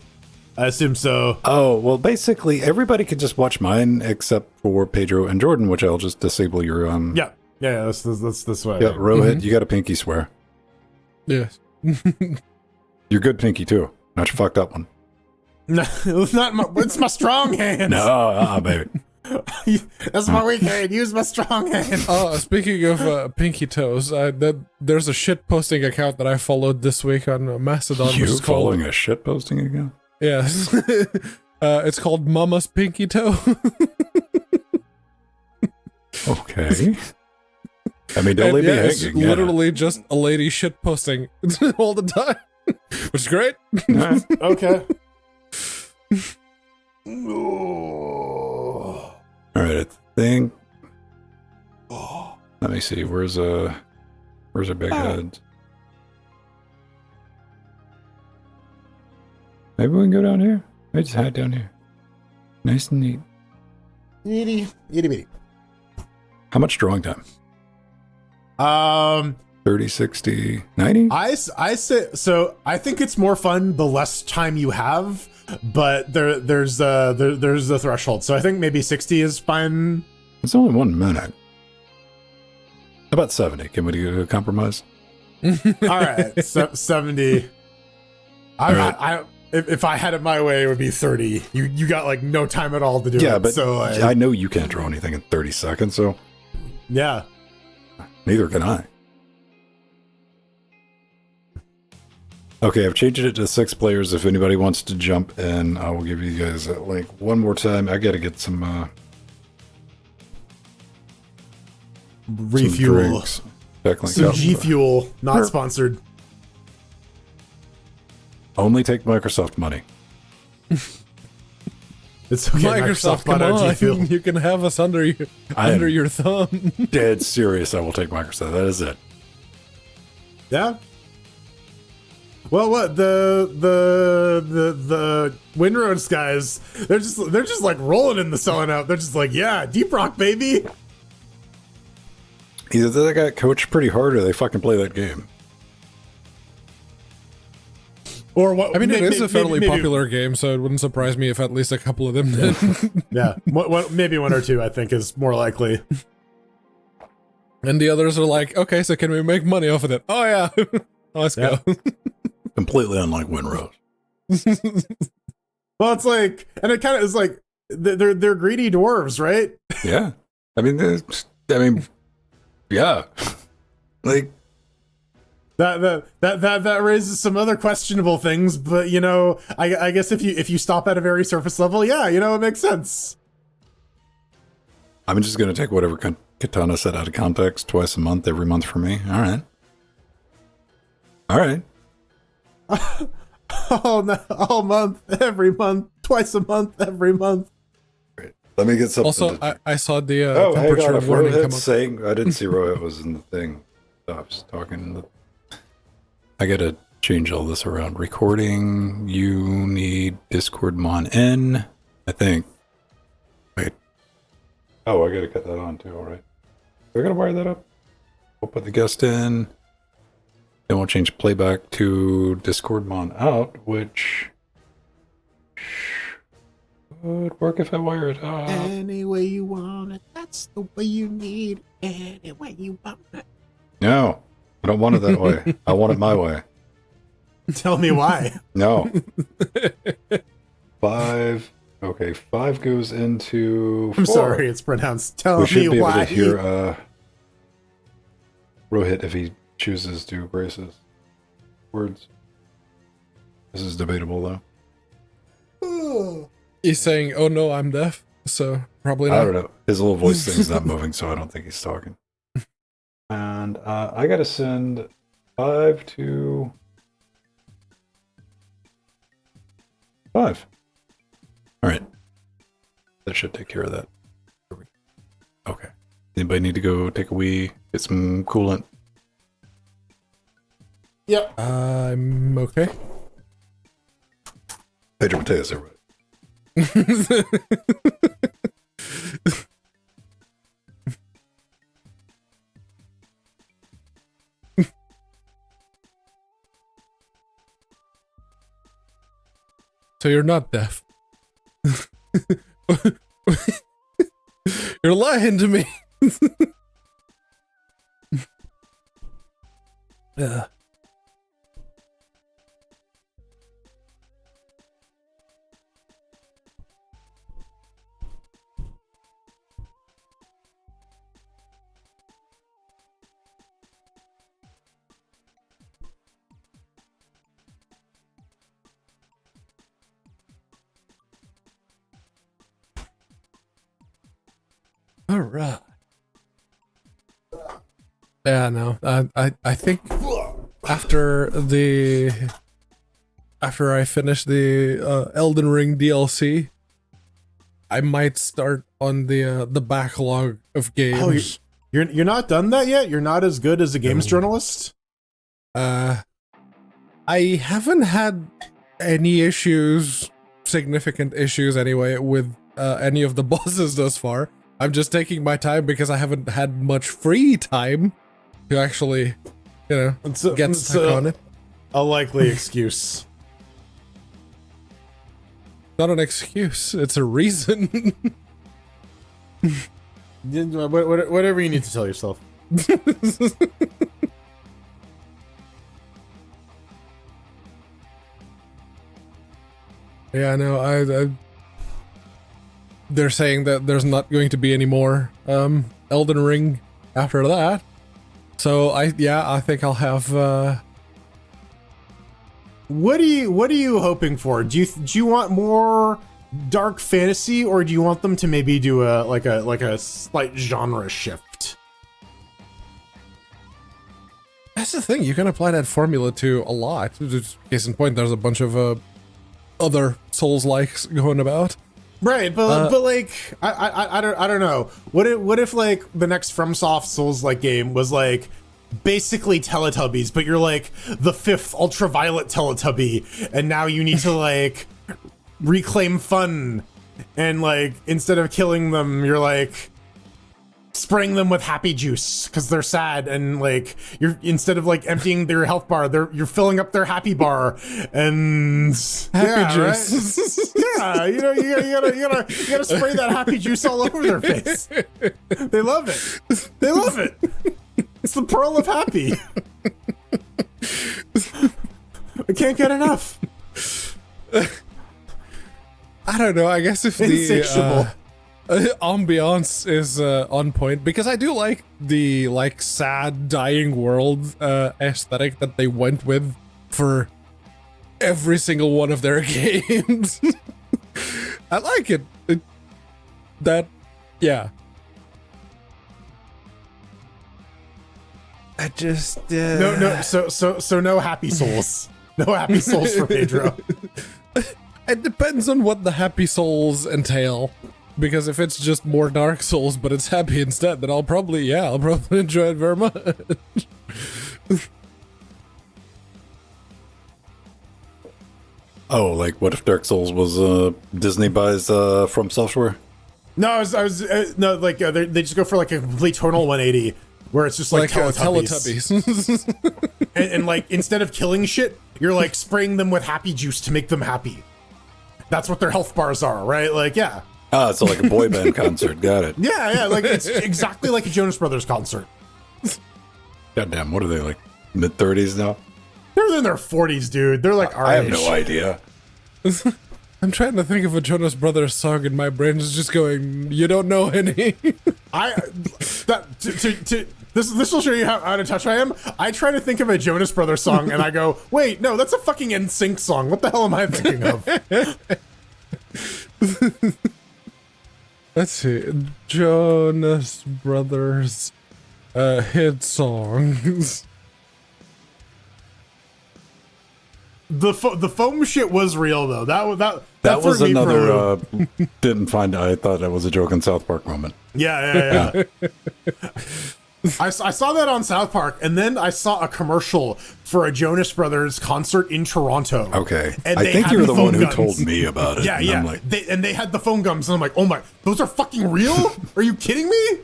I assume so. Oh, well, basically, everybody can just watch mine except for Pedro and Jordan, which I'll just disable your... Yeah, that's way. Yeah, Rohit, you got a pinky swear. Yes. You're good pinky, too. Not your fucked up one. No, it's my strong hand. No, baby. That's my weak hand. Use my strong hand. Speaking of pinky toes, there's a shit posting account that I followed this week on Mastodon. You following a shit posting account? Yes. It's called Mama's Pinky Toe. Okay. I mean, don't leave me hanging. It's literally just a lady shit posting all the time, which is great. Right. Okay. All right, I think. Let me see. Where's our big head? Maybe we can go down here. I just hide down here. Nice and neat. Itty bitty. How much drawing time? 30, 60, 90? I say so. I think it's more fun the less time you have, but there's a threshold. So I think maybe 60 is fine. It's only 1 minute. How about 70? Can we do a compromise? All right, 70. If I had it my way, it would be 30. You got like no time at all to do it. Yeah, but so, I know you can't draw anything in 30 seconds, so yeah. neither can I. Okay, I've changed it to 6 players. If anybody wants to jump in, I will give you guys that link one more time. I gotta get some refuel. Some G Fuel, not sponsored. Only take Microsoft money. It's okay, Microsoft, come on. You can have us under your thumb. Dead serious. I will take Microsoft. That is it. Yeah. Well, what the Windroads guys? They're just like rolling in the selling out. They're just like, yeah, Deep Rock, baby. Either they got coached pretty hard, or they fucking play that game. Or what? I mean, it is a fairly popular game, so it wouldn't surprise me if at least a couple of them did. Yeah, maybe 1 or 2. I think is more likely. And the others are like, okay, so can we make money off of it? Oh yeah, let's go. Completely unlike Winrose. Well, it's like, and it kind of is like they're greedy dwarves, right? Yeah, I mean, yeah, like. That raises some other questionable things, but you know, I guess if you stop at a very surface level, yeah, you know, it makes sense. I'm just gonna take whatever Katana said out of context twice a month, every month for me. All right. All month, every month, twice a month, every month. Great. Let me get something. Also, I saw the temperature temperature warning come up. Saying, I didn't see Rohit was in the thing. I was talking. I gotta change all this around. Recording, you need Discord mon in, I think. Wait. Oh, I gotta cut that on too, alright. We're gonna wire that up. We'll put the guest in. Then we'll change playback to Discord mon out, which would work if I wire it up. Any way you want it, that's the way you need it. Any way you want it. No. I don't want it that way. I want it my way. Tell me why. No. 5. Okay, 5 goes into 4. I'm sorry, it's pronounced. Tell me why. We should be able to hear Rohit if he chooses to braces words. This is debatable, though. He's saying, "Oh no, I'm deaf," so probably not. I don't know. His little voice thing's not moving, so I don't think he's talking. And I gotta send 5 to 5. All right, that should take care of that. Okay. Anybody need to go take a wee, get some coolant? Yep. I'm okay. Pedro Mateus, everybody. So you're not deaf. You're lying to me. Yeah. All right. Yeah, no. I think after I finish the Elden Ring DLC, I might start on the backlog of games. Oh, you're not done that yet? You're not as good as a games journalist? I haven't had any issues, significant issues anyway, with any of the bosses thus far. I'm just taking my time because I haven't had much free time to actually, get stuck on it. A likely excuse. Not an excuse, it's a reason. Whatever you need to tell yourself. Yeah, no, they're saying that there's not going to be any more Elden Ring after that. So I think I'll have what are you hoping for? Do you want more dark fantasy, or do you want them to maybe do a slight genre shift? That's the thing. You can apply that formula to a lot. Just case in point, there's a bunch of other Souls-likes going about. Right, but like I don't know. What if like the next FromSoft Souls-like game was like basically Teletubbies, but you're like the 5th ultraviolet Teletubby, and now you need to like reclaim fun, and like instead of killing them, you're like spraying them with happy juice because they're sad, and like you're instead of like emptying their health bar, you're filling up their happy bar and happy juice. Right? Yeah, you know, you gotta spray that happy juice all over their face. They love it. They love it. It's the pearl of happy. I can't get enough. I don't know. I guess if Insatiable. The ambiance is on point, because I do like the like sad dying world aesthetic that they went with for every single one of their games. I like it. Yeah. I just No. So no happy souls. No happy souls for Pedro. It depends on what the happy souls entail. Because if it's just more Dark Souls, but it's happy instead, then I'll probably enjoy it very much. Oh, like what if Dark Souls was Disney buys From Software? No, I was they just go for like a complete tonal 180, where it's just like Teletubbies. and like instead of killing shit, you're like spraying them with happy juice to make them happy. That's what their health bars are, right? Like, yeah. Ah, so like a boy band concert. Got it. Yeah, like it's exactly like a Jonas Brothers concert. Goddamn, what are they, like mid-30s now? They're in their 40s, dude. They're like our I have age. no idea. I'm trying to think of a Jonas Brothers song, and my brain is just going, "You don't know any." This will show you how out of touch I am. I try to think of a Jonas Brothers song, and I go, "Wait, no, that's a fucking NSYNC song. What the hell am I thinking of?" Let's see, Jonas Brothers hit songs. The foam shit was real though. That was another didn't find. I thought that was a joke in South Park moment. Yeah. I saw that on South Park, and then I saw a commercial for a Jonas Brothers concert in Toronto. Okay, and I think you're the one who told me about it. Yeah. I'm like, they had the foam gums, and I'm like, oh my, those are fucking real? Are you kidding me?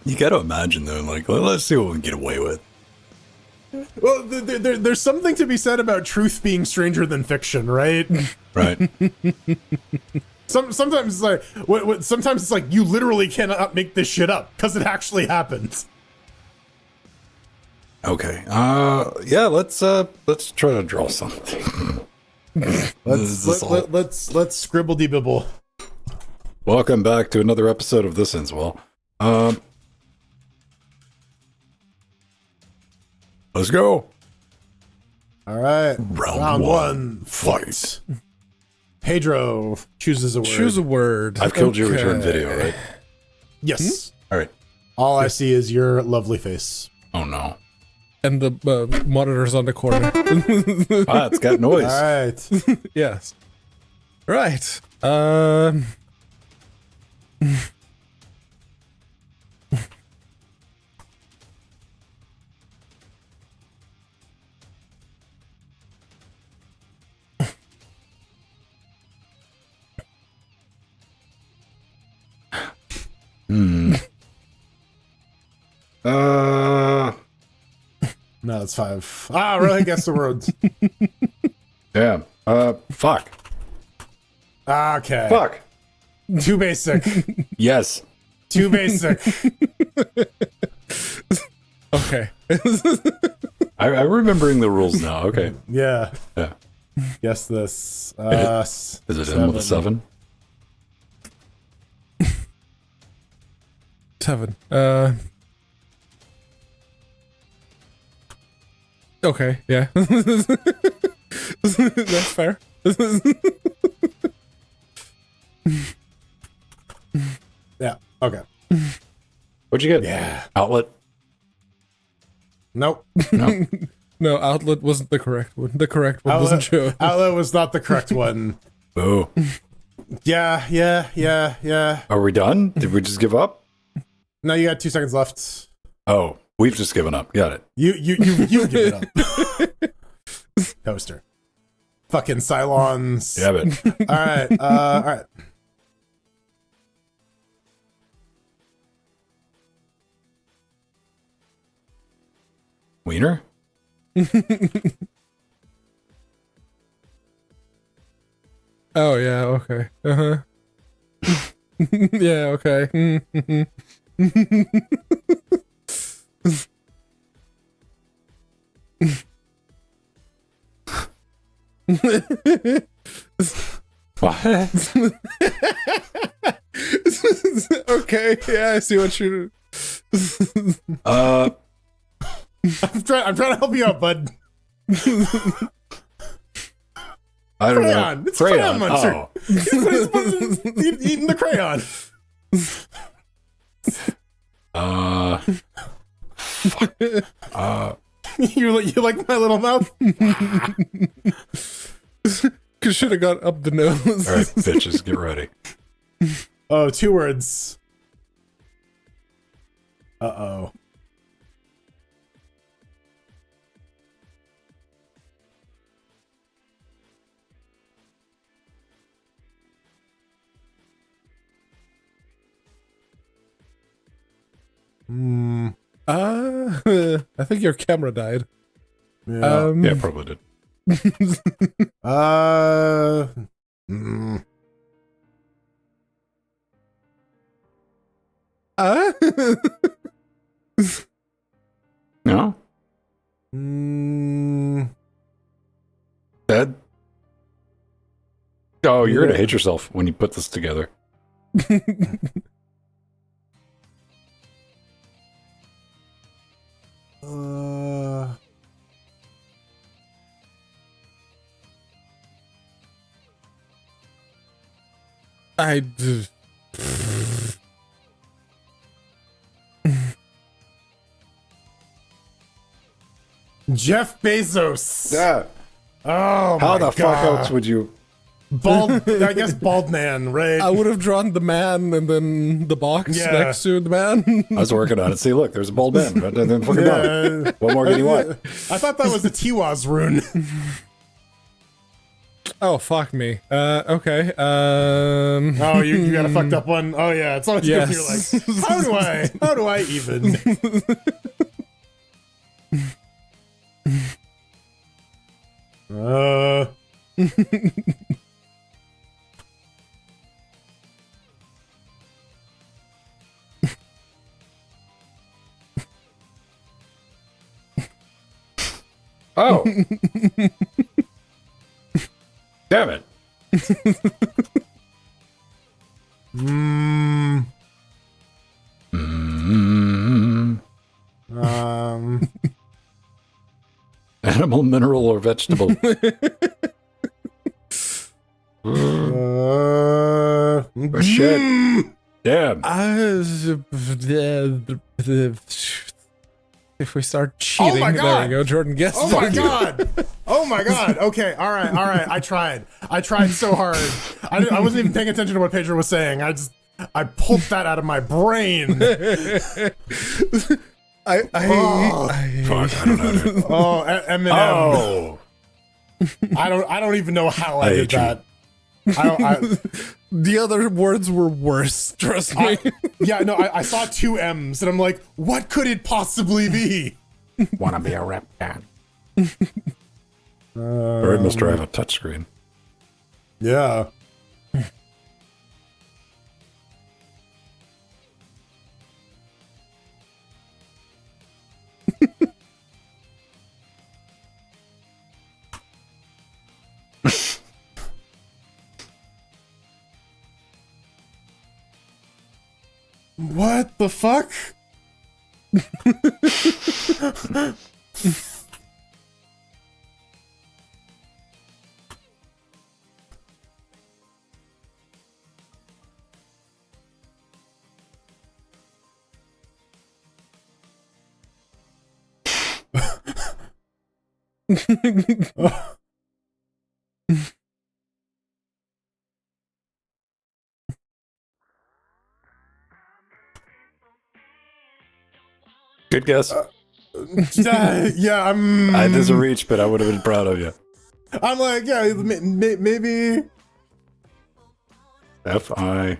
you got to imagine though. Like, let's see what we can get away with. Well, there's something to be said about truth being stranger than fiction, right? Right. Sometimes it's like sometimes it's like you literally cannot make this shit up because it actually happens. Okay. Yeah. Let's try to draw something. Let's scribble de bibble. Welcome back to another episode of This Ends Well. Let's go. All right. Round one. Fight. Pedro chooses a word. Choose a word. I've killed your return video, right? Yes. All right. All I see is your lovely face. Oh no. And the monitor's on the corner. It's got noise. All right. Yes. Right. No, that's 5. Really? Guess the words. Yeah. Fuck. Okay. Fuck. Too basic. Yes. Too basic. Okay. I'm remembering the rules now. Okay. Yeah. Yeah. Guess this. Is it in with a 7? 7. Okay, yeah. That's fair. Yeah. Okay. What'd you get? Yeah. Outlet? Nope. No. No, outlet wasn't the correct one. The correct one doesn't show. Outlet was not the correct one. Boo. Yeah. Are we done? Did we just give up? No, you got 2 seconds left. Oh, we've just given up. Got it. You give it up. Toaster. Fucking Cylons. Yeah, but All right. Wiener? Oh yeah, okay. Uh-huh. Yeah, okay. What? Okay, yeah, I see what you're. I'm trying to help you out, bud. I don't Crayon. know. It's Crayon Muncher. Oh. He's eating the crayon. You like my little mouth? Should have got up the nose. All right, bitches, get ready. Oh, 2 words. Uh-oh. I think your camera died. Yeah. Yeah, probably did. Mm. No? Mm. Dead? Oh, you're gonna hate yourself when you put this together. Jeff Bezos. Yeah. Oh, How my the God. fuck else would you? Bald, I guess bald man, right? I would have drawn the man and then the box Yeah. next to the man. I was working on it. See, look, there's a bald man. Right? Then fucking done. What more can you want? I thought that was the Tiwa's rune. Oh, fuck me. Okay. Oh, you got a fucked up one. Oh yeah, it's always good when Yes. you're like, how do I even? Oh. Damn it. Animal, mineral, or vegetable? Oh, shit. Damn. If we start cheating, my there God. we go. Jordan gets Oh my god! Oh my god! Okay, all right. I tried so hard. I wasn't even paying attention to what Pedro was saying. I pulled that out of my brain. Fuck, I don't know. Oh, Eminem. Oh. I don't even know how I I did hate you. that. The other words were worse, trust me. I saw 2 M's and I'm like, what could it possibly be? Wanna be a rap cat? Bird must drive a touchscreen. Yeah. What the fuck? Good guess. Yeah, I'm. There's a reach, but I would have been proud of you. I'm like, yeah, maybe. F-I...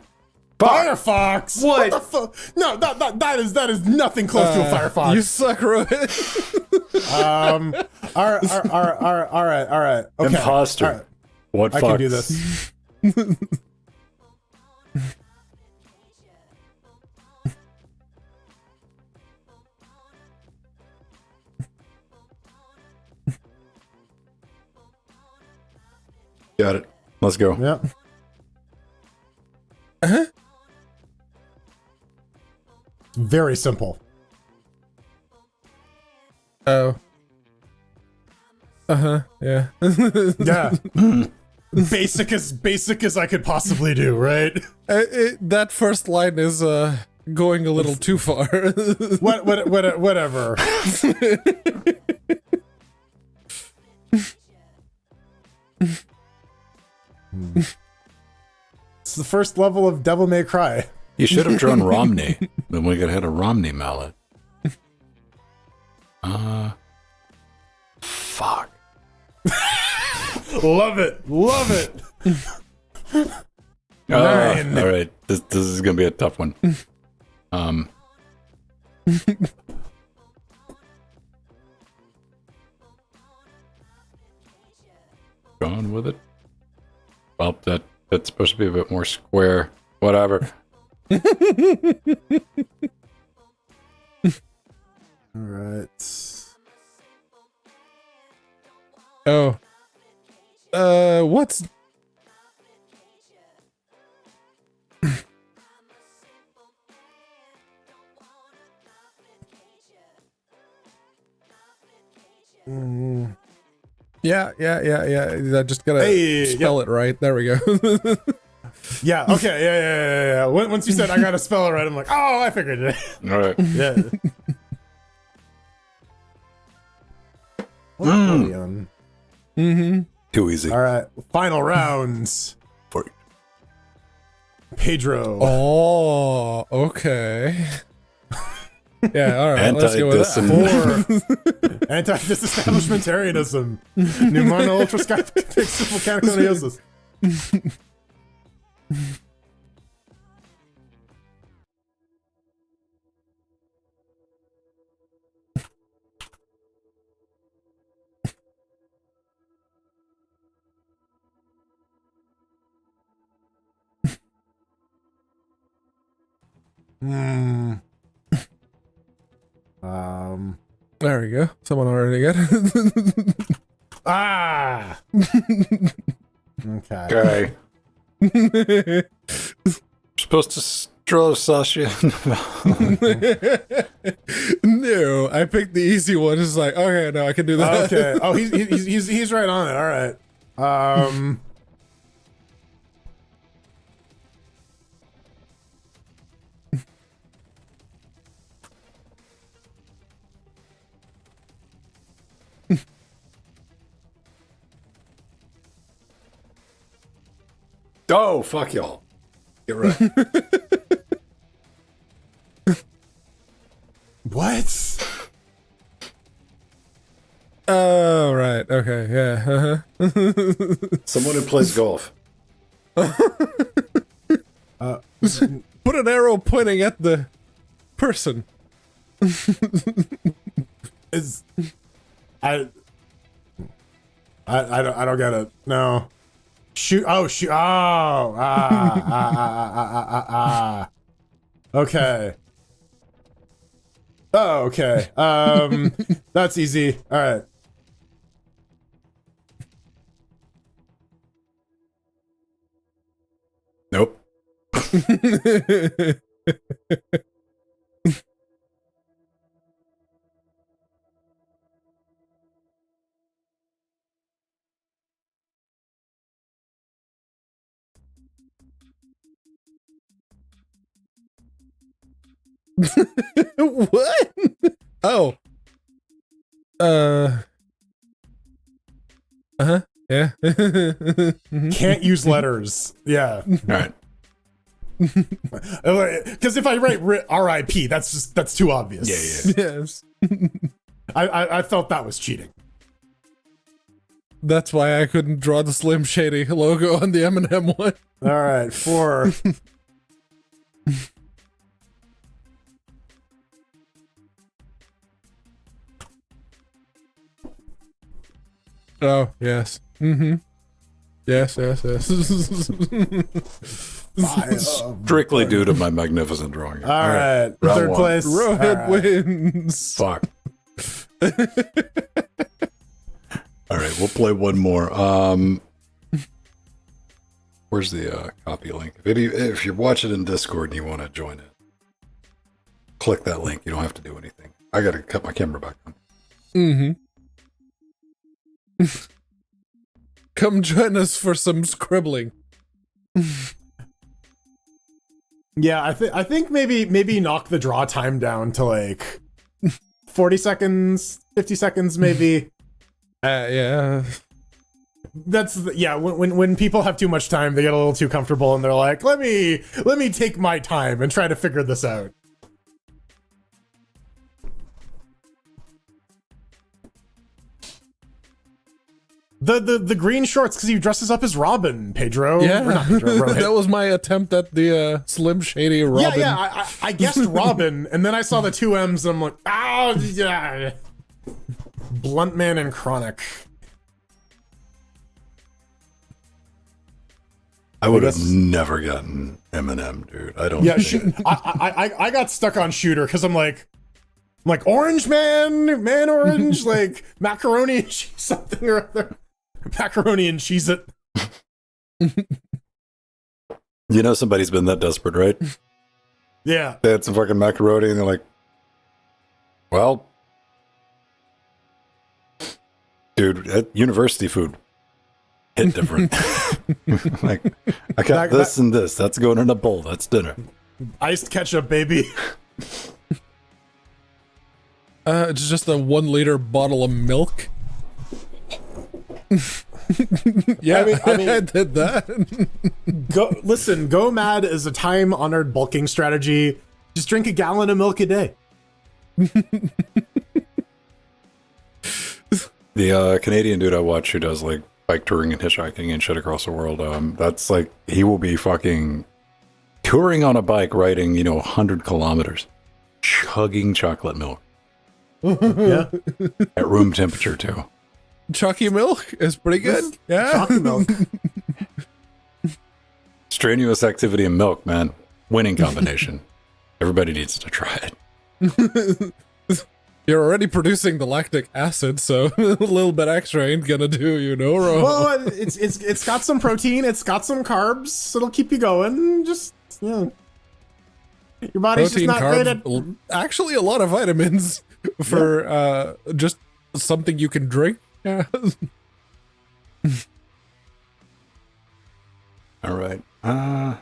Firefox. What the fuck? No, that is nothing close to a Firefox. You suck, Rohit. All right. Okay. Imposter. All right. What I fuck? can do this. Got it. Let's go. Yeah. Uh-huh. Very simple. Oh. Uh-huh. Yeah. Yeah. basic as I could possibly do, right? That first line is going a little too far. Whatever. It's the first level of Devil May Cry. You should have drawn Romney. Then we could have had a Romney mallet. Fuck. Love it. Nine. All right. This is gonna be a tough one. Going with it. Well, that's supposed to be a bit more square. Whatever. All right. Oh. What's... Yeah. I just gotta spell it right. There we go. Yeah, okay, yeah. Once you said I gotta spell it right, I'm like, oh, I figured it. All right. Yeah. What are we on? Mm-hmm. Too easy. All right, final rounds. For you. Pedro. Oh, okay. Yeah, all right. Let's go with that. 4. Anti-disestablishmentarianism. Pneumono ultrascopic mechanical neosis. There we go. Someone already got it. Ah. Okay. Supposed to draw Sasha. No, I picked the easy one. It's like, okay, no, I can do that. Okay. Oh, he's right on it. All right. Oh, fuck y'all. Get right. What? Oh, right. Okay, yeah. Someone who plays golf. Put an arrow pointing at the person. Is I don't get it. No. Shoot. Oh, shoot. Oh. Okay. Oh, okay. That's easy. All right. Nope. What? Oh. Yeah. Can't use letters. Yeah. All right. Because if I write RIP, that's too obvious. Yeah. Yes. I felt that was cheating. That's why I couldn't draw the Slim Shady logo on the Eminem one. All right, 4. Oh, yes. Mm-hmm. Yes. Strictly due to my magnificent drawing. All right. Round Third one. place. Rohit All right. wins. Fuck. All right, we'll play one more. Where's the copy link? If you're watching in Discord and you want to join it, click that link. You don't have to do anything. I gotta cut my camera back on. Mm-hmm. Come join us for some scribbling. Yeah, I think maybe knock the draw time down to like 40 seconds, 50 seconds maybe. Yeah. When people have too much time, they get a little too comfortable and they're like, let me take my time and try to figure this out. The green shorts because he dresses up as Robin, Pedro. Yeah. Or not Pedro, Rohit. That was my attempt at the Slim Shady Robin. Yeah, I guessed Robin, and then I saw the 2 M's, and I'm like, yeah. Bluntman and Chronic. I would have never gotten Eminem, dude. I don't. Yeah, think. I got stuck on Shooter because I'm like Orange Man Orange, like macaroni and cheese something or other. Macaroni and cheese it. You know somebody's been that desperate, right? Yeah. They had some fucking macaroni and they're like, well, dude, at university food hit different. Like, I got this and this. That's going in a bowl. That's dinner. Iced ketchup, baby. It's just a 1 liter bottle of milk. Yeah, I mean, I did that. Go Mad is a time-honored bulking strategy. Just drink a gallon of milk a day. The Canadian dude I watch who does like bike touring and hitchhiking and shit across the world, that's like, he will be fucking touring on a bike, riding, 100 kilometers, chugging chocolate milk. Yeah. At room temperature, too. Chalky milk is pretty good. Yeah. Chocolate milk. Strenuous activity and milk, man. Winning combination. Everybody needs to try it. You're already producing the lactic acid, so a little bit extra ain't gonna do, Ro. Well, it's got some protein, it's got some carbs, it'll keep you going. Just, your body's Protein, just not great at... actually a lot of vitamins for just something you can drink. Yeah. All right. That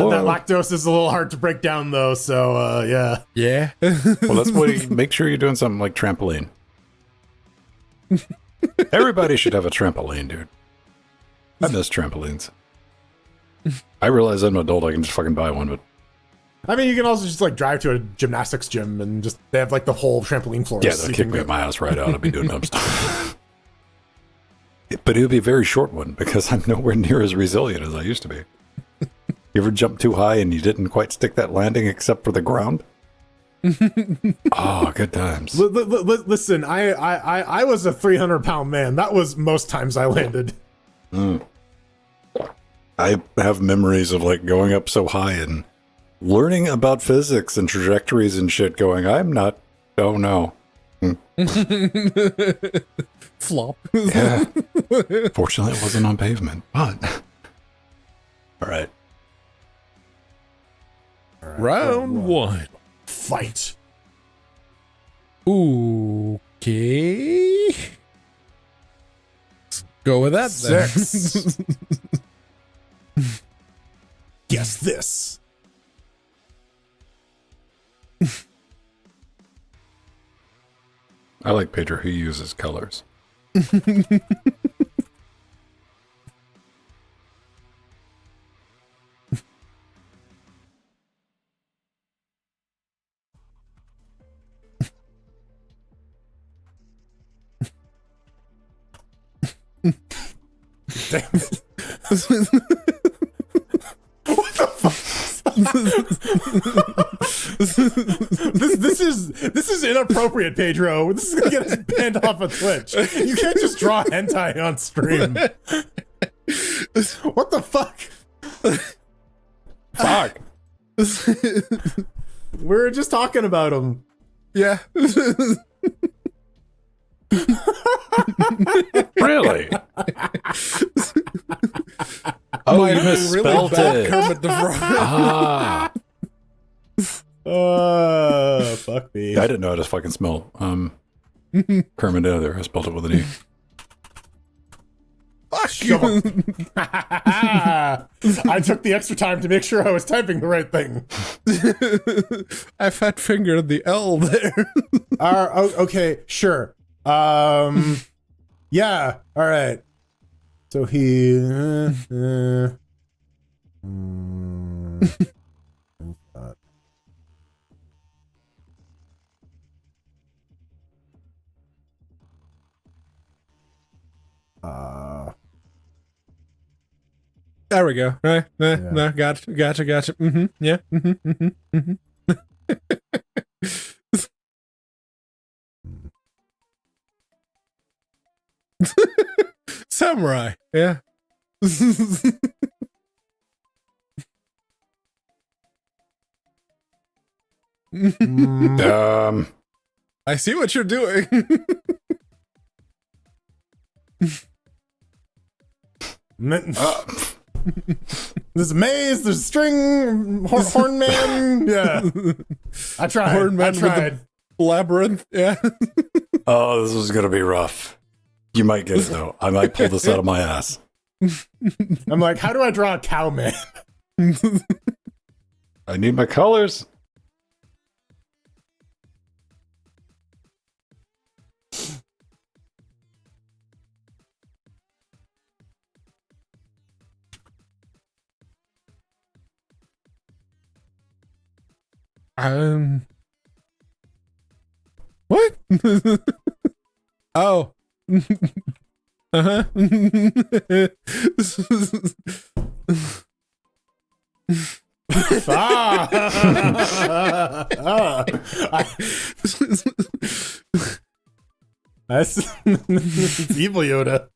lactose is a little hard to break down, though, so, yeah. Yeah. Well, that's what make sure you're doing something like trampoline. Everybody should have a trampoline, dude. I miss trampolines. I realize I'm an adult, I can just fucking buy one, but... I mean, you can also just, like, drive to a gymnastics gym and just, they have, like, the whole trampoline floor. Yeah, they'll kick me my ass right out. I'll be doing dumb stuff. But it would be a very short one, because I'm nowhere near as resilient as I used to be. You ever jump too high and you didn't quite stick that landing except for the ground? Oh, good times. Listen, I was a 300-pound man. That was most times I landed. I have memories of like going up so high and learning about physics and trajectories and shit going, oh no. Flop. Yeah. Fortunately, it wasn't on pavement, but... All right. Round 1. Fight. Okay. Let's go with that then. 6. Guess this. I like Pedro who uses colors. damn it. What the fuck? This is inappropriate, Pedro. This is gonna get us banned off of Twitch. You can't just draw hentai on stream. What the fuck? Fuck. We were just talking about him. Yeah. Really? Oh, My you really misspelled bad it. Kermit the Frog. Ah. Fuck me. I didn't know how to fucking spell Kermit either. I spelled it with an E. Fuck you. I took the extra time to make sure I was typing the right thing. I fat fingered the L there. Okay, sure. Yeah, all right. So he. There we go. Right. No, gotcha. Mm-hmm. Yeah. Mm-hmm. Samurai. Yeah. I see what you're doing. There's a maze, there's a string, horn man. Yeah. I tried. Horn man I tried. with the labyrinth. Yeah. Oh, this is gonna be rough. You might get it though. I might pull this out of my ass. I'm like, how do I draw a cow man? I need my colors. What? Oh. Uh-huh. That's it's evil Yoda.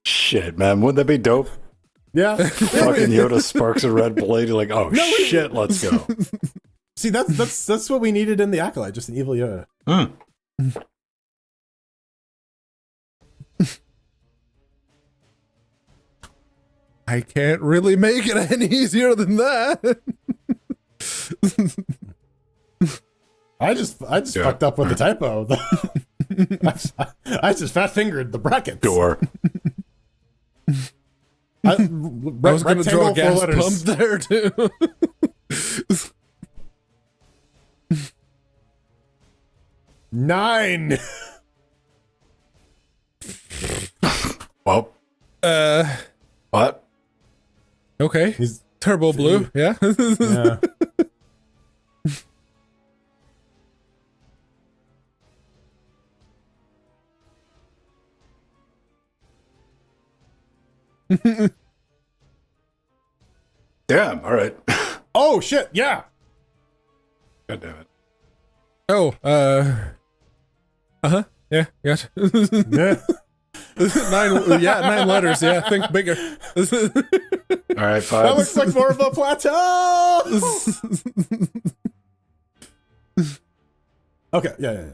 Shit, man. Wouldn't that be dope? Yeah. Fucking Yoda sparks a red blade. You're like, oh shit, let's go. See, that's what we needed in the Acolyte, just an evil Yoda. I can't really make it any easier than that. I just fucked up with the typo. I just fat fingered the brackets. Door. I was going to draw a gas pump there too. Nine. Well. What? Okay. He's turbo blue. Yeah. Yeah. Damn. All right. Oh shit! Yeah. God damn it. Oh. Uh-huh. Yeah. Gotcha. Yeah. 9 letters. Yeah. Think bigger. All right. 5. That looks like more of a plateau. Okay. Yeah.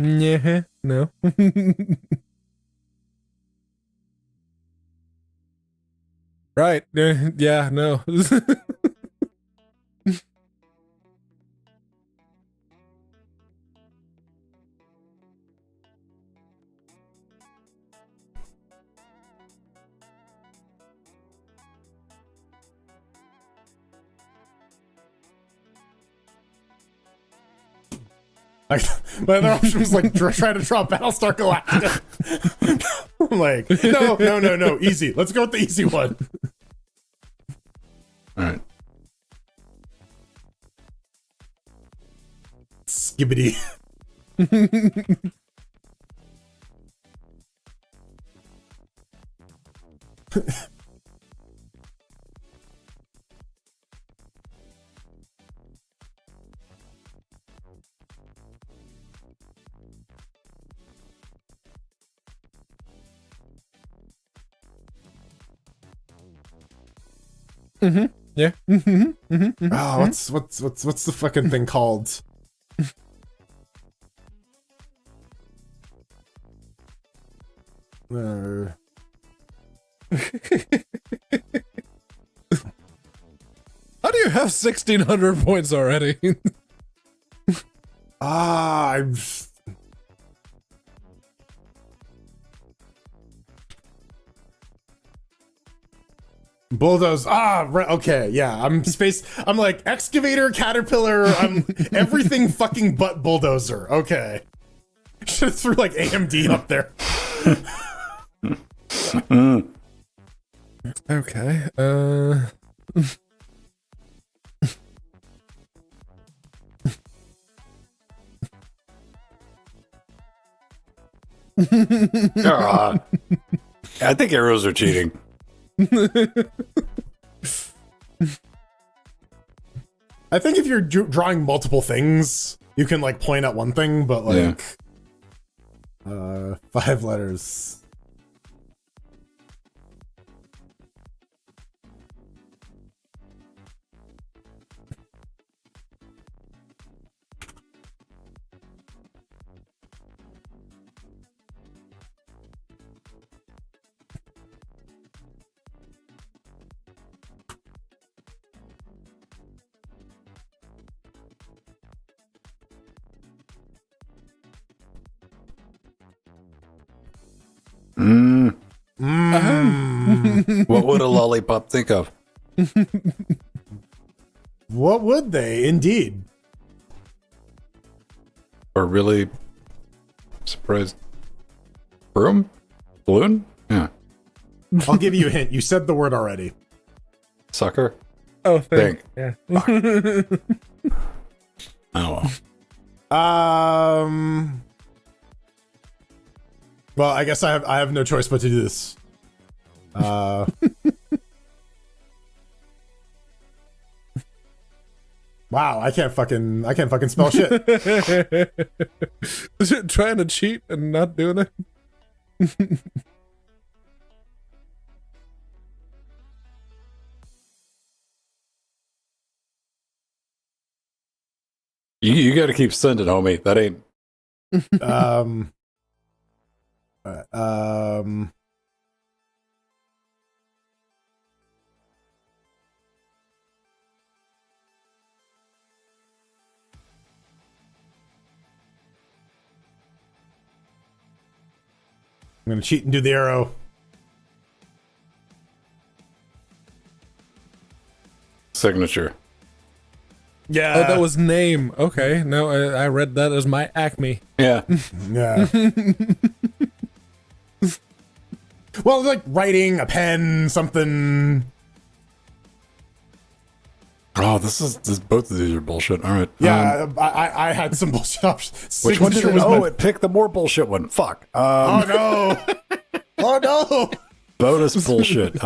Yeah. No. Right. Yeah. No. Like, my other option was like try to draw Battlestar Galactica. I'm like, no, easy. Let's go with the easy one. All right. Skibbity. Yeah. Oh, what's the fucking thing called? How do you have 1,600 points already? I'm. Bulldoze. Right, okay, yeah. I'm like excavator, caterpillar. I'm everything fucking but bulldozer. Okay. Should have threw like AMD up there. Okay. I think arrows are cheating. I think if you're drawing multiple things, you can like point at one thing, but like 5 letters. What would a lollipop think of? What would they? Indeed. Or really surprised? Broom? Balloon? Yeah. I'll give you a hint. You said the word already. Sucker? Oh, Think. Yeah. Oh well. Well, I guess I have no choice but to do this. Wow, I can't fucking spell shit. Is it trying to cheat and not doing it? You got to keep sending, homie. That ain't. I'm gonna cheat and do the arrow. Signature. Yeah. Oh, that was name. Okay, no, I read that as my Acme. Yeah. Yeah. Well, like writing, a pen, something. Oh, this both of these are bullshit. All right. Yeah, I had some bullshit options. Which one did it? Signature Oh, it picked the more bullshit one. Fuck. Oh no! Oh no! Bonus bullshit.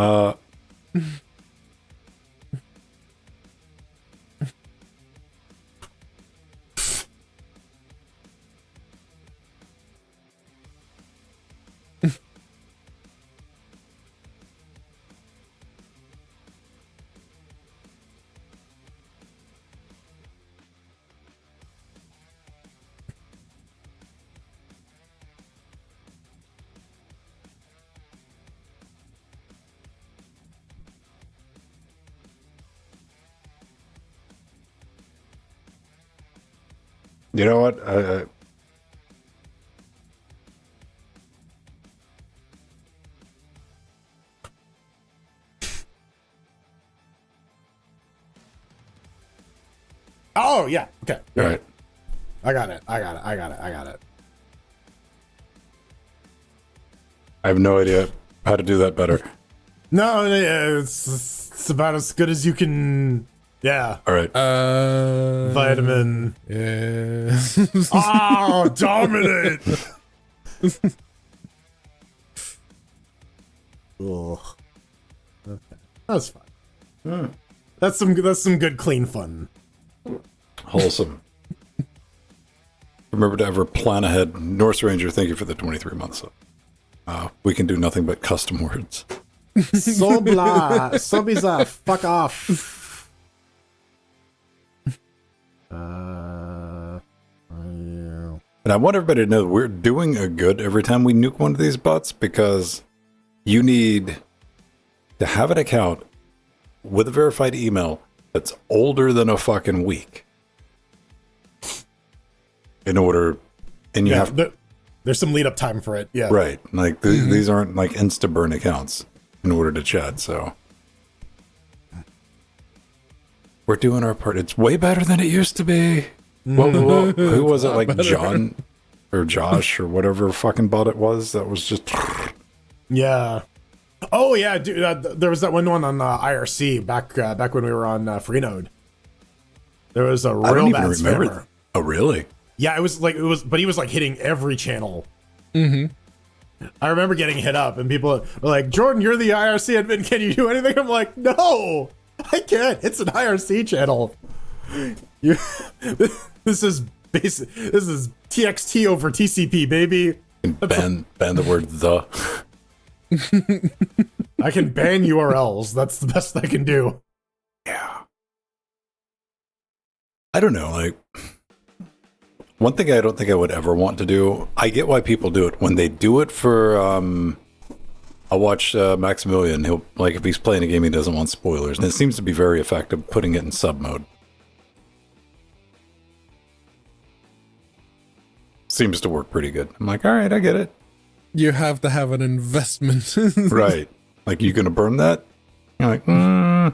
You know what? Oh yeah. Okay. All right. I got it. I have no idea how to do that better. No, it's about as good as you can. Yeah. All right. Vitamin. Yeah. Oh, dominant. Ugh. Okay. That's fine. That's some good clean fun. Wholesome. Remember to ever plan ahead. Norse Ranger, thank you for the 23 months. We can do nothing but custom words. So blah. So bizarre. Fuck off. And I want everybody to know we're doing a good every time we nuke one of these bots, because you need to have an account with a verified email that's older than a fucking week in order, and you have there's some lead up time for it. Yeah. Right. Like these aren't like insta burn accounts in order to chat. So we're doing our part. It's way better than it used to be. Who was it? Like John or Josh or whatever fucking bot it was. That was just. Yeah. Oh yeah, dude. There was that one on IRC back when we were on Freenode. There was a real bad spammer. Oh really? Yeah, it was, but he was like hitting every channel. Mm-hmm. I remember getting hit up, and people were like, "Jordan, you're the IRC admin. Can you do anything?" I'm like, "No, I can't. It's an IRC channel. This is basic. This is TXT over TCP, baby." Ban the word "the." I can ban URLs. That's the best I can do. Yeah. I don't know, like. One thing I don't think I would ever want to do, I get why people do it. When they do it for, I'll watch Maximilian, he'll, like, if he's playing a game he doesn't want spoilers, and it seems to be very effective putting it in sub mode. Seems to work pretty good. I'm like, all right, I get it. You have to have an investment. Right. Like, you gonna burn that? You're like, I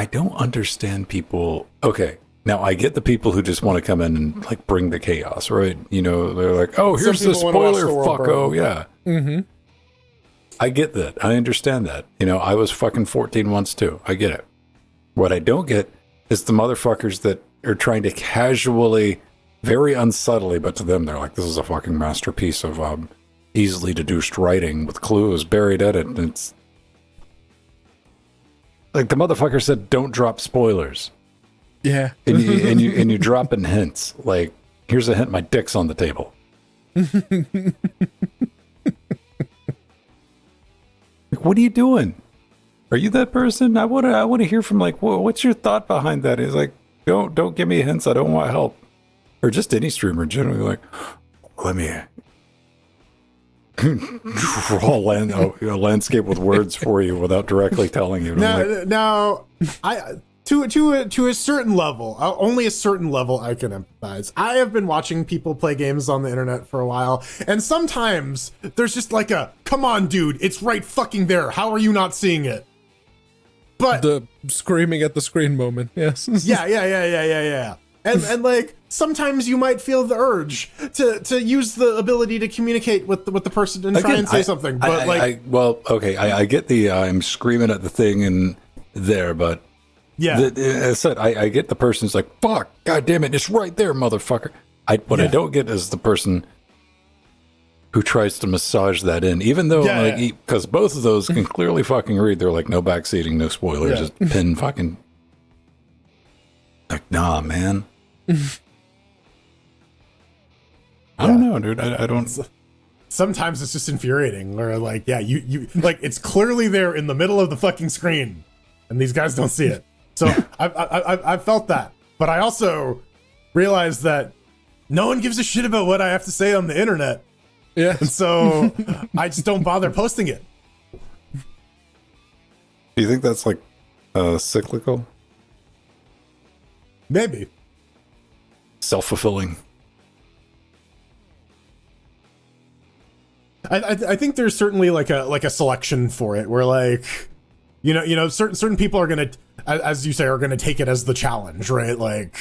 don't understand people. Okay. Now, I get the people who just want to come in and, like, bring the chaos, right? You know, they're like, oh, here's the spoiler, fucko, yeah. Mm-hmm. I get that. I understand that. You know, I was fucking 14 once, too. I get it. What I don't get is the motherfuckers that are trying to casually, very unsubtly, but to them, they're like, this is a fucking masterpiece of easily deduced writing with clues buried in it. And it's like the motherfucker said, don't drop spoilers. Yeah. and you drop in hints. Like, here's a hint, my dick's on the table. Like, what are you doing? Are you that person? I want to hear from, like, what's your thought behind that? He's like, don't give me hints. I don't want help. Or just any streamer generally, like, let me draw a landscape with words for you without directly telling you. Now, To a certain level, only a certain level I can empathize. I have been watching people play games on the internet for a while, and sometimes there's just like come on, dude, it's right fucking there. How are you not seeing it? But the screaming at the screen moment, yes. Yeah. And like, sometimes you might feel the urge to use the ability to communicate with the person and try and say something. But I get the I'm screaming at the thing and there, but yeah, as I said, I get the person's like, fuck, god damn it, it's right there, motherfucker. I don't get is the person who tries to massage that in, even though, because both of those can clearly fucking read. They're like, no backseating, no spoilers, just pin fucking. Like, nah, man. I don't know, dude. I don't. Sometimes it's just infuriating, or like, you like, it's clearly there in the middle of the fucking screen, and these guys don't see it. So I felt that, but I also realized that no one gives a shit about what I have to say on the internet. Yeah, and so I just don't bother posting it. Do you think that's like cyclical? Maybe. Self-fulfilling. I think there's certainly like a selection for it, where like, you know, certain people are gonna, as you say, are gonna take it as the challenge, right? Like,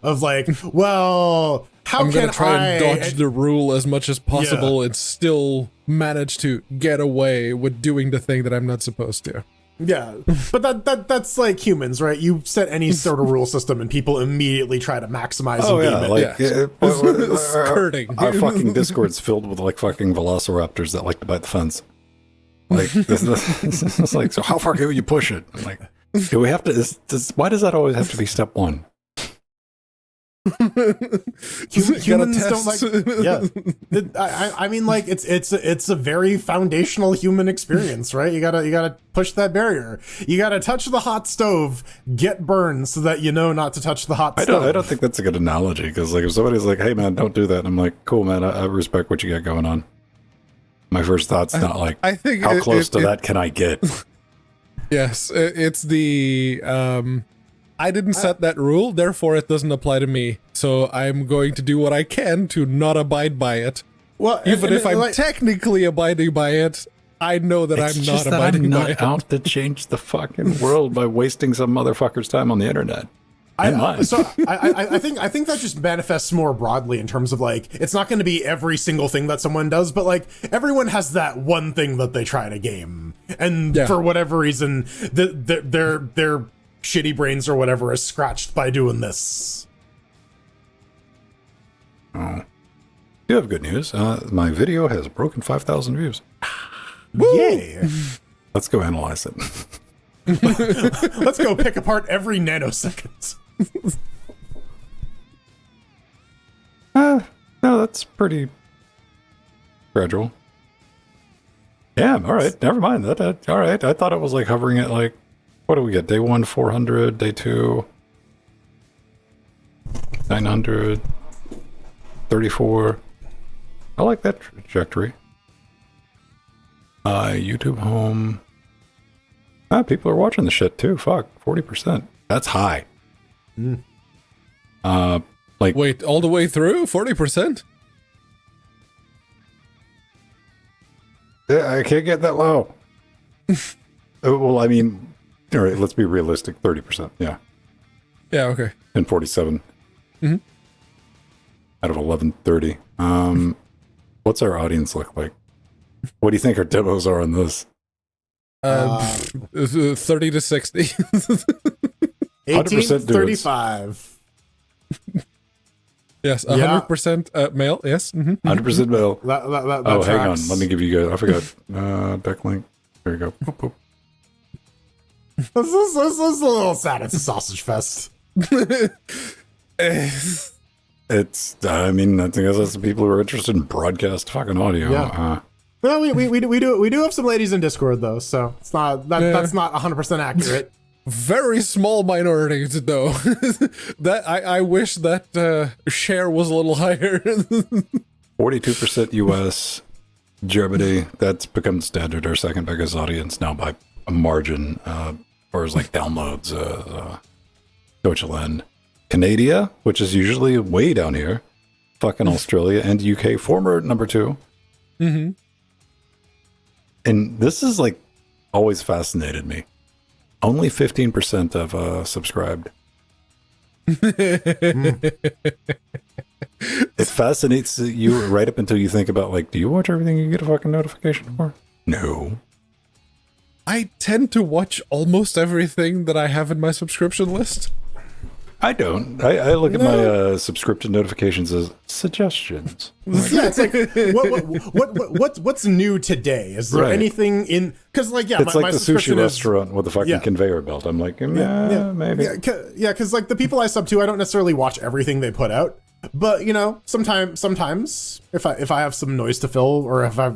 of like, well, how I'm can gonna try and I dodge the rule as much as possible and still manage to get away with doing the thing that I'm not supposed to. Yeah, but that's like humans, right? You set any sort of rule system and people immediately try to maximize and game it. Like Skirting. our fucking Discord's filled with like fucking velociraptors that like to bite the fence. Like, it's like, so how far can you push it? I'm like, do we have to? Why does that always have to be step one? Humans don't like. Yeah, I mean, like it's a very foundational human experience, right? You gotta push that barrier. You gotta touch the hot stove, get burned, so that you know not to touch the hot stove. I don't think that's a good analogy, because like if somebody's like, "Hey man, don't do that," I'm like, "Cool man, I respect what you got going on." My first thought's not like, I think how close to that can I get? Yes, it's the I didn't set that rule, therefore it doesn't apply to me. So I'm going to do what I can to not abide by it. Well, even if I'm technically abiding by it, I know that I'm not abiding by it. I'm not out to change the fucking world by wasting some motherfucker's time on the internet. I think that just manifests more broadly in terms of like, it's not going to be every single thing that someone does, but like everyone has that one thing that they try to game, and for whatever reason, their shitty brains or whatever is scratched by doing this. Oh, you have good news. My video has broken 5,000 views. Yay! Let's go analyze it. Let's go pick apart every nanosecond. No, that's pretty gradual. Yeah, all right. Never mind. That all right. I thought it was like hovering at like, what do we get? Day 1, 400. Day 2, 900. 34. I like that trajectory. YouTube home. People are watching the shit too. Fuck, 40%. That's high. Like, wait, all the way through 40%? Yeah, I can't get that low. Well, I mean, all right, let's be realistic. 30%. Yeah. Yeah. Okay. And 47. Mm-hmm. Out of 1130. What's our audience look like? What do you think our demos are on this? 30 to 60. 18 to 35. Yes, 100% male. Yes. 100% male. That oh, tracks. hang on. Let me give you guys. I forgot. Deck link. There you go. Boop, boop. This is a little sad. It's a sausage fest. It's. I mean, I think that's the people who are interested in broadcast fucking audio. Yeah. Well, we do have some ladies in Discord though, so it's not that's not 100% accurate. Very small minorities though. That I wish that share was a little higher. 42% US, Germany. That's become standard. Our second biggest audience now by a margin, as far as like downloads. Deutschland, Canada, which is usually way down here. Fucking Australia and UK, former number 2. Mm-hmm. And this is like always fascinated me. Only 15% have subscribed. It fascinates you right up until you think about like, do you watch everything you get a fucking notification for? No. I tend to watch almost everything that I have in my subscription list. I don't. I look at my subscription notifications as suggestions. Yeah, it's like what's new today? Is there anything in? Because like it's my like the sushi restaurant with the fucking conveyor belt. I'm like, maybe. Yeah, because like the people I sub to, I don't necessarily watch everything they put out, but you know, sometimes if I have some noise to fill, or if I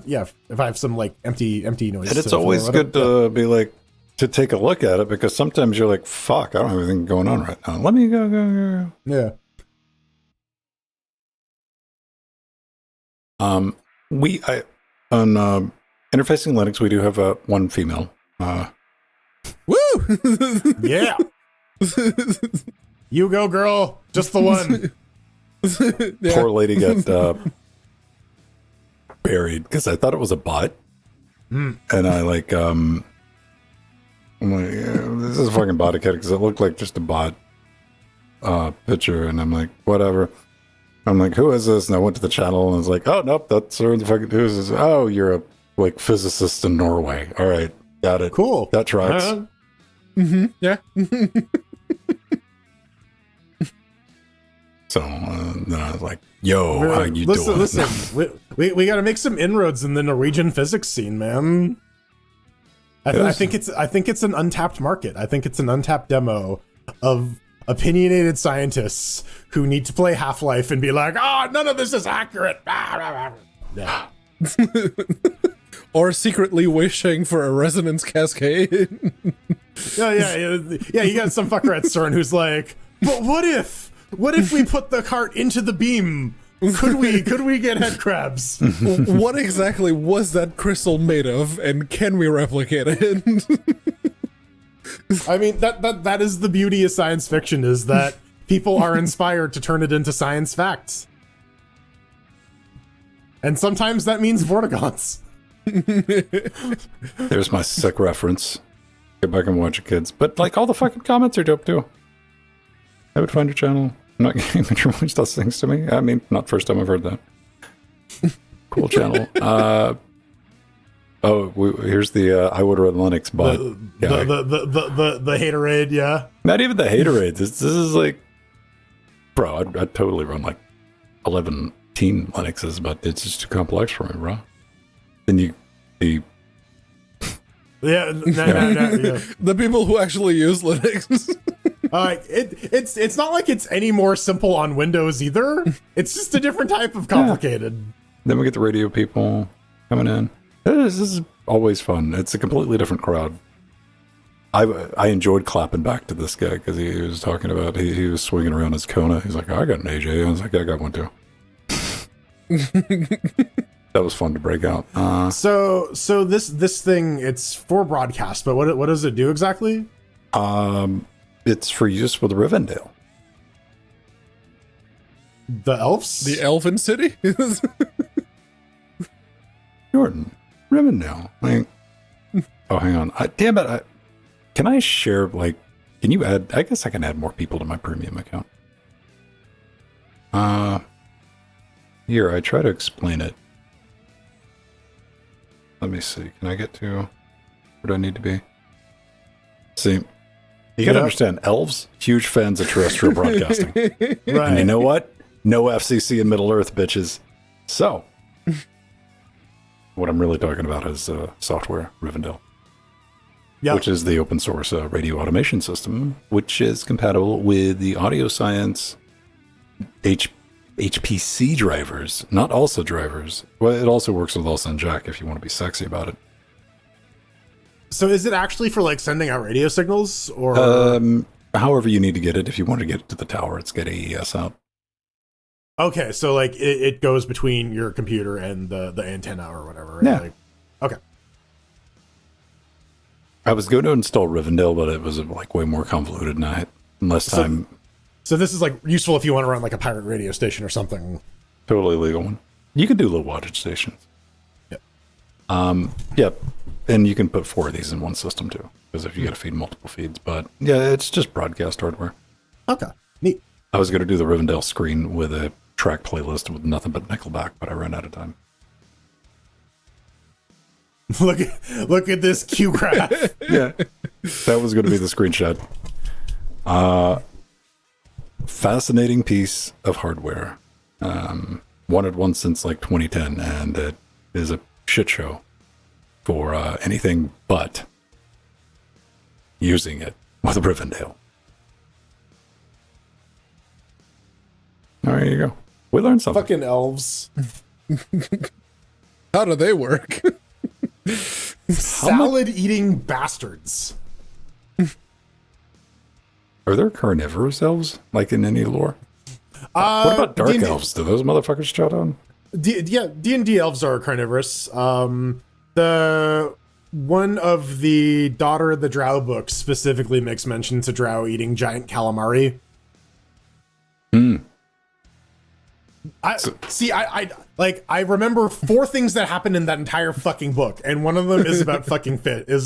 have some like empty noise, and it's always good to be like. To take a look at it, because sometimes you're like, fuck, I don't have anything going on right now. Let me go. Yeah. On Interfacing Linux, we do have one female. Woo! Yeah. You go, girl. Just the one. Yeah. Poor lady got buried because I thought it was a bot. And I like, I'm like, this is a fucking bot account because it looked like just a bot. picture, and I'm like, whatever. I'm like, who is this? And I went to the channel, and I was like, oh nope, that's her. The fucking who is this? Oh, you're a like physicist in Norway. All right, got it. Cool. That tracks. Yeah. So then I was like, yo, how you doing? Listen, we got to make some inroads in the Norwegian physics scene, man. I think it's an untapped market. I think it's an untapped demo of opinionated scientists who need to play Half-Life and be like, oh, none of this is accurate. Yeah. Or secretly wishing for a resonance cascade. Yeah. You got some fucker at CERN who's like, but what if we put the cart into the beam? Could we get head crabs? What exactly was that crystal made of, and can we replicate it? I mean, that is the beauty of science fiction, is that people are inspired to turn it into science facts. And sometimes that means Vortigaunts. There's my sick reference. Get back and watch it, kids. But like, all the fucking comments are dope too. I would find your channel. I'm not getting much much does things to me. I mean, not first time I've heard that. Cool channel. Here's the I would run Linux, but the haterade, yeah. Not even the haterade. This is like, bro, I'd totally run like 11 teen Linuxes, but it's just too complex for me, bro. Then Yeah. The people who actually use Linux. It's not like it's any more simple on Windows either. It's just a different type of complicated. Yeah. Then we get the radio people coming in. This is always fun. It's a completely different crowd. I enjoyed clapping back to this guy because he was talking about he was swinging around his Kona. He's like, I got an AJ. I was like, I got one too. That was fun to break out. So this thing, it's for broadcast, but what does it do exactly? It's for use with Rivendell. The elves? The Elven City? Jordan, Rivendell. Like, oh, hang on. Damn it. Can I share, like, can you add, I guess I can add more people to my premium account. Here, I try to explain it. Let me see. Can I get to where do I need to be? See, you gotta understand, elves, huge fans of terrestrial broadcasting. Right. And you know what? No FCC in Middle Earth, bitches. So, what I'm really talking about is software, Rivendell. Yep. Which is the open source radio automation system, which is compatible with the audio science HPC drivers, not ALSA drivers. Well, it also works with ALSA and Jack if you want to be sexy about it. So is it actually for like sending out radio signals, or however you need to get it? If you want to get it to the tower, it's get AES out. Okay, so like it goes between your computer and the antenna or whatever, right? Yeah. Like, okay. I was going to install Rivendell, but it was like way more convoluted and less time. So this is like useful if you want to run like a pirate radio station or something. Totally legal one. You can do low wattage stations. Yep. Yep. And you can put 4 of these in one system too, because if you got to feed multiple feeds. But yeah, it's just broadcast hardware. Okay, neat. I was going to do the Rivendell screen with a track playlist with nothing but Nickelback, but I ran out of time. Look at this cue graph. Yeah, that was going to be the screenshot. Fascinating piece of hardware. Wanted one since like 2010, and it is a shit show for anything but using it with Rivendell. All right, here you go. We learned something. Fucking elves. How do they work? Salad-eating bastards. Are there carnivorous elves, like in any lore? What about dark D&D elves? Do those motherfuckers chow down? D&D elves are carnivorous. The one of the Daughter of the Drow books specifically makes mention to drow eating giant calamari. I remember 4 things that happened in that entire fucking book, and one of them is about fucking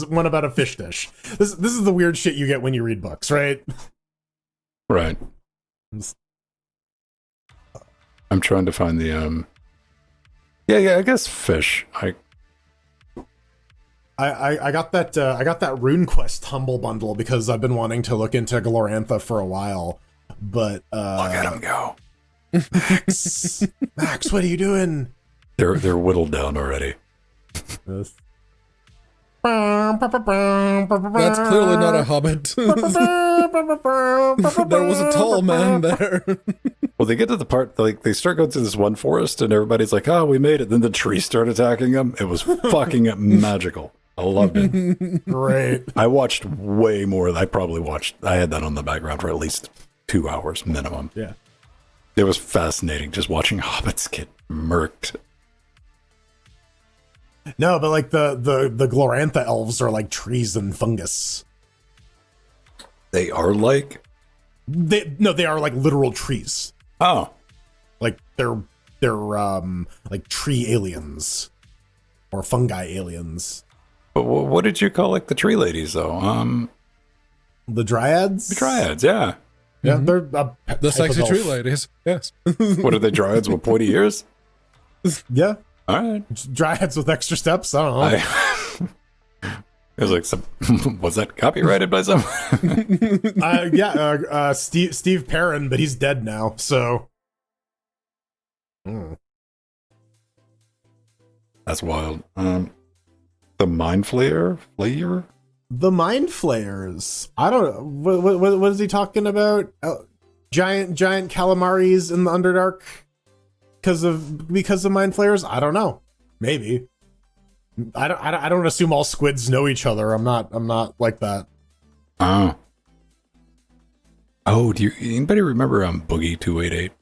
one about a fish dish. This is the weird shit you get when you read books, right? Right. I'm trying to find the yeah, I guess fish. I got that RuneQuest Humble Bundle because I've been wanting to look into Glorantha for a while, but look at him go. Max, what are you doing? They're whittled down already. That's clearly not a hobbit. There was a tall man there. Well, they get to the part, like, they start going through this one forest, and everybody's like, oh, we made it. Then the trees start attacking them. It was fucking magical. I loved it. Great. I watched way more. I had that on the background for at least 2 hours minimum. Yeah. It was fascinating just watching hobbits get murked. No, but like the Glorantha elves are like trees and fungus. They are like? They are like literal trees. Oh. Like they're like tree aliens or fungi aliens. But what did you call like the tree ladies though? The dryads? The dryads, yeah. Yeah, they're the sexy tree ladies. Yes. What are they, dryads with pointy ears? Yeah. All right. Dryads with extra steps. I don't know. It was like was that copyrighted by someone? Yeah, Steve Perrin, but he's dead now. So that's wild. The Mind Flayer? The Mind Flayers. I don't know. What is he talking about? Giant calamaris in the Underdark because of Mind Flayers? I don't know. Maybe. I don't assume all squids know each other. I'm not like that. Oh. Oh, anybody remember Boogie 288?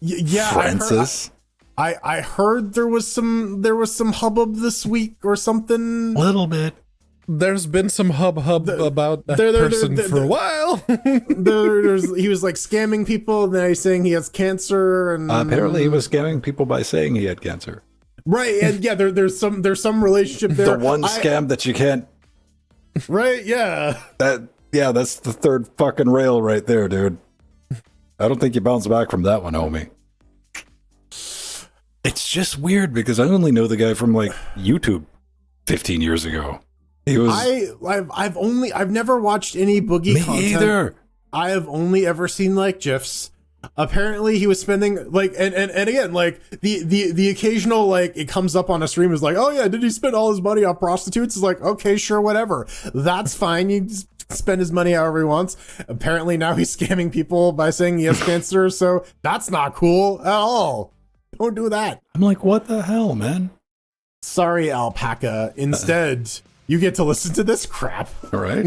Yeah, Francis. I heard there was some hubbub this week or something. A little bit. There's been some hub about that person for a while. He was like scamming people, and then he's saying he has cancer, and apparently he was scamming people by saying he had cancer. Right, and yeah, there's some relationship there. The one scam that you can't. Right, yeah. That's the third fucking rail right there, dude. I don't think you bounce back from that one, homie. It's just weird because I only know the guy from like YouTube 15 years ago. He was. I've never watched any Boogie content. Me either. I have only ever seen like GIFs. Apparently he was spending like and again like the occasional like it comes up on a stream is like, oh yeah, did he spend all his money on prostitutes? It's like, okay, sure, whatever, that's fine. You just spend his money however he wants. Apparently now he's scamming people by saying he has cancer, so that's not cool at all. Don't do that. I'm like, what the hell, man? Sorry, alpaca. Instead, you get to listen to this crap. All right.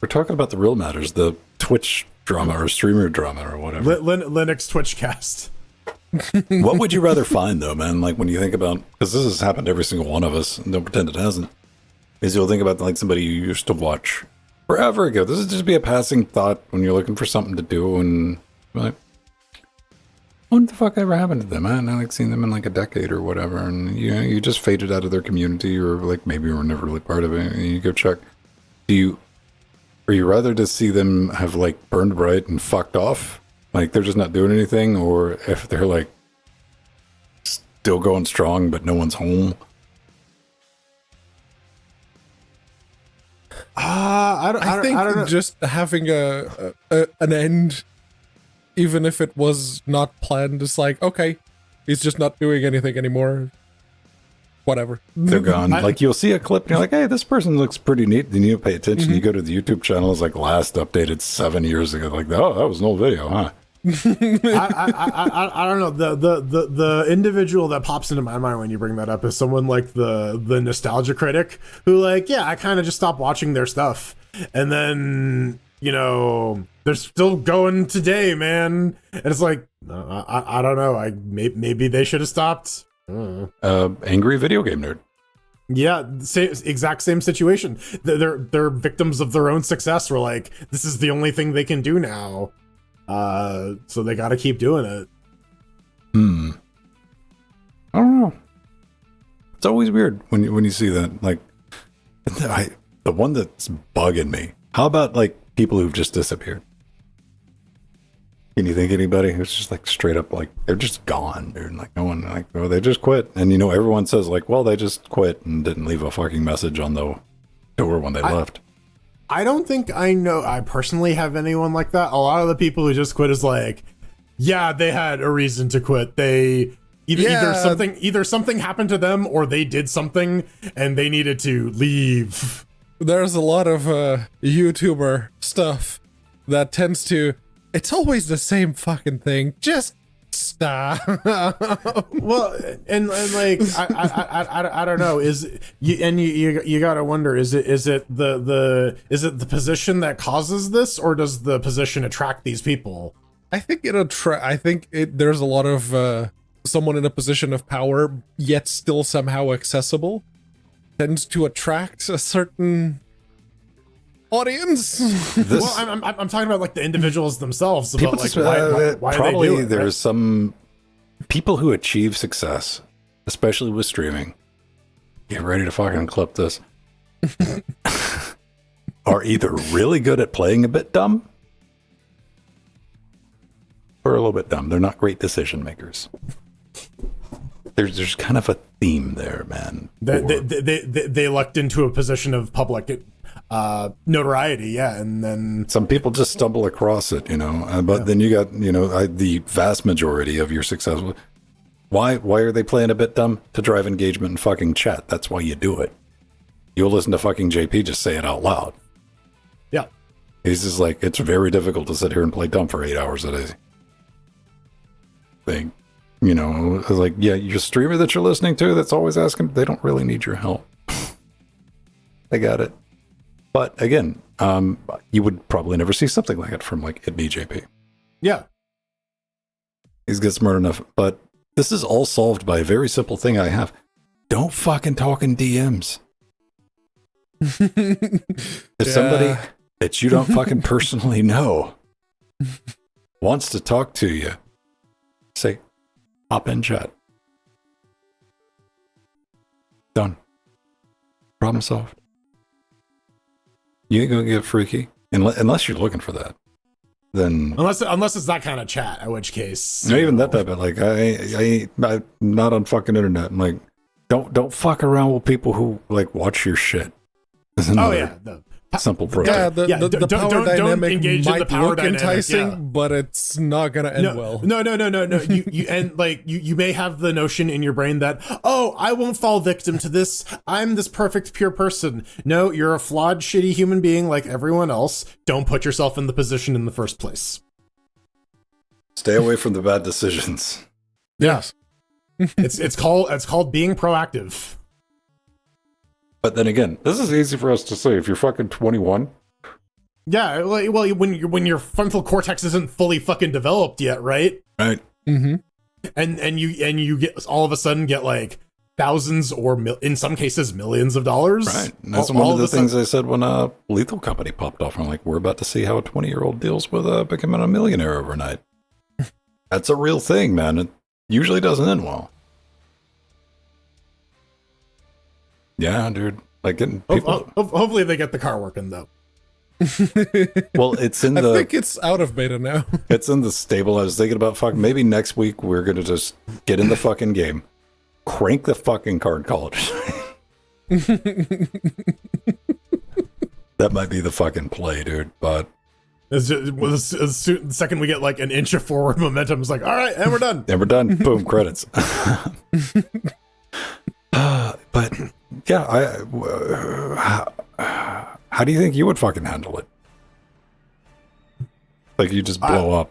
We're talking about the real matters, the Twitch drama or streamer drama or whatever. Linux Twitchcast. What would you rather find though, man? Like when you think about, because this has happened to every single one of us, and don't pretend it hasn't, is you'll think about like somebody you used to watch forever ago. This would just be a passing thought when you're looking for something to do, and like, what the fuck ever happened to them? I hadn't like seen them in like a decade or whatever, and you just faded out of their community, or like maybe you were never really part of it, and you go check. Are you rather to see them have like burned bright and fucked off, like they're just not doing anything, or if they're like still going strong but no one's home? I don't know. Just having an end, even if it was not planned, it's like, okay, he's just not doing anything anymore. Whatever. They're gone. Like you'll see a clip and you're like, hey, this person looks pretty neat. Then you pay attention. You go to the YouTube channel, it's like last updated 7 years ago. Like, oh, that was an old video, huh? I don't know. The individual that pops into my mind when you bring that up is someone like the nostalgia critic who like, yeah, I kind of just stopped watching their stuff. And then, they're still going today, man. And it's like, I don't know. Maybe they should have stopped. Angry video game nerd. Yeah, exact same situation. They're victims of their own success. We're like, this is the only thing they can do now. So they got to keep doing it. I don't know. It's always weird when you see that. Like, the one that's bugging me. How about like people who've just disappeared? Can you think of anybody who's just like straight up like they're just gone, dude? Like no one like oh they just quit, and everyone says like well they just quit and didn't leave a fucking message on the door when they left. I don't think I personally have anyone like that. A lot of the people who just quit is like, yeah, they had a reason to quit. They either something happened to them or they did something and they needed to leave. There's a lot of YouTuber stuff that tends to. It's always the same fucking thing. Just stop. Well, and like I don't know. You gotta wonder, is it the position that causes this, or does the position attract these people? I think there's a lot of someone in a position of power yet still somehow accessible tends to attract a certain audience. Well, I'm talking about like the individuals themselves. People about just, like why probably they do it, there's right? some people who achieve success, especially with streaming. Get ready to fucking clip this. Are either really good at playing a bit dumb or a little bit dumb. They're not great decision makers. There's kind of a theme there, man. They lucked into a position of public notoriety, yeah, and then some people just stumble across it, but then you got, the vast majority of your success. Why are they playing a bit dumb? To drive engagement and fucking chat. That's why you do it. You'll listen to fucking JP just say it out loud. Yeah. He's just like, it's very difficult to sit here and play dumb for 8 hours a day. Thing. It's like, yeah, your streamer that you're listening to that's always asking, they don't really need your help. They got it. But again, you would probably never see something like it from like JP. Yeah. He's good smart enough. But this is all solved by a very simple thing I have. Don't fucking talk in DMs. If somebody that you don't fucking personally know wants to talk to you, say, hop in chat. Done. Problem solved. You ain't gonna get freaky unless you're looking for that. Then unless it's that kind of chat, in which case not even that type of like I'm not on fucking internet. I'm like, don't fuck around with people who like watch your shit. Oh yeah, simple pro. Yeah, the power dynamic engage might in the power look dynamic, enticing, but it's not gonna end well. No. You and like you may have the notion in your brain that, oh, I won't fall victim to this. I'm this perfect pure person. No, you're a flawed, shitty human being like everyone else. Don't put yourself in the position in the first place. Stay away from the bad decisions. Yes. It's called being proactive. But then again, this is easy for us to say. If you're fucking 21, yeah, well, when your frontal cortex isn't fully fucking developed yet, right? Right. Mm-hmm. And you get all of a sudden get like thousands or in some cases millions of dollars. Right. And that's one of the things I said when Lethal Company popped off. I'm like, we're about to see how a 20-year-old deals with becoming a millionaire overnight. That's a real thing, man. It usually doesn't end well. Yeah, dude. Like getting people. Hopefully they get the car working though. Well, it's in I the. think it's out of beta now. It's in the stable. I was thinking about maybe next week we're gonna just get in the fucking game, crank the fucking card college. That might be the fucking play, dude. But the second we get like an inch of forward momentum, it's like, all right, and we're done. And we're done. Boom, credits. But yeah, how do you think you would fucking handle it? Like you just blow up.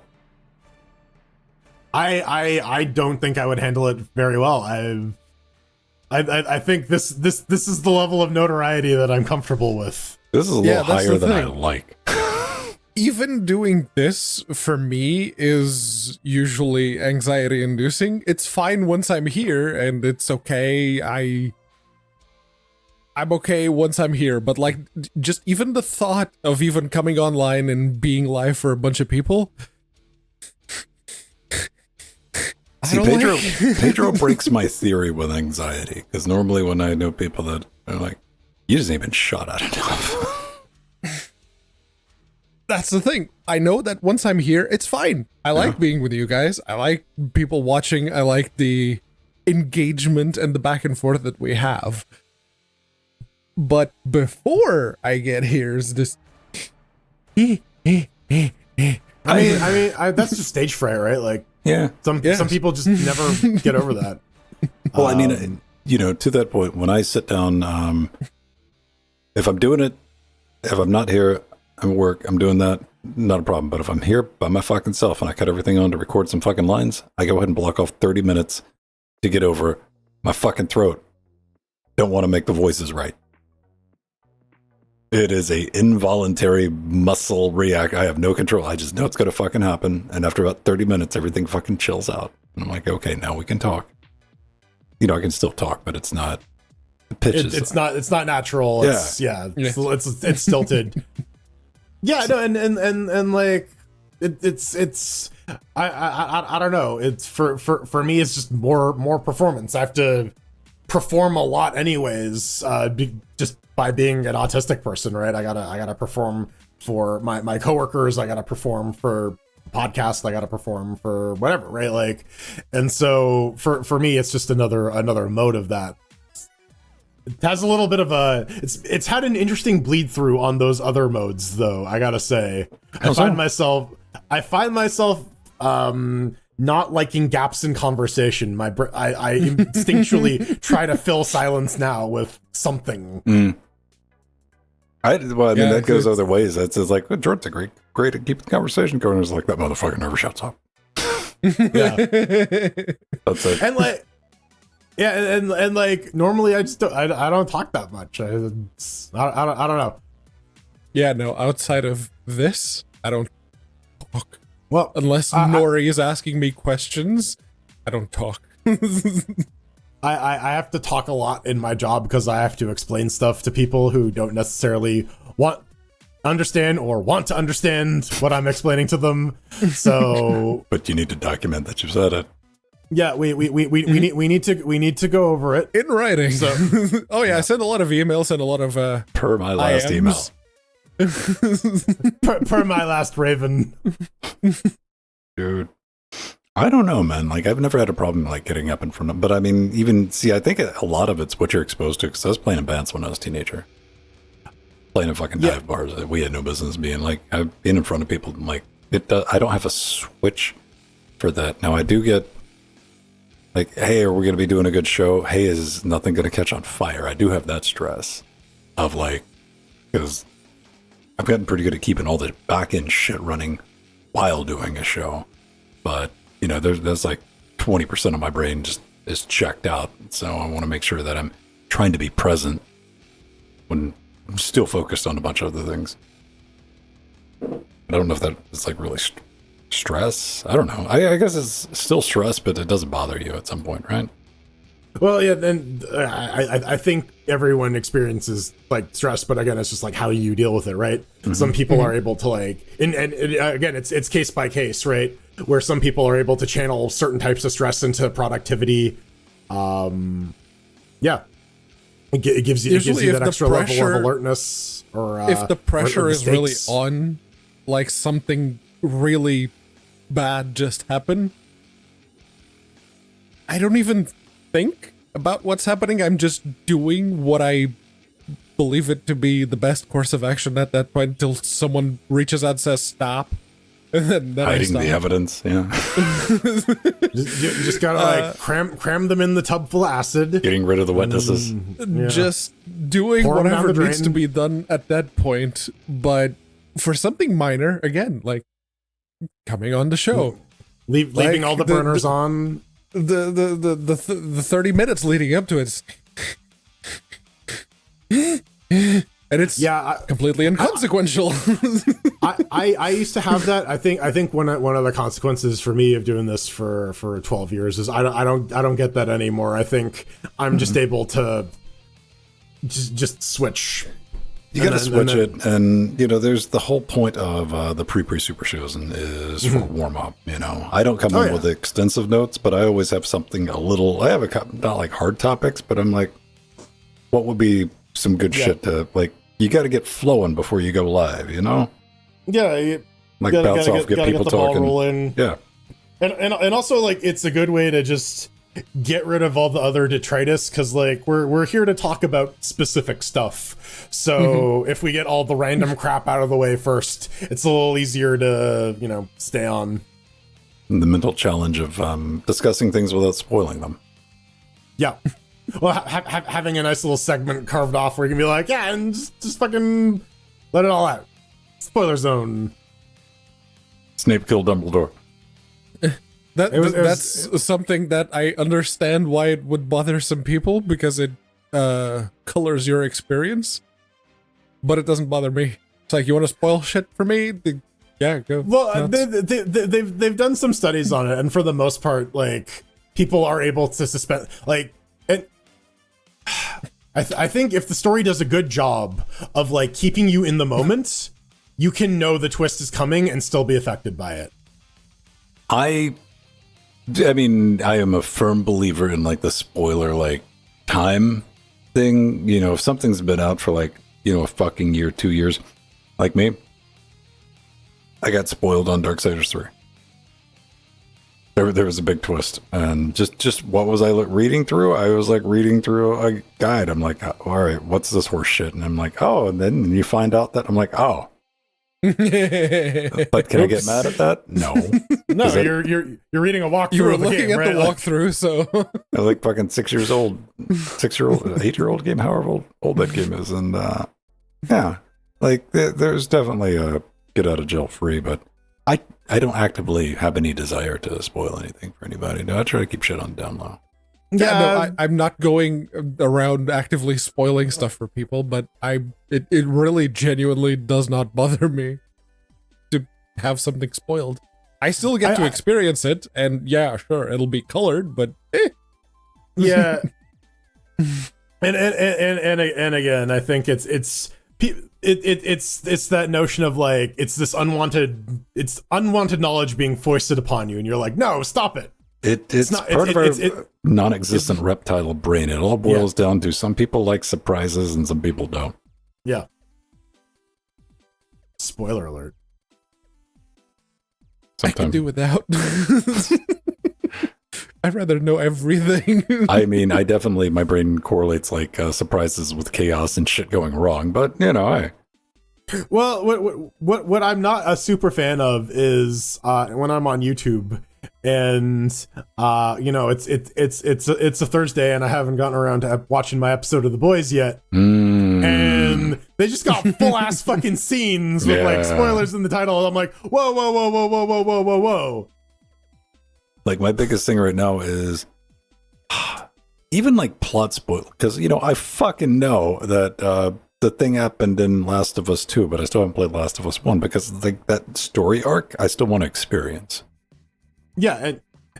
I don't think I would handle it very well. I think this is the level of notoriety that I'm comfortable with. This is a little higher than I like. Even doing this for me is usually anxiety inducing. It's fine once I'm here and it's okay. I'm okay once I'm here, but like just even the thought of even coming online and being live for a bunch of people. See, Pedro breaks my theory with anxiety, because normally when I know people that are like, you just ain't been shot at enough. that's the thing. I know that once I'm here, it's fine. I like being with you guys. I like people watching. I like the engagement and the back and forth that we have. But before I get here is this. I mean, that's just stage fright, right? Like, some people just never get over that. Well, I mean, to that point, when I sit down, if I'm doing it, if I'm not here, I'm at work, I'm doing that, not a problem. But if I'm here by my fucking self and I cut everything on to record some fucking lines, I go ahead and block off 30 minutes to get over my fucking throat. Don't want to make the voices right. It is a involuntary muscle react. I have no control. I just know it's going to fucking happen. And after about 30 minutes, everything fucking chills out. And I'm like, okay, now we can talk. I can still talk, but it's not. The pitch it's not natural. It's stilted. Yeah, no, and like it's I don't know. It's for me, it's just more performance. I have to perform a lot anyways, just by being an autistic person, right? I gotta perform for my coworkers. I gotta perform for podcast. I gotta perform for whatever, right? Like, and so for me, it's just another mode of that. It has a little bit of it's had an interesting bleed through on those other modes, though. I gotta say, I find myself not liking gaps in conversation. I instinctually try to fill silence now with something. That goes other ways. That's like, Jordan's great at keeping the conversation going. It's like, that motherfucker never shuts up. Yeah, that's it. And like. Yeah, and like normally I don't talk that much. I don't know. Yeah, no. Outside of this, I don't talk. Well, unless Nori is asking me questions, I don't talk. I have to talk a lot in my job because I have to explain stuff to people who don't necessarily want to understand what I'm explaining to them. So, but you need to document that you said it. Yeah, we need to go over it in writing. So, I send a lot of emails and a lot of per my last email. per my last raven. Dude, I don't know, man. Like, I've never had a problem like getting up in front of. But I mean, I think a lot of it's what you're exposed to. Because I was playing in bands when I was a teenager, playing in fucking dive bars that we had no business being. Like, I've been in front of people. Like, I don't have a switch for that. Now I do get. Like, hey, are we going to be doing a good show? Hey, is nothing going to catch on fire? I do have that stress of like, because I've gotten pretty good at keeping all the back end shit running while doing a show. But, there's like 20% of my brain just is checked out. So I want to make sure that I'm trying to be present when I'm still focused on a bunch of other things. I don't know if that is like really stress. I don't know. I guess it's still stress, but it doesn't bother you at some point, right? Well, yeah. Then I think everyone experiences like stress, but again, it's just like how you deal with it, right? Mm-hmm. Some people are able to like, and again, it's case by case, right? Where some people are able to channel certain types of stress into productivity. Yeah, it gives you that extra level of alertness, or if the pressure is really on, like something really bad just happened, I don't even think about what's happening. I'm just doing what I believe it to be the best course of action at that point until someone reaches out and says stop. And then hiding the evidence. You just gotta like cram them in the tub full of acid, getting rid of the wetnesses. Just doing whatever needs to be done at that point. But for something minor, again, like coming on the show, leaving all the burners on. The 30 minutes leading up to it, and it's completely inconsequential. I used to have that. I think one of the consequences for me of doing this for 12 years is I don't get that anymore. I think I'm just able to just switch. You got to switch it, and there's the whole point of the pre-super shows is for warm up. I don't come in with extensive notes, but I always have something a little. I have not like hard topics, but I'm like, what would be some good shit to like? You got to get flowing before you go live, Yeah, you Like gotta, bounce gotta off, get gotta people get the ball talking. rolling. Yeah. And also, like, it's a good way to just get rid of all the other detritus, because, like, we're here to talk about specific stuff. So if we get all the random crap out of the way first, it's a little easier to, you know, stay on. The mental challenge of discussing things without spoiling them. Yeah. Well, having a nice little segment carved off where you can be like, yeah, and just fucking let it all out. Spoiler zone. Snape killed Dumbledore. That's something that I understand why it would bother some people, because it colors your experience, but it doesn't bother me. It's like, you want to spoil shit for me? Yeah, go. Well, they've done some studies on it, and for the most part, like, people are able to suspend, like, and I think if the story does a good job of, like, keeping you in the moment, you can know the twist is coming and still be affected by it. I mean, I am a firm believer in, like, the spoiler, like, time thing. You know, if something's been out for, like, you know, a fucking year, 2 years, like me, I got spoiled on Darksiders 3. There was a big twist, and just what was I reading through? I was like reading through a guide. I'm like, all right, what's this horse shit? And I'm like, oh, and then you find out that I'm like, oh. But can I get mad at that? No. No, you're reading a walkthrough. You were of the looking game, at right? the walkthrough, so I was like fucking 6 years old, 8-year-old game, however old that game is, and yeah, like there's definitely a get out of jail free, but I don't actively have any desire to spoil anything for anybody. No, I try to keep shit on down low. no, I'm not going around actively spoiling stuff for people, but it really genuinely does not bother me to have something spoiled. I still get to experience it, and yeah, sure, it'll be colored, but yeah. and again, I think it's that notion of, like, it's this unwanted knowledge being foisted upon you, and you're like, no, stop it. It's part of our non-existent reptile brain. It all boils down to some people like surprises and some people don't. Yeah. Spoiler alert. I can do without. I'd rather know everything. I mean, my brain correlates, like, surprises with chaos and shit going wrong, but, you know, Well, what I'm not a super fan of is when I'm on YouTube and you know, it's a Thursday and I haven't gotten around to watching my episode of The Boys yet, and they just got full ass fucking scenes with like spoilers in the title. I'm like, whoa, whoa, whoa, whoa, whoa, whoa, whoa, whoa, whoa. Like, my biggest thing right now is even like plot spoil, because, you know, I fucking know that the thing happened in Last of Us 2, but I still haven't played Last of Us 1 because, like, that story arc I still want to experience. Yeah,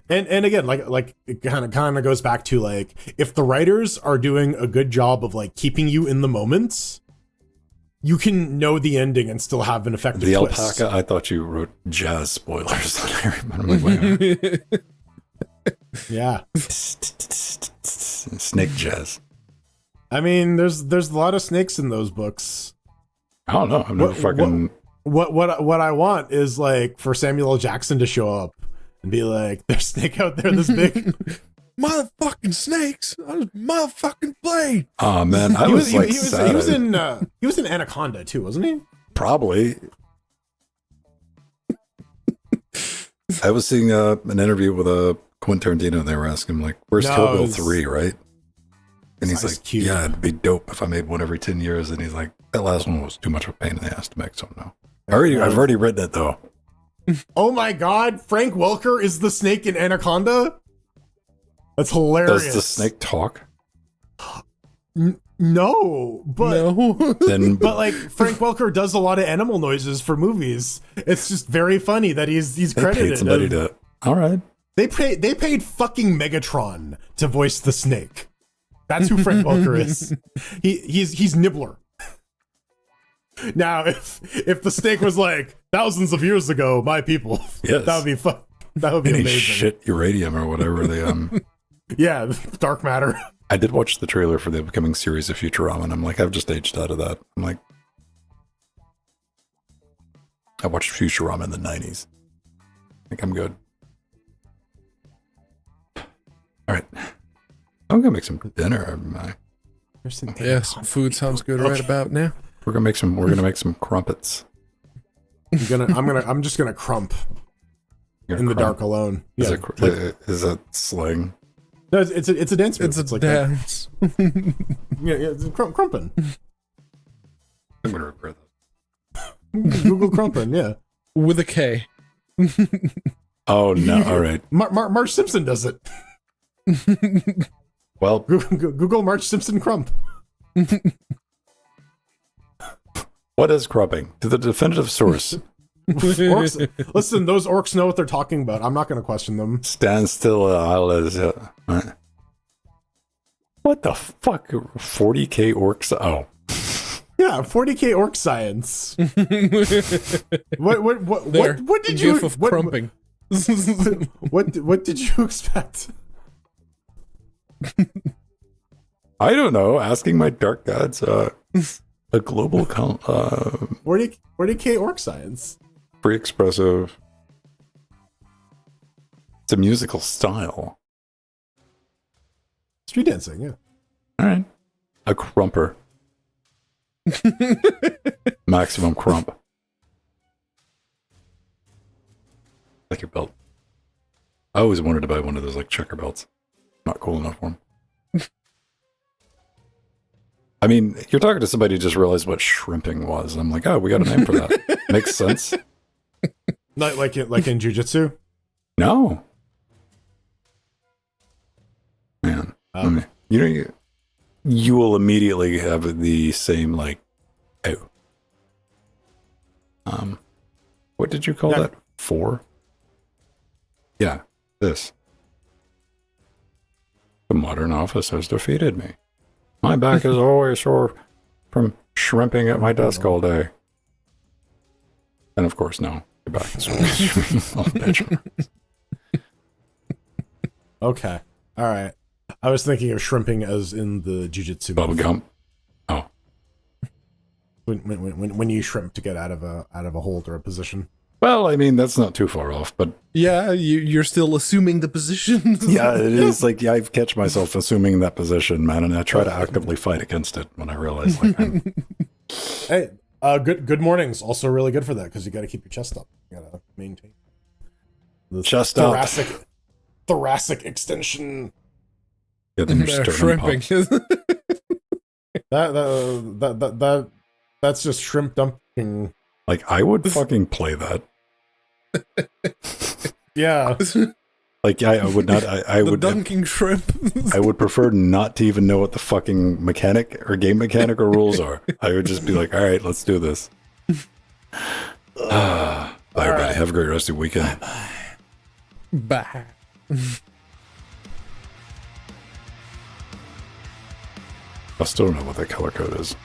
and again, like it kind of goes back to, like, if the writers are doing a good job of, like, keeping you in the moment, you can know the ending and still have an effective the twist. Alpaca, I thought you wrote jazz spoilers. I'm like, wait. Yeah. Snake jazz. I mean, there's a lot of snakes in those books. I don't know. I've never fucking. What I want is, like, for Samuel L. Jackson to show up and be like, "There's a snake out there this big." Motherfucking snakes on his motherfucking plane. Oh man, he was in Anaconda too, wasn't he? Probably. I was seeing an interview with Quentin Tarantino, and they were asking him, like, "Where's Kill Bill 3?" Right? And he's like, cute. "Yeah, it'd be dope if I made one every 10 years." And he's like, "That last one was too much of a pain in the ass to make, so no." I've already read that though. Oh my god, Frank Welker is the snake in Anaconda? That's hilarious. Does the snake talk? No, but But like, Frank Welker does a lot of animal noises for movies. It's just very funny that he's credited. Paid somebody to. All right. They paid fucking Megatron to voice the snake. That's who Frank Welker is. He's Nibbler. Now, if the snake was like, thousands of years ago, my people, yes, that would be fun. That would be amazing. Shit, uranium or whatever they Yeah, dark matter. I did watch the trailer for the upcoming series of Futurama, and I'm like, I've just aged out of that. I'm like, I watched Futurama in the 90s. I think I'm good. All right. I'm gonna make some dinner. Yes, food sounds good right about now. We're gonna make some crumpets. I'm just gonna crump in the dark alone. Is, Yeah, is that slang? no, it's a dance move. It's a like dance. yeah, it's crumping. I'm gonna regret that. Google crumping, yeah. With a K. Oh no! All right. Marge Simpson does it. Well, Google Marge Simpson crump. what is crumping? To the definitive source. Orcs, listen, those orcs know what they're talking about. I'm not going to question them. Stand still. What the fuck? 40k orcs? Oh. Yeah, 40k orc science. What did you? GIF of crumping. What did you expect? I don't know. Asking my dark gods. A global 40k orc science. free expressive. It's a musical style. Street dancing, yeah. All right. A crumper. Maximum crump. Like your belt. I always wanted to buy one of those like checker belts. Not cool enough for them. I mean, you're talking to somebody who just realized what shrimping was. I'm like, oh, we got a name for that. Makes sense. Not like in jiu-jitsu? No. Man. You will immediately have the same like, oh. What did you call that? 4? Yeah, this. The modern office has defeated me. My back is always sore from shrimping at my desk all day. And of course, no. Your back is sore. Okay. All right. I was thinking of shrimping as in the jiu-jitsu. Bubble gum. Oh. When you shrimp to get out of a hold or a position. Well, I mean, that's not too far off, but... Yeah, you're still assuming the position. Yeah, it is like, I catch myself assuming that position, man, and I try to actively fight against it when I realize, like, Hey, good mornings. Also really good for that, because you got to keep your chest up. You got to maintain the chest thoracic extension. Yeah, then you're shrimping. That's just shrimp dumping. Like, I would fucking play that. Yeah. Like, I would not. I would dunking shrimp. I would prefer not to even know what the fucking mechanic or game mechanic or rules are. I would just be like, all right, let's do this. Bye, everybody. Right. Have a great rest of your weekend. Bye. I still don't know what that color code is.